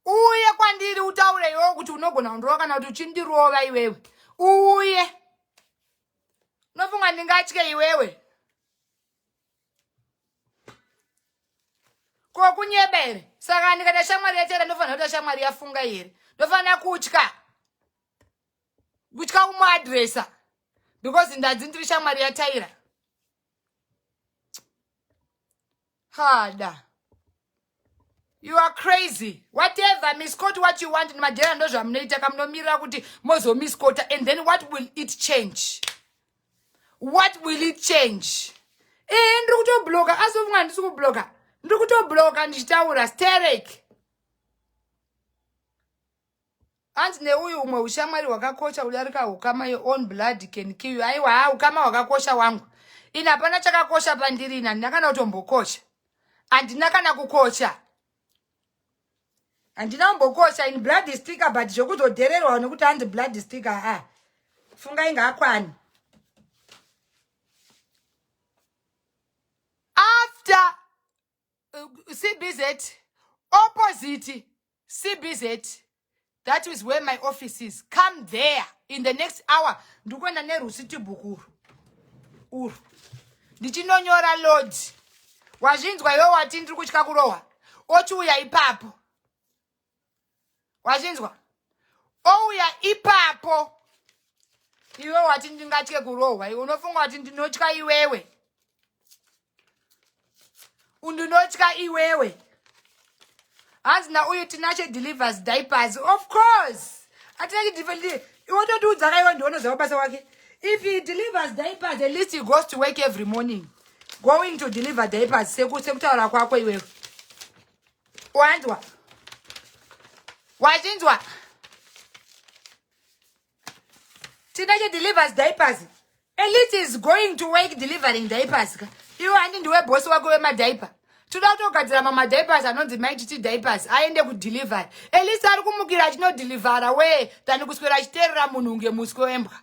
[SPEAKER 1] Uye kwandiri utaure iwewe kuti unogona kundorova kana kuti uchindirova iwewe. Uye. Unofunga ndingatye iwewe. Kokunyebere. Saka ndikati shamwari yatera ndofanira kuti shamwari yafunga here. Ndofanira kutya. Kutya kumuadresa. Because ndadzi ndiri shamwari yataira. Hada. You are crazy. Whatever, misquote what you want in Madera ndo zvamunoita kamunomirira kuti mozo misquota, and then what will it change? What will it change? Ndiri kutobloka, asofunga ndisi kubloka. Ndiri kutobloka ndichitaura sterek. Anti neuyu umwe ushamwari hwakakosha udarika ukama your own blood can kill you. Aiwa, ukama hwakakosha wangu. Hapana chakakosha pandiri ina, ndakana kutombokosha. Andina kana kukosha. Andina kumbokosha in blood sticker, but zvokuzodhererwa nekuti hanzi blood sticker. Funga inga akwani. After CBZ, opposite CBZ, that is where my office is. Come there in the next hour. Ndukwenda nerusiti bukuru. Uru. Ndichinonyora load. Wazvinzwa iwe wati ndiri kutya kurohwa. Ochiuya ipapo. Wazvinzwa? Ouya ipapo. Iwe wati ndingatye kurohwa. Unofunga wati ndinotya iwewe. Undinotya iwewe. Azna uyu tinacho delivers diapers. Of course. Atinacho delivers. You want to do Zagayo and Dono wake. If he delivers diapers, at least he goes to work every morning. Going to deliver diapers. Seku sekutara kwako iwewe. Wandwa. Wajinzwa. Tinacho delivers diapers. At least he's going to work delivering diapers. You and into a boss wako my diaper. Tudatogatira mama diapers anonzi Mai Tt diapers aende kudeliver. At least ari kumukira achino deliver away than kuswera achiterera munhu ngemuswe wembwa.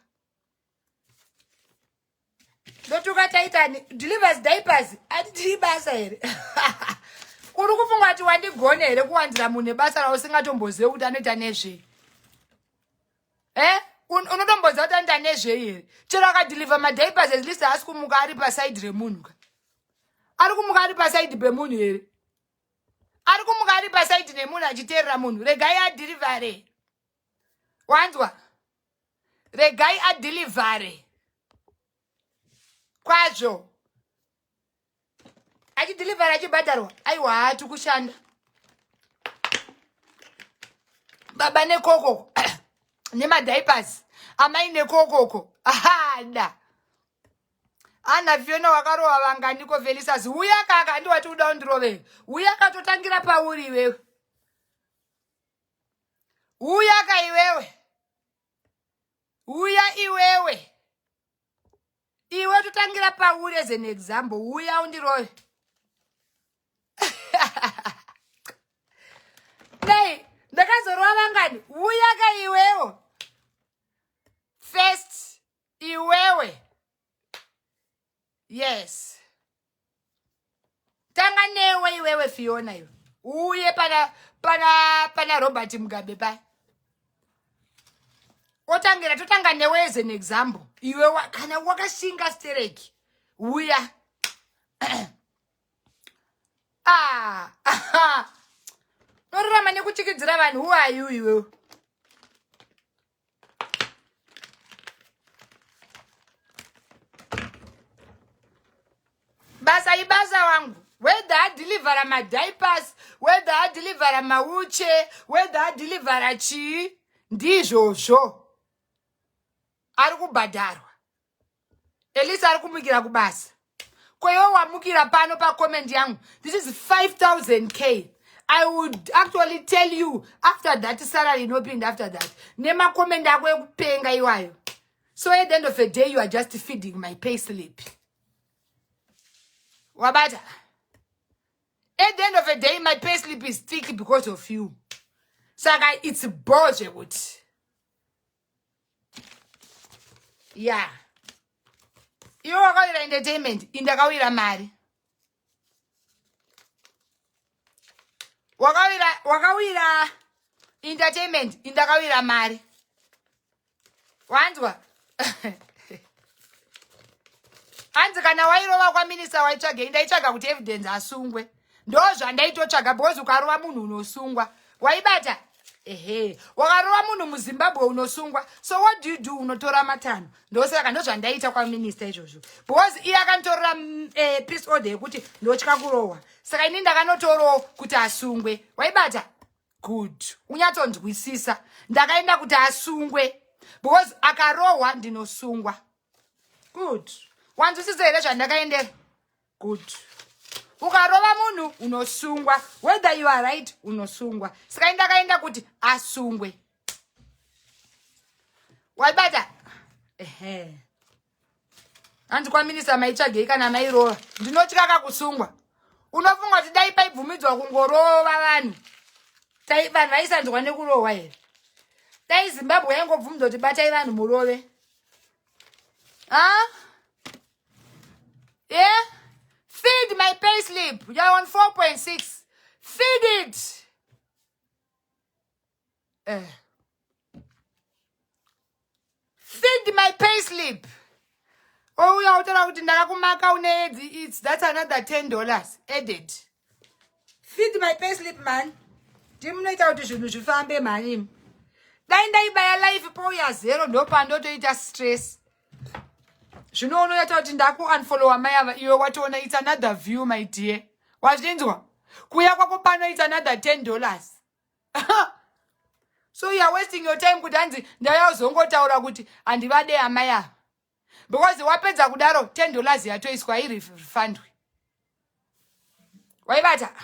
[SPEAKER 1] Ndotukataita delivers diapers ati basa here. Uri kufunga ati wandigone here kuwanzira munhu basa rawo usingatombozive kuti anoita nezve. Unotomboziva kuti anoita nezve here. Chero akadeliver madiapers at least haasi kumuka ari paside remunhu. Ari kumuka ari paside pemunhu here. Ari kumuka ari paside nemunhu achiterera munhu. Regai adelivere. Wanzwa? Regai adelivere. Kwazvo. Achidelivera achibhadharwa. Aiwa hatu kushanda. Baba nekokoko. Nema diapers. Amai nekokoko. Aha, da. Ana Fiona wakarowa vangandiko Velisas. Uya kaka ndiwati uda undirove. Uya katotangira pauri iwewe. Uya ka iwewe. Uya iwewe. Iwe totangira pauri as an example. Uya undirove. Nei, ndakazorwa vangani. Uya ka iwewe. First, iwewe. Yes. Tanga newe iwewe Fiona iwe. Uye pana Robert Mugabe pa. Otangira totanga newe as an example. Iwe kana wakashinga stereki. Uya. Norama nekuchikidzira vanhu. Who are you iwe? Basa ibasa wangu. Whether I deliver my diapers, whether I deliver my wheelchair, whether I deliver chi, ndizvozvo. Ari kubhadharwa. Elisa ari kumukira kubasa. Koyo wamukira pano pa comment yangu. This is 5,000k. I would actually tell you after that salary no pin after that. Nema comment yako ekupenga iwayo. So at the end of the day you are just feeding my pay slip. Wabata. At the end of the day, my pay slip is thick because of you. So it's bullshit. Yeah. You are going to entertainment in the Kawira Mari. Wakawira entertainment in the Kawira Mari. Wanzwa. Anzi kana wairova kwa minister waitsvaga ndaitsvaga kuti evidence asungwe. Ndozva ndaitotsvaga because ukarova munhu unosungwa. Waibata? Wakarova munhu muZimbabwe unosungwa. So what do? Unotora matano. Ndosaka ndozva ndaita kwa minister izvozvo. Because iye akantorera peace order yekuti ndotya kurohwa. Saka ini ndakanotoro kuti asungwe. Waibata? Good. Unyatsonzwisisa. Ndakaenda kuti asungwe. Because akarohwa ndinosungwa. Good. Wanzwisisa here zvandakaendera. Good. Ukarova munhu unosungwa. Whether you are right unosungwa. Saka ndakaenda kuti asungwe. Waibata? Anzi kwa minister maitsvagei kana mairova. Ndinotya kakusungwa. Unofunga kuti dai paibvumidzwa kungorova vanhu. Vanhu vaisanzwa nekurohwa here. Dai Zimbabwe yangobvumidzwa kuti batai vanhu murove. Yeah? Feed my pay slip. You're on 4.6. Feed it. Feed my pay slip. Oh, you're out in the that's another $10 added. Feed my pay slip, man. Dimnate out to fambe man. ndaibaya live pauya 0 ndopandotoita stress. Zvinoonota kuti ndakuunfollowa mai ava iwe watoona it's another view my dear. Wazvinzwa? Kuya kwako pano it's another $10. So you are wasting your time kuti hanzi ndayazongotaura kuti handivade amai ava. Because wapedza kudaro $10 yatoiswa irefundwe. Waibata?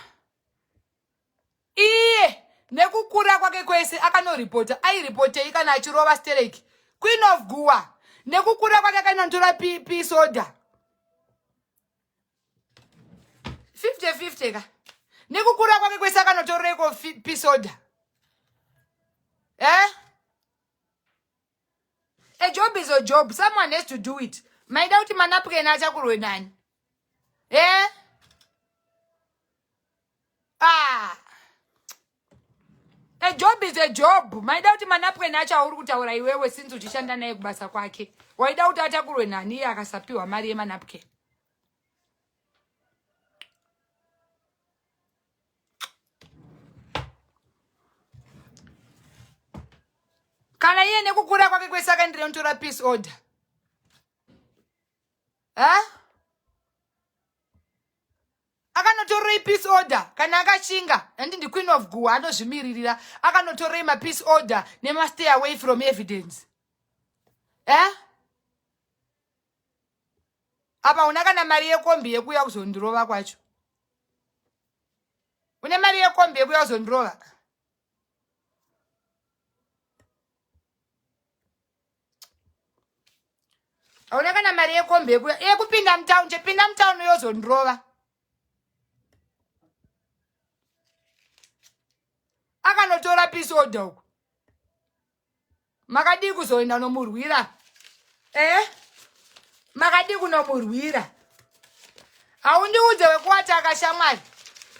[SPEAKER 1] Iye nekukura kwake kwese akanoripota airipotei kana achirova stereki. Queen of Gua nekukura kwake akanontora soda 50-50 ka. Nekukura kwake kwese akanotoreko soda. A job is a job. Someone has to do it. My doubt manapke na chakurwe nani. A job is a job. My doubt manapke na chauri kutaura iwewe since uchishanda naye kubasa kwake. Waida utachakurwe nani akasapiwa mari manapke. Kana iye nekukura kwake kwese akandirontora peace order. Akanotorei peace order kana akashinga and the Queen of Gua anozvimiririra akanotorei ma peace order nema stay away from evidence. Apa una kana mari yekombi yekuya kuzondirova kwacho. Une mari yekombi yekuya kuzondirova. Auna kana mari yekombi yekupinda mtown chepinda mtown yozondirova. Akanotora peace order uku. Makadi kuzoenda nomurwira. Makadi kunomurwira. Aundiudze wekuataka shamwari.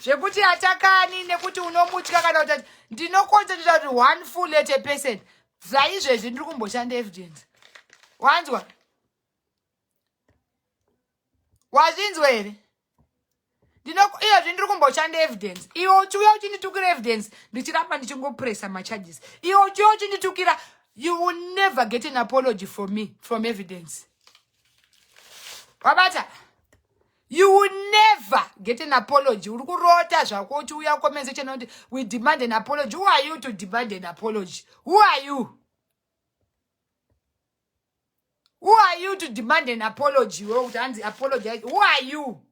[SPEAKER 1] Zvekuti atakani nekuti unomutya kana kuti ndinokonzerera kuti one full at a person. Zvaizvezvi ndiri kumboshanda evidence. Wanzwa? Wazvinzwa here? Iyo zvindiri kumboshanda evidence. Iwo uchiuya uchinditukira evidence. Ndichiramba ndichingopressa macharges. Iwo uchiuya uchinditukira. You will never get an apology from me from evidence. Wabata? You will never get an apology. Uri kurota zvako uchiuya comments chenoti we demand an apology. Who are you to demand an apology? Who are you? Who are you to demand an apology? Apologize. Who are you?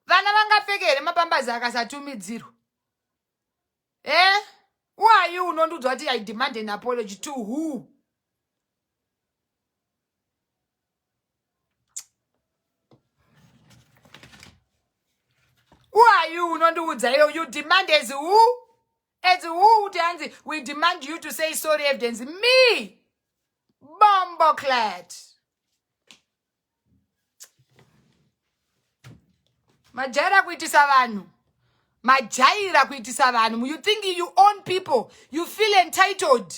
[SPEAKER 1] Vana vangapfekere mapambazi akasatumidzirwa. Who are you unondudzwa kuti I demand an apology to who? Who are you unondudzwa you demand as who? As who utanzi we demand you to say sorry evidence. Me! Bomboclat. Majaira kuitisa vanhu. Majaira kuitisa vanhu. You think you own people. You feel entitled.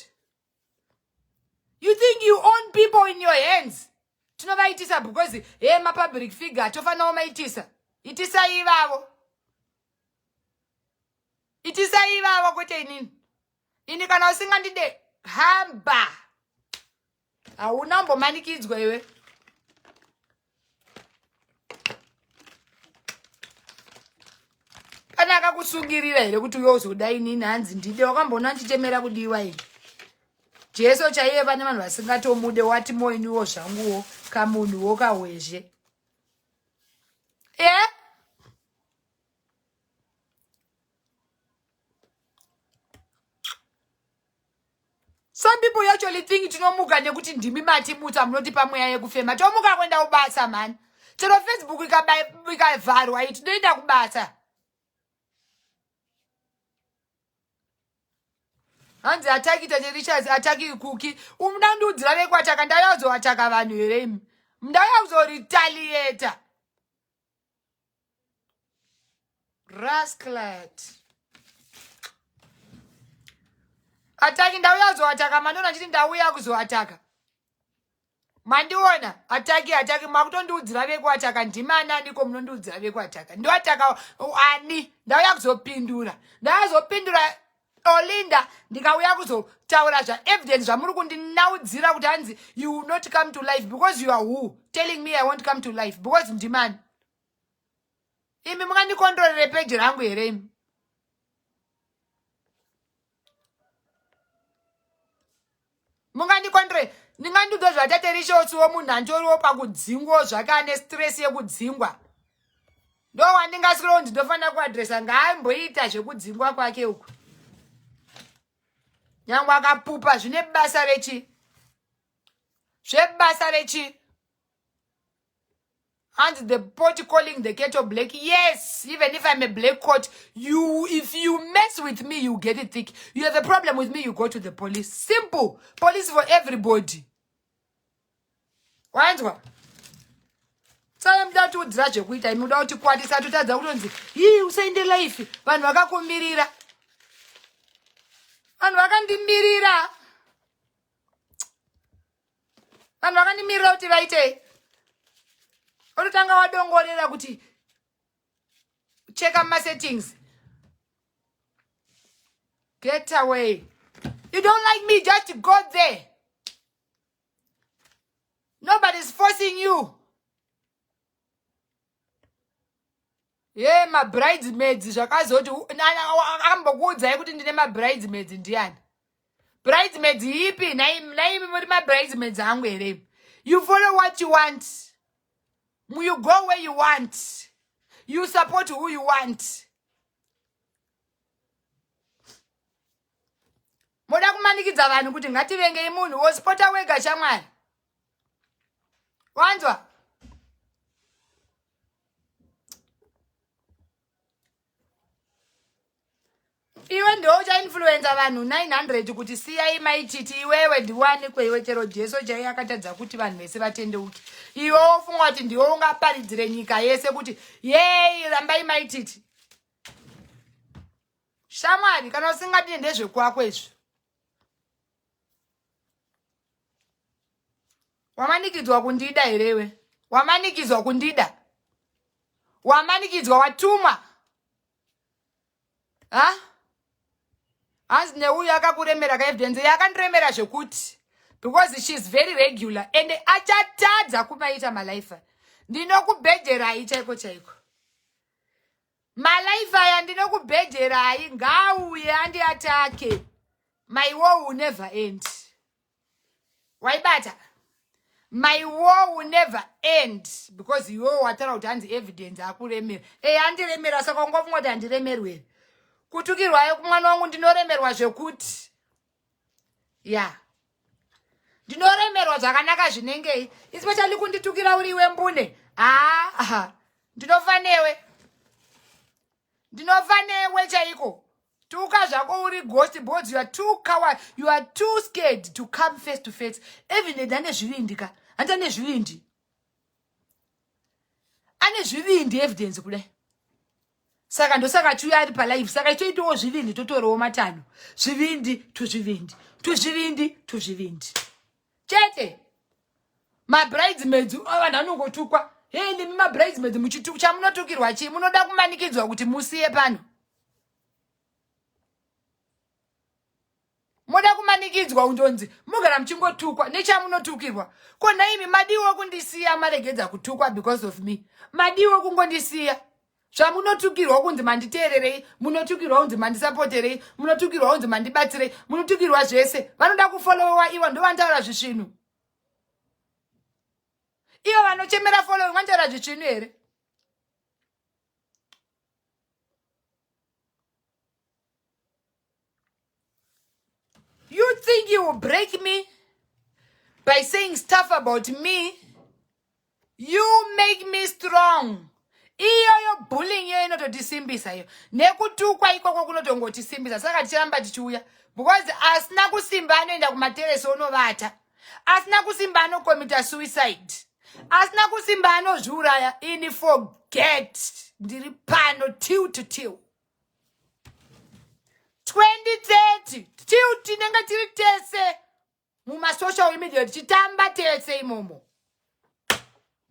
[SPEAKER 1] You think you own people in your hands. Tinovaitisa because ma public figure tofana umaitisa. Itisa ivavo. Itisa ivavo kwete inini. Ini kana usingandide hamba. Hauna mbomanikidzwa iwe. Kana akakusungirira here kuti uyozoda inini hanzi ndide wakambona ndichemera kudiwa ini. Jesu chaiye pane vanhu vasingatomude wati moiniwo zvanguwo kamunhuwo kawezhe. Some people actually think tinomuka nekuti ndimi matimutsa munoti pamweya yekufema. Tomuka kwenda kubasa man. Chero Facebook ikavharwa iti tinoenda kubasa. Hanzi ataki Richards ataki Cookie. Umnandudzira nekwataka ndayazoataka vanhu here. Ndayazorretaliate. Rasclat. Ataki ndauya kuzoataka manona chiti ndauya kuzoataka. Mandiona ataki makutondiudzira vekuataka ndimana ndiko munondiudzira vekuataka ndoataka ani ndauya kuzopindura ndazopindura Olinda ndikauya kuzotaura evidence zvamuri kundinaudzira kuti hanzi you will not come to life because you are who telling me I won't come to life because ndimani imi mungandikondorere peji rangu here imi mungandikondorere ndingandiudzwa zvataterishotsiwo munhu antoriwo pakudzingwa zvake ane stress yekudzingwa ndo wandingasikirawo ndinofanira kuadresa ngaamboita zvekudzingwa kwake uku nyangwe akapupa zvine basa rechi zvebasa rechi and the pot calling the kettle black. Yes, even if I'm a black coat, if you mess with me, you get it thick. You have a problem with me, you go to the police. Simple. Police for everybody. Wanzwa? Saka mda tudzira zvekuita inoda kuti kwatisa totadza kutonzi hii usaende life vanhu vakakumirira vanhu vakandimirira vanhu vakandimirira kuti vaite ototanga wadongorera kuti checka my settings get away you don't like me just go there nobody's forcing you my bridesmaids zvakazoti akambokuudzai kuti ndine mabridesmaids ndiani bridesmaids ipi naimi muri mabridesmaids angu here you follow what you want you go where you want you support who you want moda kumanikidza vanhu kuti ngativengei munhu wospota wega shamwari wanzwa iwe ndouchainfluenza vanhu 900 kuti siyai Mai Tt iwewe ndiwani kweiwe chero Jesu chaiye akatadza kuti vanhu vese vatendeuke iwe wofunga kuti ndiwe ungaparidzire nyika yese kuti yei rambai Mai Tt shamwari kana usingati ndezvekwako izvo wamanikidzwa kundida herewe wamanikidzwa kundida wamanikidzwa watumwa hanzi neuyu akakuremera kaevidence yakandiremera zvekuti because she's very regular and achatadza kumaita malaifa ndinokubhedherai chaiko chaiko malaifa aya ndinokubhedherai ngaauye andiatake my war will never end waibata my war will never end because iwewe wataura kuti hanzi evidence akuremera andiremera saka ungofunga kuti handiremerwe kutukirwayo kumwana wangu ndinoremerwa zvekuti ndinoremerwa zvakanaka zvinengei especially kunditukira uriwe mbune ndinofanewe chaiko tuka zvako uri ghost boards you are too coward you are too scared to come face to face even ane zvivindi ka handane zvivindi ane zvivindi evidence kudai saka ndosaka tuya ari palive saka itoitawo zvivindi totorewo matano zvivindi tuzvivindi tuzvivindi tuzvivindi chete mabridesmaids vanhu vanongotukwa nemi mabridesmaids muchituku chamunotukirwa chii munoda kumanikidzwa kuti musiye pano moda kumanikidzwa undonzi mugara muchingotukwa nechamunotukirwa ko naimi madiwo kundisiya maregedza kutukwa because of me madiwo kungondisiya zvamunotukirwa kunzi manditeererei munotukirwa kunzi mandisapoterei munotukirwa kunzi mandibatsirei munotukirwa zvese vanoda kufolowa ivo ndo vantaura zvisvinu ivo vanochemera following vantaura zvisvinu here you think you will break me by saying stuff about me you make me strong iyoyo bullying yo inototisimbisa iyo nekutukwa ikoko kunotongotisimbisa saka tichiramba tichiuya because asina kusimba anoenda kumateresi onovata asina kusimba anokomita suicide asina kusimba anozviuraya ini forget ndiri pano till to till 2030 till tinenge tiri tese Muma social media chitamba tese imomo.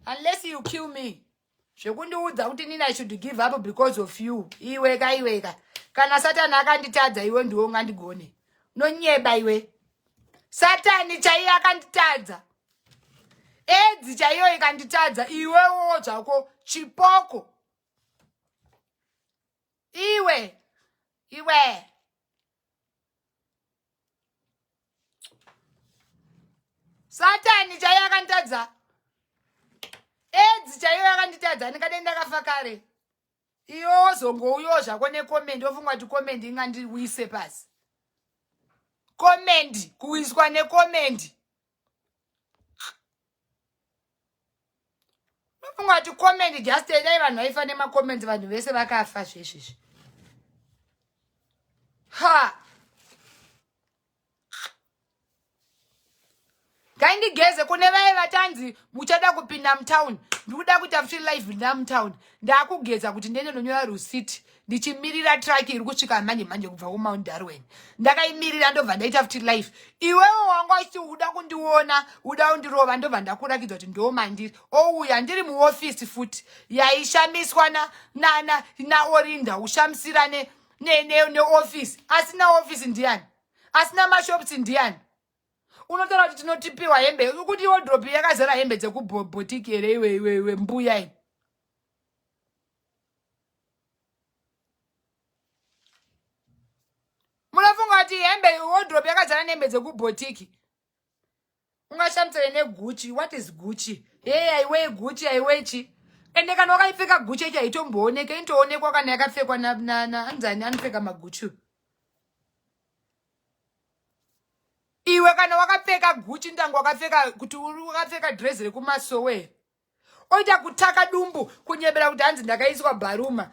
[SPEAKER 1] Unless you kill me. Shekundiudza kuti nina I should give up because of you. Iweka. Kana Satani akanditadza iwe ndiwo ngandigone. Nonyeba iwe. Satani chaiye akanditadza. Edzi chaiyo ikanditadza iwewo zvako chipoko. Iwe. Satani chaiye akanditadza. Edzi chaiyo akanditadza ndikadenda kafa kare. Iyo zongo zvako necomment ofunga kuti comment ingandiwise pasi. Comment kuwiswa necomment. Ofunga kuti comment just dai vanhu vaifa nemacomments vanhu vese vakafa zveshe. Ha. Gandigeze kune vaye vatanzi muchada kupinda mtown. Ndikuda kuita futi live ndamtown. Ndakugeza kuti ndende nonyora receipt. Ndichimirira track iri kusvika manje kubva kuMount Darwin. Ndakaimirira ndobva ndaita futi live. Iwewe wanga uchiuda kundiona, uda kundirova ndobva ndakurakidza kuti ndo mandiri. Ouya ndiri muoffice futi. Yaishamiswa na Orinda ushamisira ne office. Asina office ndiani. Asina mashops ndiani. Unotaura kuti tinotipiwa hembe ukuthi wardrobe yakazara hembe dzekubotiki ere iwe mbuya iyi. Munofunga kuti hembe wardrobe yakazara hembe dzekubotiki. Ungashamtsere neGucci. What is Gucci? Hey, aiwe Gucci aiwechi. Ende kana wakaipfeka Gucci ichi aitombooneka intoonekwa kana yakapfekwa na anzani anopfeka maGucci. Iwe kana wakapfeka Gucci ndangu wakapfeka kuti wakapfeka dress rekumasowe. Oita kutaka dumbu kunyebera kuti hanzi ndakaiswa baruma.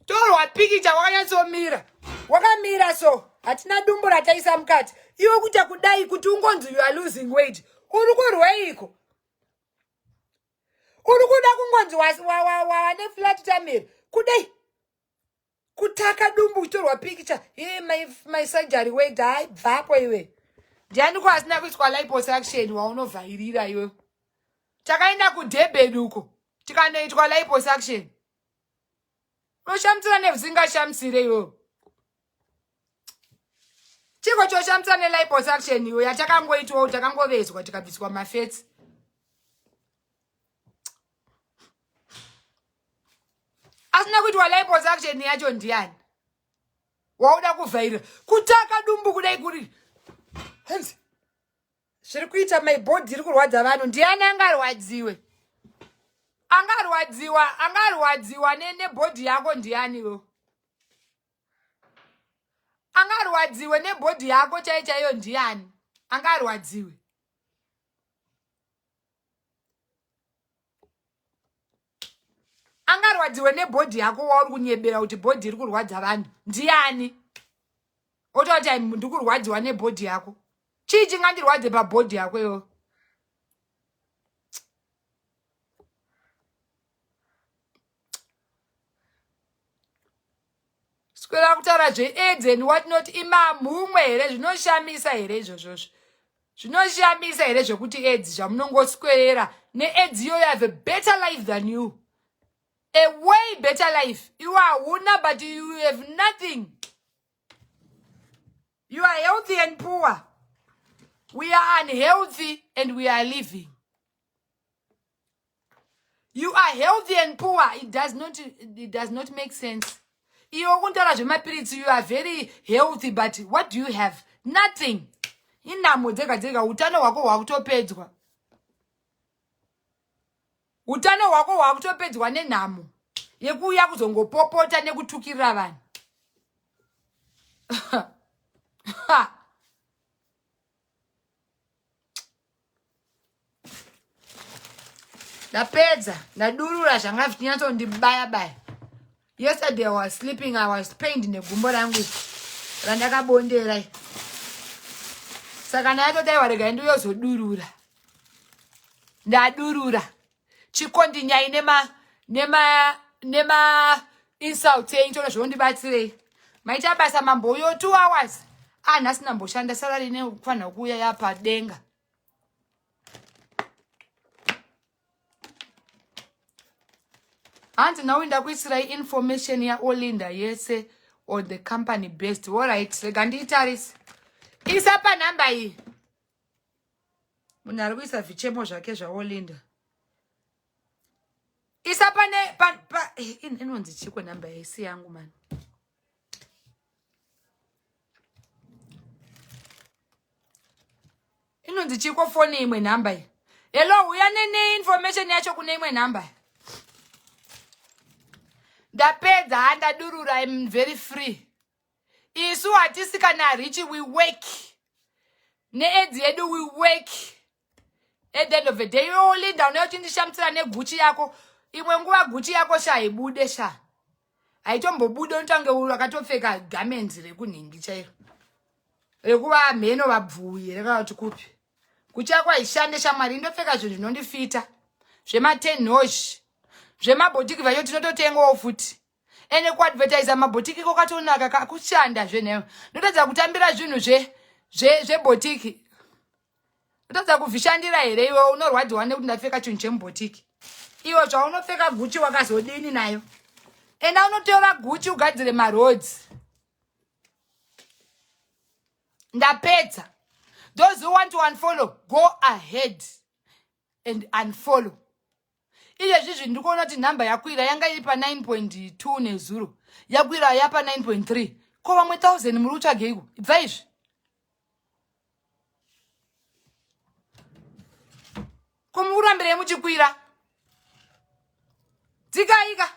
[SPEAKER 1] Torwa pikicha wakanyatsomira. Wakamira so hatina dumbu rataisa mukati. Iwe kuita kudai kuti ungonzi you are losing weight. Uri kurweiko? Uri kuda kungonzi wane flat tamir. Kudai kutaka dumbu torwa pikicha. Hey my surgery weight hai bvapo iwe. Ndiani kwasina kuiswa liposuction waunovhairira iwe. Takaenda kuDurban uko. Tikanoitwa liposuction. Unoshamtsira nezvingashamsire iwe. Chiko choshamtsira neliposuction iwe yatakangoitwa takangovezwa tikabviswa mafetsi. Asina kuitwa liposuction yacho ndiani. Wauda kuvhairira. Kutaka dumbu kudai kuri. Hanzi. Zviri kuita my body iri kurwadza vanhu. Ndiani angarwadziwe? Angarwadziwa nebody yako ndiani iwe? Angarwadziwe nebody yako chaiyo ndiani? Angarwadziwe. Angarwadziwe nebody yako wauri kunyebera kuti body iri kurwadza vanhu. Ndiani? Ototi ndikurwadziwa nebody yako. Chichi ngandirwadze pabody yako yo. Skwera kutaura zveAIDS and what not imamhumwe here zvinoshamisa here izvozvozvo. Zvinoshamisa here zvokuti AIDS zvamunongoswerera. NeAIDS you have a better life than you. A way better life. You are huna but you have nothing. You are healthy and poor. We are unhealthy and we are living. You are healthy and poor. It does not make sense. You are very healthy, but what do you have? Nothing. Utano wako wakutopedzwa. Utano wako wakutopedzwa nenhamo. Yekuya kuzongopopota nekutukirira vanhu. Ndapedza, ndadurura zvanga zvinyatsondibaya. Yesterday I was sleeping, I was pained negumbo rangu randakabondera. Saka ndakatoti warega ndiyozodurura. Ndadurura. Chikondi nyai nema insult ain't zvondibatsirei. Maita basa mamboyo 2 hours. Nasina mboshanda salary ne kufana kuya yapa denga. And now inda kuisira information ya Olinda yese or the company based. All right, Ndinotobatsirawo. Isa pa number hii. Munari kuisa vichemo zvake zva Olinda. Isa pane inonzi chiko number isi yangu man. Inonzi chiko phone imwe number hii. Hello, uya nene information yacho kune imwe number. Ndapedza ndadurura, I'm very free. Isu hatisika na rich, we work. Ne edzi yedu we work. At the end of the day, Olinda unayotindishamtsira neguchi yako. Imwe nguva guchi yako shaibude sha. Aitombobude untange akatopfeka garments rekuningi chairo. Rekuva mheno vabvuye rekati kupi. Guchi yako aishande shamwari ndopfeka zvinhu zvinondifita. Zvema10 hoshi. Zvemabhotiki vacho tinototengawo futi. Ene kuadvertise mabhotiki kokatonaka kakushanda zveneyo. Ndotadza kutambira zvinhu zvebhotiki. Ndotadza kuvhishandira here iwe unorwadziwa nekuti ndapfeka chinhu chemubhotiki. Iwe zvaunopfeka Gucci wakazodini nayo. Ena unotora Gucci ugadzire maroads. Ndapedza. Those who want to unfollow, go ahead and unfollow. Iye zvizi ndikuona kuti number yakwira yanga iri pa 9.2 nezuro. Yakwira yapa 9.3. Ko vamwe 1000 muri utsvage iko. Ibva izvi. Ko murambire muchikwira. Dzikaika.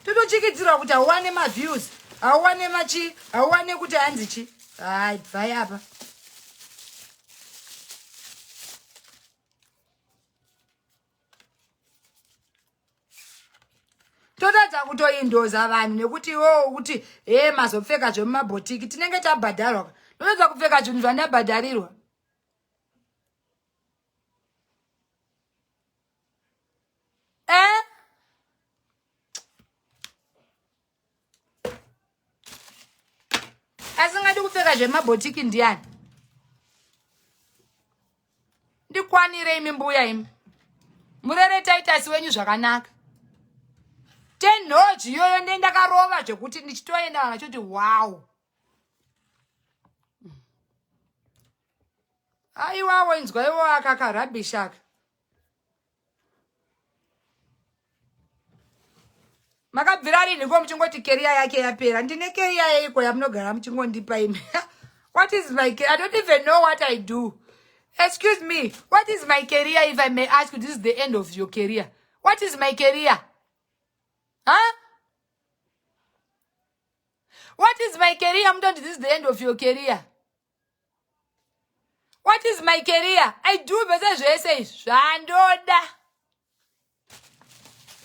[SPEAKER 1] Totochikidzira kuti hauwane maviews, hauwane machi, hauwane kuti hanzi chi. Hai, bvai apa. Totadza kutoindoza vanhu nekuti kuti mazopfeka zvemumabhotiki tinenge tabhadharwa. Totadza kupfeka zvinhu zvandabhadharirwa. Asingadi kupfeka zvemabhotiki ndiani? Ndikwanire imi mbuya imi. Murere taitasi wenyu zvakanaka. 10 hoji yoyo ndendakarova zvekuti ndichitoenda vanachoti wow. Aiwawo inzwa iwo akakarabishaka. Makabvira rini ko muchingoti career yake yapera. Ndine career yeiko yamunogara muchingondipa imi. What is my career? I don't even know what I do. Excuse me. What is my career if I may ask you? This is the end of your career. What is my career? Huh? What is my career? I'm done. This is the end of your career. What is my career? I do better say Shandoda.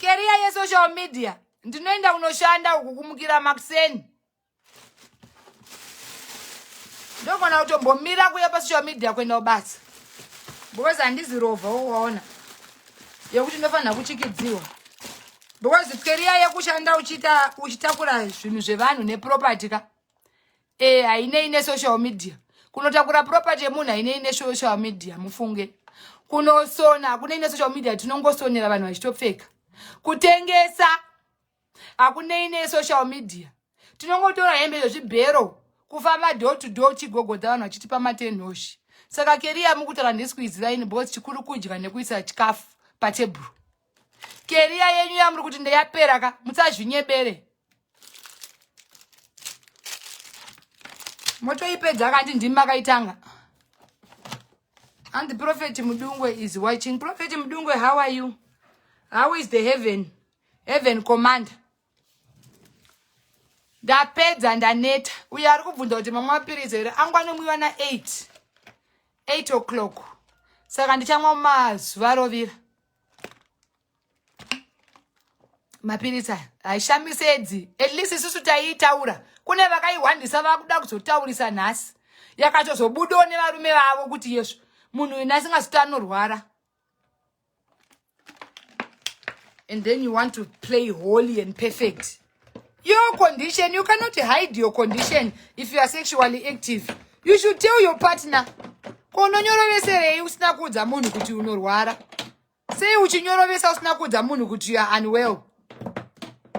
[SPEAKER 1] Career ya social media. Ndinoenda unoshanda ukukumukira Maxen. Ndogona utombomira kuya pa social media kwenda ubasa. Because andizirova uwaona. Yekuti ndofana kuchikidziwa. Because career yekushanda uchitakura zvinhu zvevanhu neproperty ka. Haine social media. Kunotakura property yemunhu haine social media mufunge. Kunosona kune social media tinongosonera vanhu vachitopfeka. Kutengesa hakune social media. Tinongotora hembe yezvibhero kufamba door to door chigogodza vanhu vachitipa ma10 hoshi. Saka career mukutaura ndisikuidzira ini because chikuru kudya nekuisa chikafu patebhuru. Career yenyu yamuri kuti ndeyapera ka mutsazvinyebere. Motoipedza kandi ndimi makaitanga. And the Prophet Mudungwe is watching. Prophet Mudungwe, how are you? How is the heaven command? Ndapedza ndaneta. Uyo ari kubvunza kuti mamwe mapirizi here angwanomwiwa na 8 o'clock. Saka ndichamwa mazuva rovira. Mapirizi aishamise edzi. At least isusu taiitaura. Kune vakaiwandisa vakuda kuzotaurisa nhasi. Yakatozobudawo nevarume vavo kuti yesu munhu uyu asingazoti anorwara. And then you want to play holy and perfect. Your condition, you cannot hide your condition if you are sexually active. You should tell your partner. Kononyorovesere usina kuudza munhu kuti unorwara. Sei uchinyorovesa usina kuudza munhu kuti you are unwell.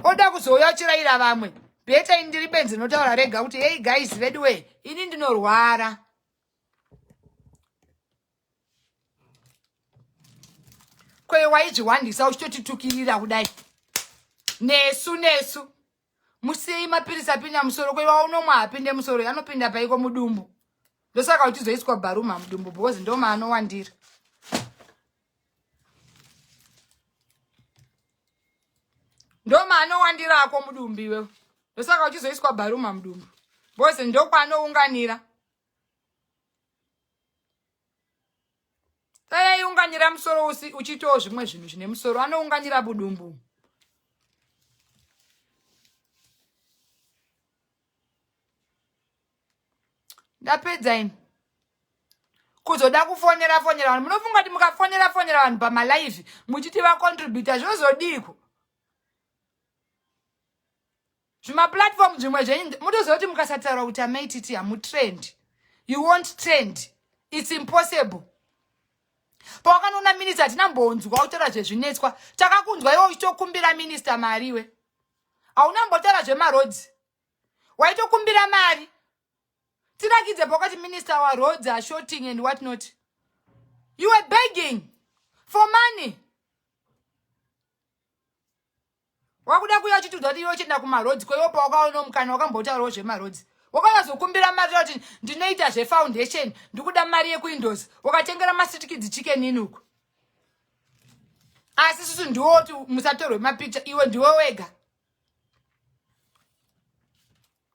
[SPEAKER 1] Oda kuzouya uchiraira vamwe. Beta indiri benzi notaura rega kuti hey guys, by the way, ini ndinorwara. Kwe waizviwandisa uchitotitukirira kudai. Nesu. Musei mapirisi apinda musoro kwe waunomwa apinde musoro anopinda paiko mudumbu. Ndosaka uchizoiswa bharuma mudumbu because ndo maanowandira. Ndo maanowandira ako mudumbi wewe. Ndosaka uchizoiswa bharuma mudumbu. Because ndo kwaanounganira. Taya unganira musoro uchitowo zvimwe zvinhu zvine musoro anounganira budumbu. Ndapedza ini. Kuzoda kufonera vanhu. Munofunga kuti mukafonera vanhu pamalive muchiti vacontributa zvozodiko. Zvima platform zvimwe zvenyu mutozoti mukasataura kuti Mai Tt hamutrend. You won't trend. It's impossible. Pakanoona minister tinambonzwa kutaura zvezvinetswa. Takakunzwa iwe uchitokumbira minister mariwe. Haunambotaura zvemaroads. Waitokumbira mari. Tirakidze pakati minister wa roads are shorting and what not. You were begging for money. Wakuda kuya chitudzwa kuti iwe chenda kumaroads kweyo pawakaona mukana wakambotaurawo zvemaroads. Wakazokumbira mari kuti ndinoita zvefoundation, ndikuda mari yekuindoors, wakatengera mastreet kids chicken inuko. Asi susu ndiwo kuti musatorwe mapicture, iwe ndiwo wega.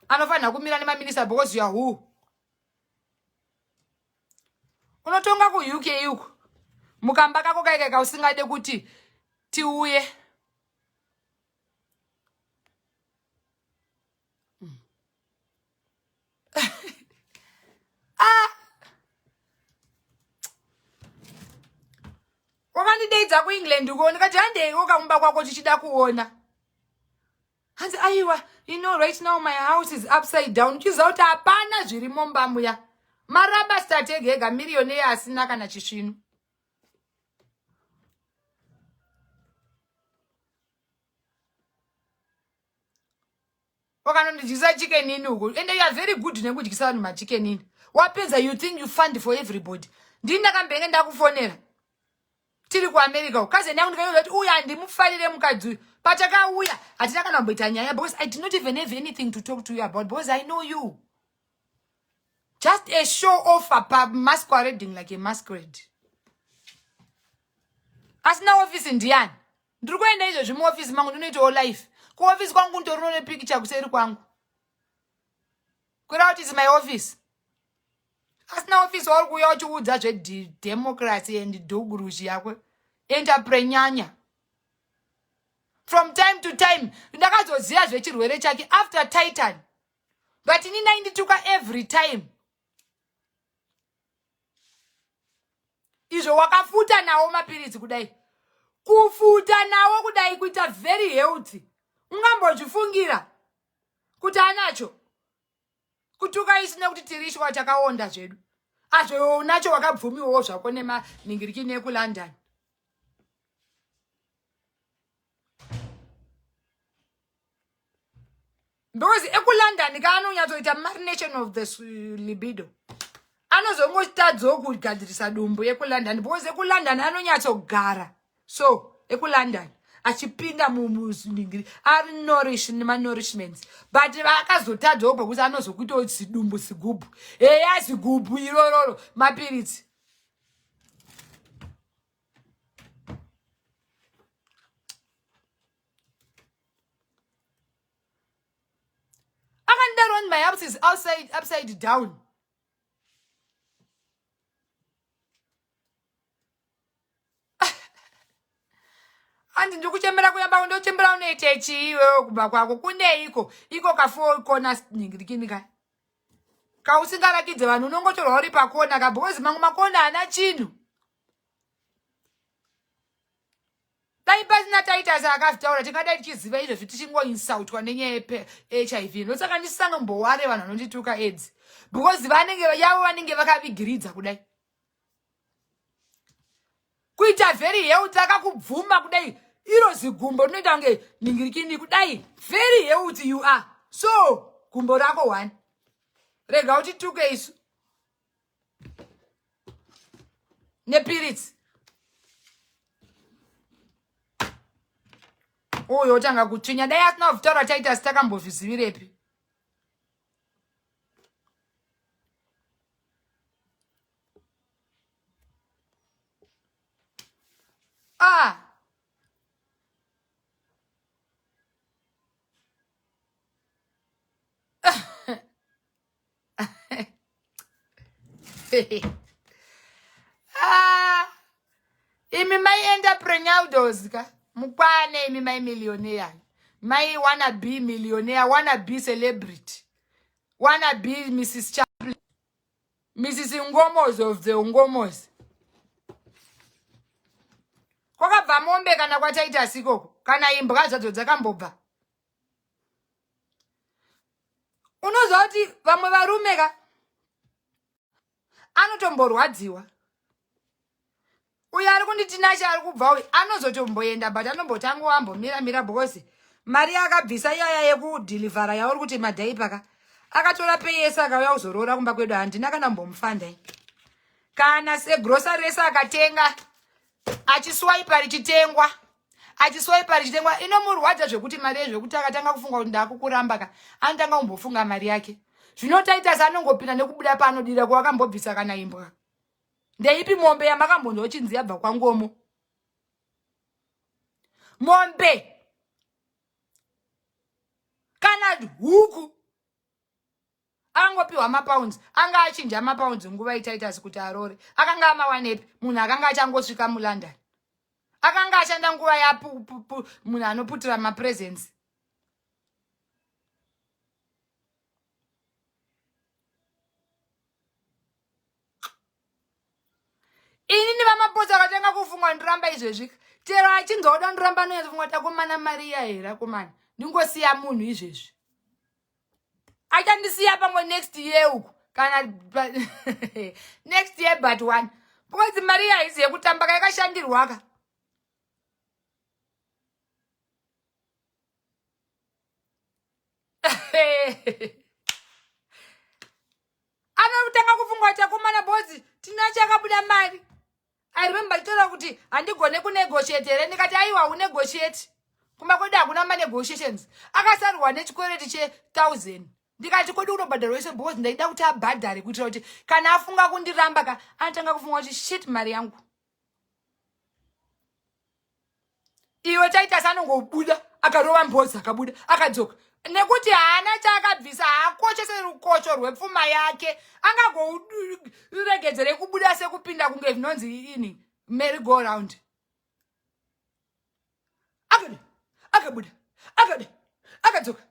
[SPEAKER 1] Anofanira kumira nemaminista because you are who? Unotonga ku UK yuko. Mukamba kako kaikeka usingade kuti tiuye. Wakandideidza ku England uko ndikati handei wakamumba kwako chichida kuona. Hanzi aiwa, you know right now my house is upside down. Chizauta hapana zvirimo mbamuya. Maraba strategi ega miliyoni asina kana chisvinu. Wakanondidyisa chicken in uko. And you are very good nekudyisa vanhu machicken in. Wapedza you think you fund for everybody. Ndini ndakambenge ndakufonera. Tiri ku America ukaze nyangu ndikayoza kuti uya ndimufarire mukadzi. Pachakauya hatina kana kumboita nyaya because I did not even have anything to talk to you about because I know you. Just a show off masquerading like a masquerade. Asina office ndiani. Ndiri kuenda izvo zvimwe office mangu ndinoitawo life. Ku office kwangu ndorino nepicture kuseri kwangu. Kwira kuti is my office. Asina office wari kuuya uchiudza zvedemocracy and dogurushi yakwe. Entreprenyanya. From time to time, ndakazoziva zvechirwere chake after Titan. But nina indituka every time. Izvo wakafuta nawo mapirizi kudai. Kufuta nawo kudai kuita very healthy. Ungambozvifungira kuti anacho. Kutuka isina kuti tirishwa takaonda zvedu. Azvo unacho wakabvumiwawo zvako nemaningiriki ekuLondon. Because ekuLondon kaanonyatsoita marination of the libido. Anozongotadzawo kugadzirisa dumbu ekuLondon because ekuLondon anonyatsogara. So ekuLondon achipinda mumusingiri ari nourish nourishments. But vakazotadzawo because anozokuitawo zidumbu zigubu. Eya zigubu irororo mapirisi. My house is upside down. Andi ndikuchembera kuyamba ndochembera unoita chiiwe kuba kwako kune iko ka four corners ningirikini kai. Ka usingarakidze vanhu unongotorwa uri pakona ka because mangu makona ana chinhu. dai pasina taita sakavitaura tingadai tichiziva izvozvi tichingoinsautwa nenyaya yeHIV. Ndosaka ndisangamboware vanhu vanondituka AIDS because vanenge vakavigiridza kudai kuita very health akakubvuma kudai iro zigumbo rinoita kunge ningirikini kudai very health you are so gumbo rako one rega utituke isu nepirits uyo utanga kutsvinya dai asina kuvitaura taita sitakambozvizivirepi. Imi mai entrepreneurs ka mukwane imi mai millionaire mai wanna be millionaire wanna be celebrity wanna be Mrs. Chaplin Mrs. Ngomos of the Ngomos kwakabva mombe kana kwataita sikoko kana imbwa zvadzo dzakambobva unoziva kuti vamwe varume ka anotomborwadziwa uyo ari kunditinasha ari kubva uyu anozotomboenda but anombotanga ambomira because mari akabvisa iyaya yekudhilivhara yauri kuti madhaipa ka akatora peyesa akauya kuzorora kumba kwedu handina kana mbomufandai kana segrosari rese akatenga achiswaipa richitengwa inomurwadza zvekuti mari yezvekuti akatanga kufunga kuti ndakukuramba ka anotanga kumbofunga mari yake zvinotaita seanongopinda nekubuda paanodira kuakambobvisa kana imbwa. Ndeipi mombe yamakambonzochinzi yabva kwangomo mombe kana huku angopiwa mapounds anga achinja mapounds nguva itaita sekuti arore akanga amawanepi munhu akanga achangosvika muLondon akanga ashanda nguva munhu anoputira mapresents inini vamapotsa akatanga kufunga ndiramba izvezvi chero achinzoda ndiramba nofunga takomana Maria hera komana ndingosiya munhu izvezvi achandisiya pamwe next year uku kana next year but one because Maria haizi yekutamba yakashandirwaka anotanga kufunga takomana bozi tinachakabuda mari. I remember told kuti handigone kunegotiate here ndikati aiwa unegotiate kumba kwedu hakuna negotiations akasarwa nechikwereti che1000 ndikati kwedu unobhadharwa wese because ndaida kuti abhadhare kuitira kuti kana afunga kundiramba ka anotanga kufunga kuti shit mari yangu iwe taita sanongobuda akarova mbodzi akabuda akadzoka nekuti haana chaakabvisa haakochese rukocho rwepfuma yake angagoregedzere kubuda sekupinda kunge zvinonzi ini merry go round akabuda akadzoka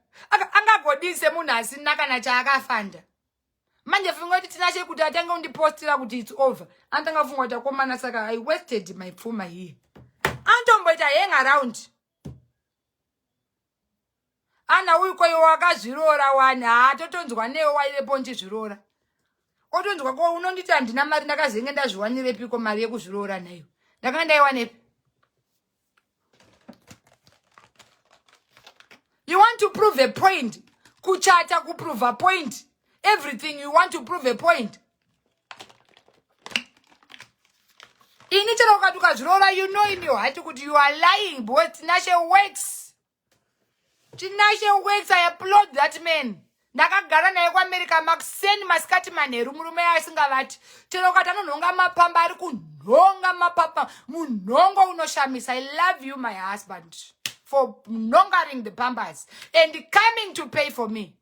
[SPEAKER 1] angagodise munhu asina kana chaakafanda manje funga kuti tinashe kuti atange undipostira kuti it's over anotanga kufunga kuti akomana saka I wasted my pfuma here anotomboita hang around ana uyu koyo wakazvirora wani haatotonzwa newe wairepo nchizvirora otonzwa ko unonditi handina mari ndakazenge ndazviwanirepiko mari yekuzvirora nayo ndakanga ndaiwanepi. You want to prove a point kuchata kuprove a point everything you want to prove a point ini chero ukati ukazvirora you know in your heart kuti you are lying but tinashe works I applaud that man ndakagara naye kuAmerica makuseni masikati manheru murume asingavati chero ukati anonhonga mapamba ari kunhonga mapamba munhongo unoshamisa. I love you my husband for knongering the pambas and coming to pay for me.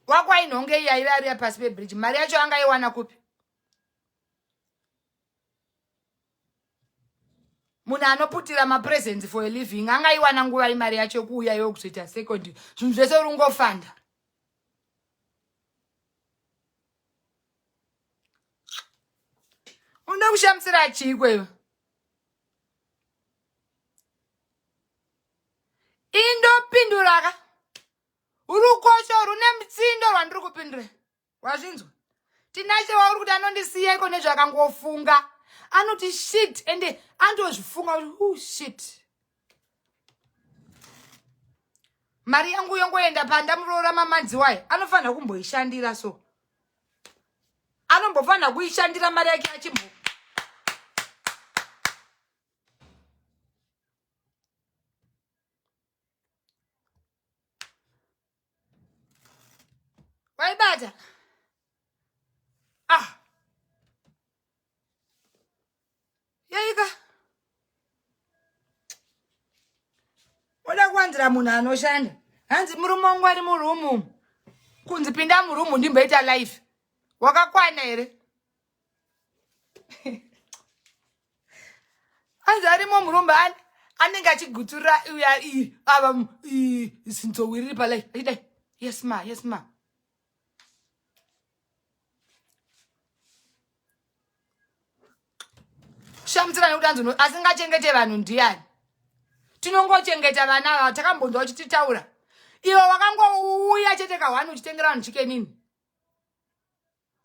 [SPEAKER 1] Wakwainhonge iyi aive ari yapasi pebridge mari yacho angaiwana kupi munhu anoputira mapresents for a living angaiwana nguva imari yacho kuuya yokuzoita second zvinhu zvese urungofanda unoda kushamisira chii kwewe Wazvinzwa? Tinashe wauri kuti anondisiya iko nezvakangofunga. Anoti shit ende andozvifunga kuti shit. Mari yangu yongoenda pandamuroora mamanzi wayo. Anofanira kumboishandira so. Anombofanira kuishandira mari yake achimbo. Waibata? Yaika. Oda kuwanzira munhu anoshanda. Hanzi murume wangu ari murumu. Kunzi pinda murumu ndimboita life. Wakakwana here? Hanzi arimo murume anenge achigutsura ava zinzowiri palife. Yes ma, yes ma. Shamtsirani kuti anzono asingachengete vanhu ndiani. Tinongochengeta vana ava takambonzwa uchititaura. Iwe wakangouya chete kahwani uchitengera vanhu chikenini.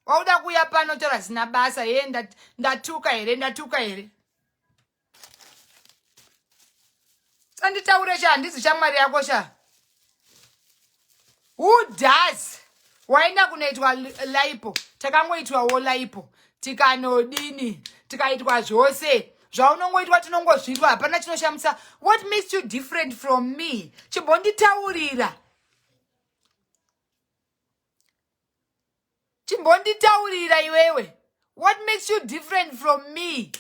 [SPEAKER 1] Wauda kuya pano tora zina basa ndatuka here. Sanditaure handizi shamwari yako sha. Who does? Waenda kunoitwa laipo. Takangoitwawo laipo. Tikanodini. Tikaitwa zvose. Zvaunongoitwa tinongozvitwa hapana chinoshamisa. What makes you different from me? Chimbonditaurira. Chimbonditaurira iwewe. What makes you different from me?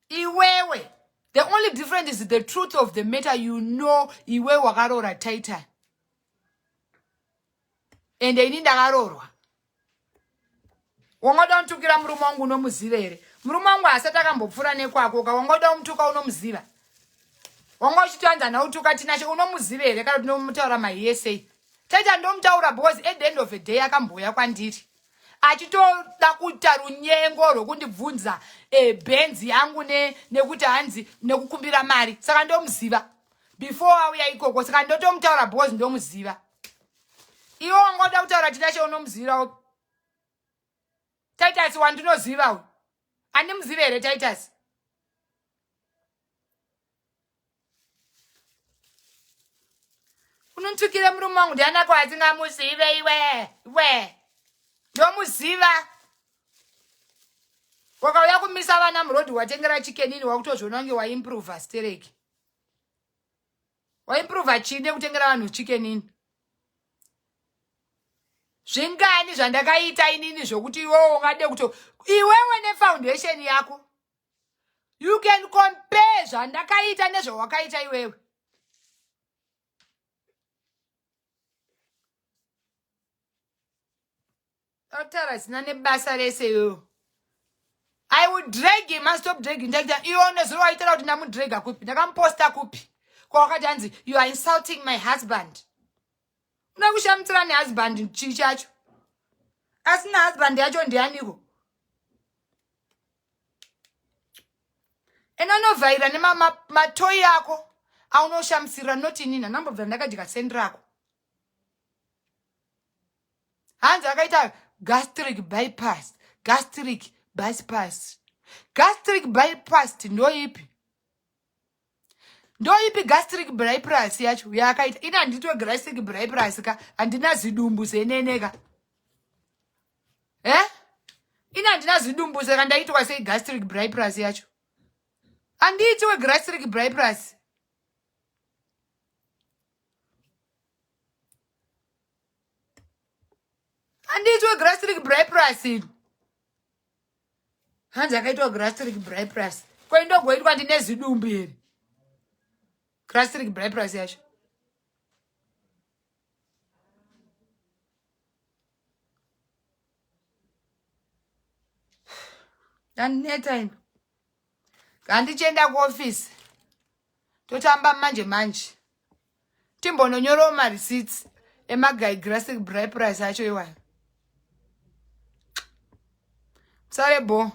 [SPEAKER 1] Iwewe. The only difference is the truth of the matter. You know iwe wakarora taita. Ende ini ndakarorwa. Wangoda untukira murume wangu unomuziva here. Murume wangu asati akambopfura nekwako wangoda umtuka unomuziva. Wangochitwanza nautuka tinashe unomuziva here kana tinomutaura maiyesei. Taita ndomutaura because at the end of the day akamboya kwandiri. Achitoda kuita runyengo rwokundibvunza benzi yangu nekuti hanzi nekukumbira mari. Saka ndomuziva. Before auya ikoko saka ndotomutaura because ndomuziva. Iwo wangoda kutaura tinashe unomuziva. Titus wandinoziva uyu. Andimuziva here Titus. Unontukira murume wangu ndiana kwazingamuzive iwe. Ndomuziva. Wakauya kumisa vana murodhi watengera chikenini wakutozvona kunge waimprova stereki. Waimprova chini kutengera vanhu chikenini. Zvingani zvandakaita inini zvokuti iwewe ungade kuto iwewe nefoundation yako. You can compare zvandakaita nezvawakaita iwewe. Tautara zina nebasa rese iwewe. I would drag him and stop dragging. Iwe nezuro waitira kuti ndamudraga kupi. Ndakamposta kupi. Kwa wakati hanzi, you are insulting my husband. Unakushamtsira nehusband chichacho. Asina husband yacho ndianiko. Enonovhaira nematoi yako. Aunoshamsira noti nina. Nambobva ndakajika sendrako. Hanzi akaita gastric bypass. Gastric bypass. Gastric bypass ndoipi. Ndoipi gastric bypass yacho yakaita. Ina nditwe gastric bypass ka andina zidumbu zeneneka. Ina ndina zidumbu zeka ndaitwa sei gastric bypass yacho. Anditwe gastric bypass. Anditwe gastric bypass. Hanzi akaitwa gastric bypass. Kwa ndogoitwa ndine zidumbu here. Gastric bypass yacho. Ndaneta ino. Kandichenda kuoffice. Totamba manje. Timbononyoro ma receipts emagai gastric bypass yacho iwayo. Sorry bo.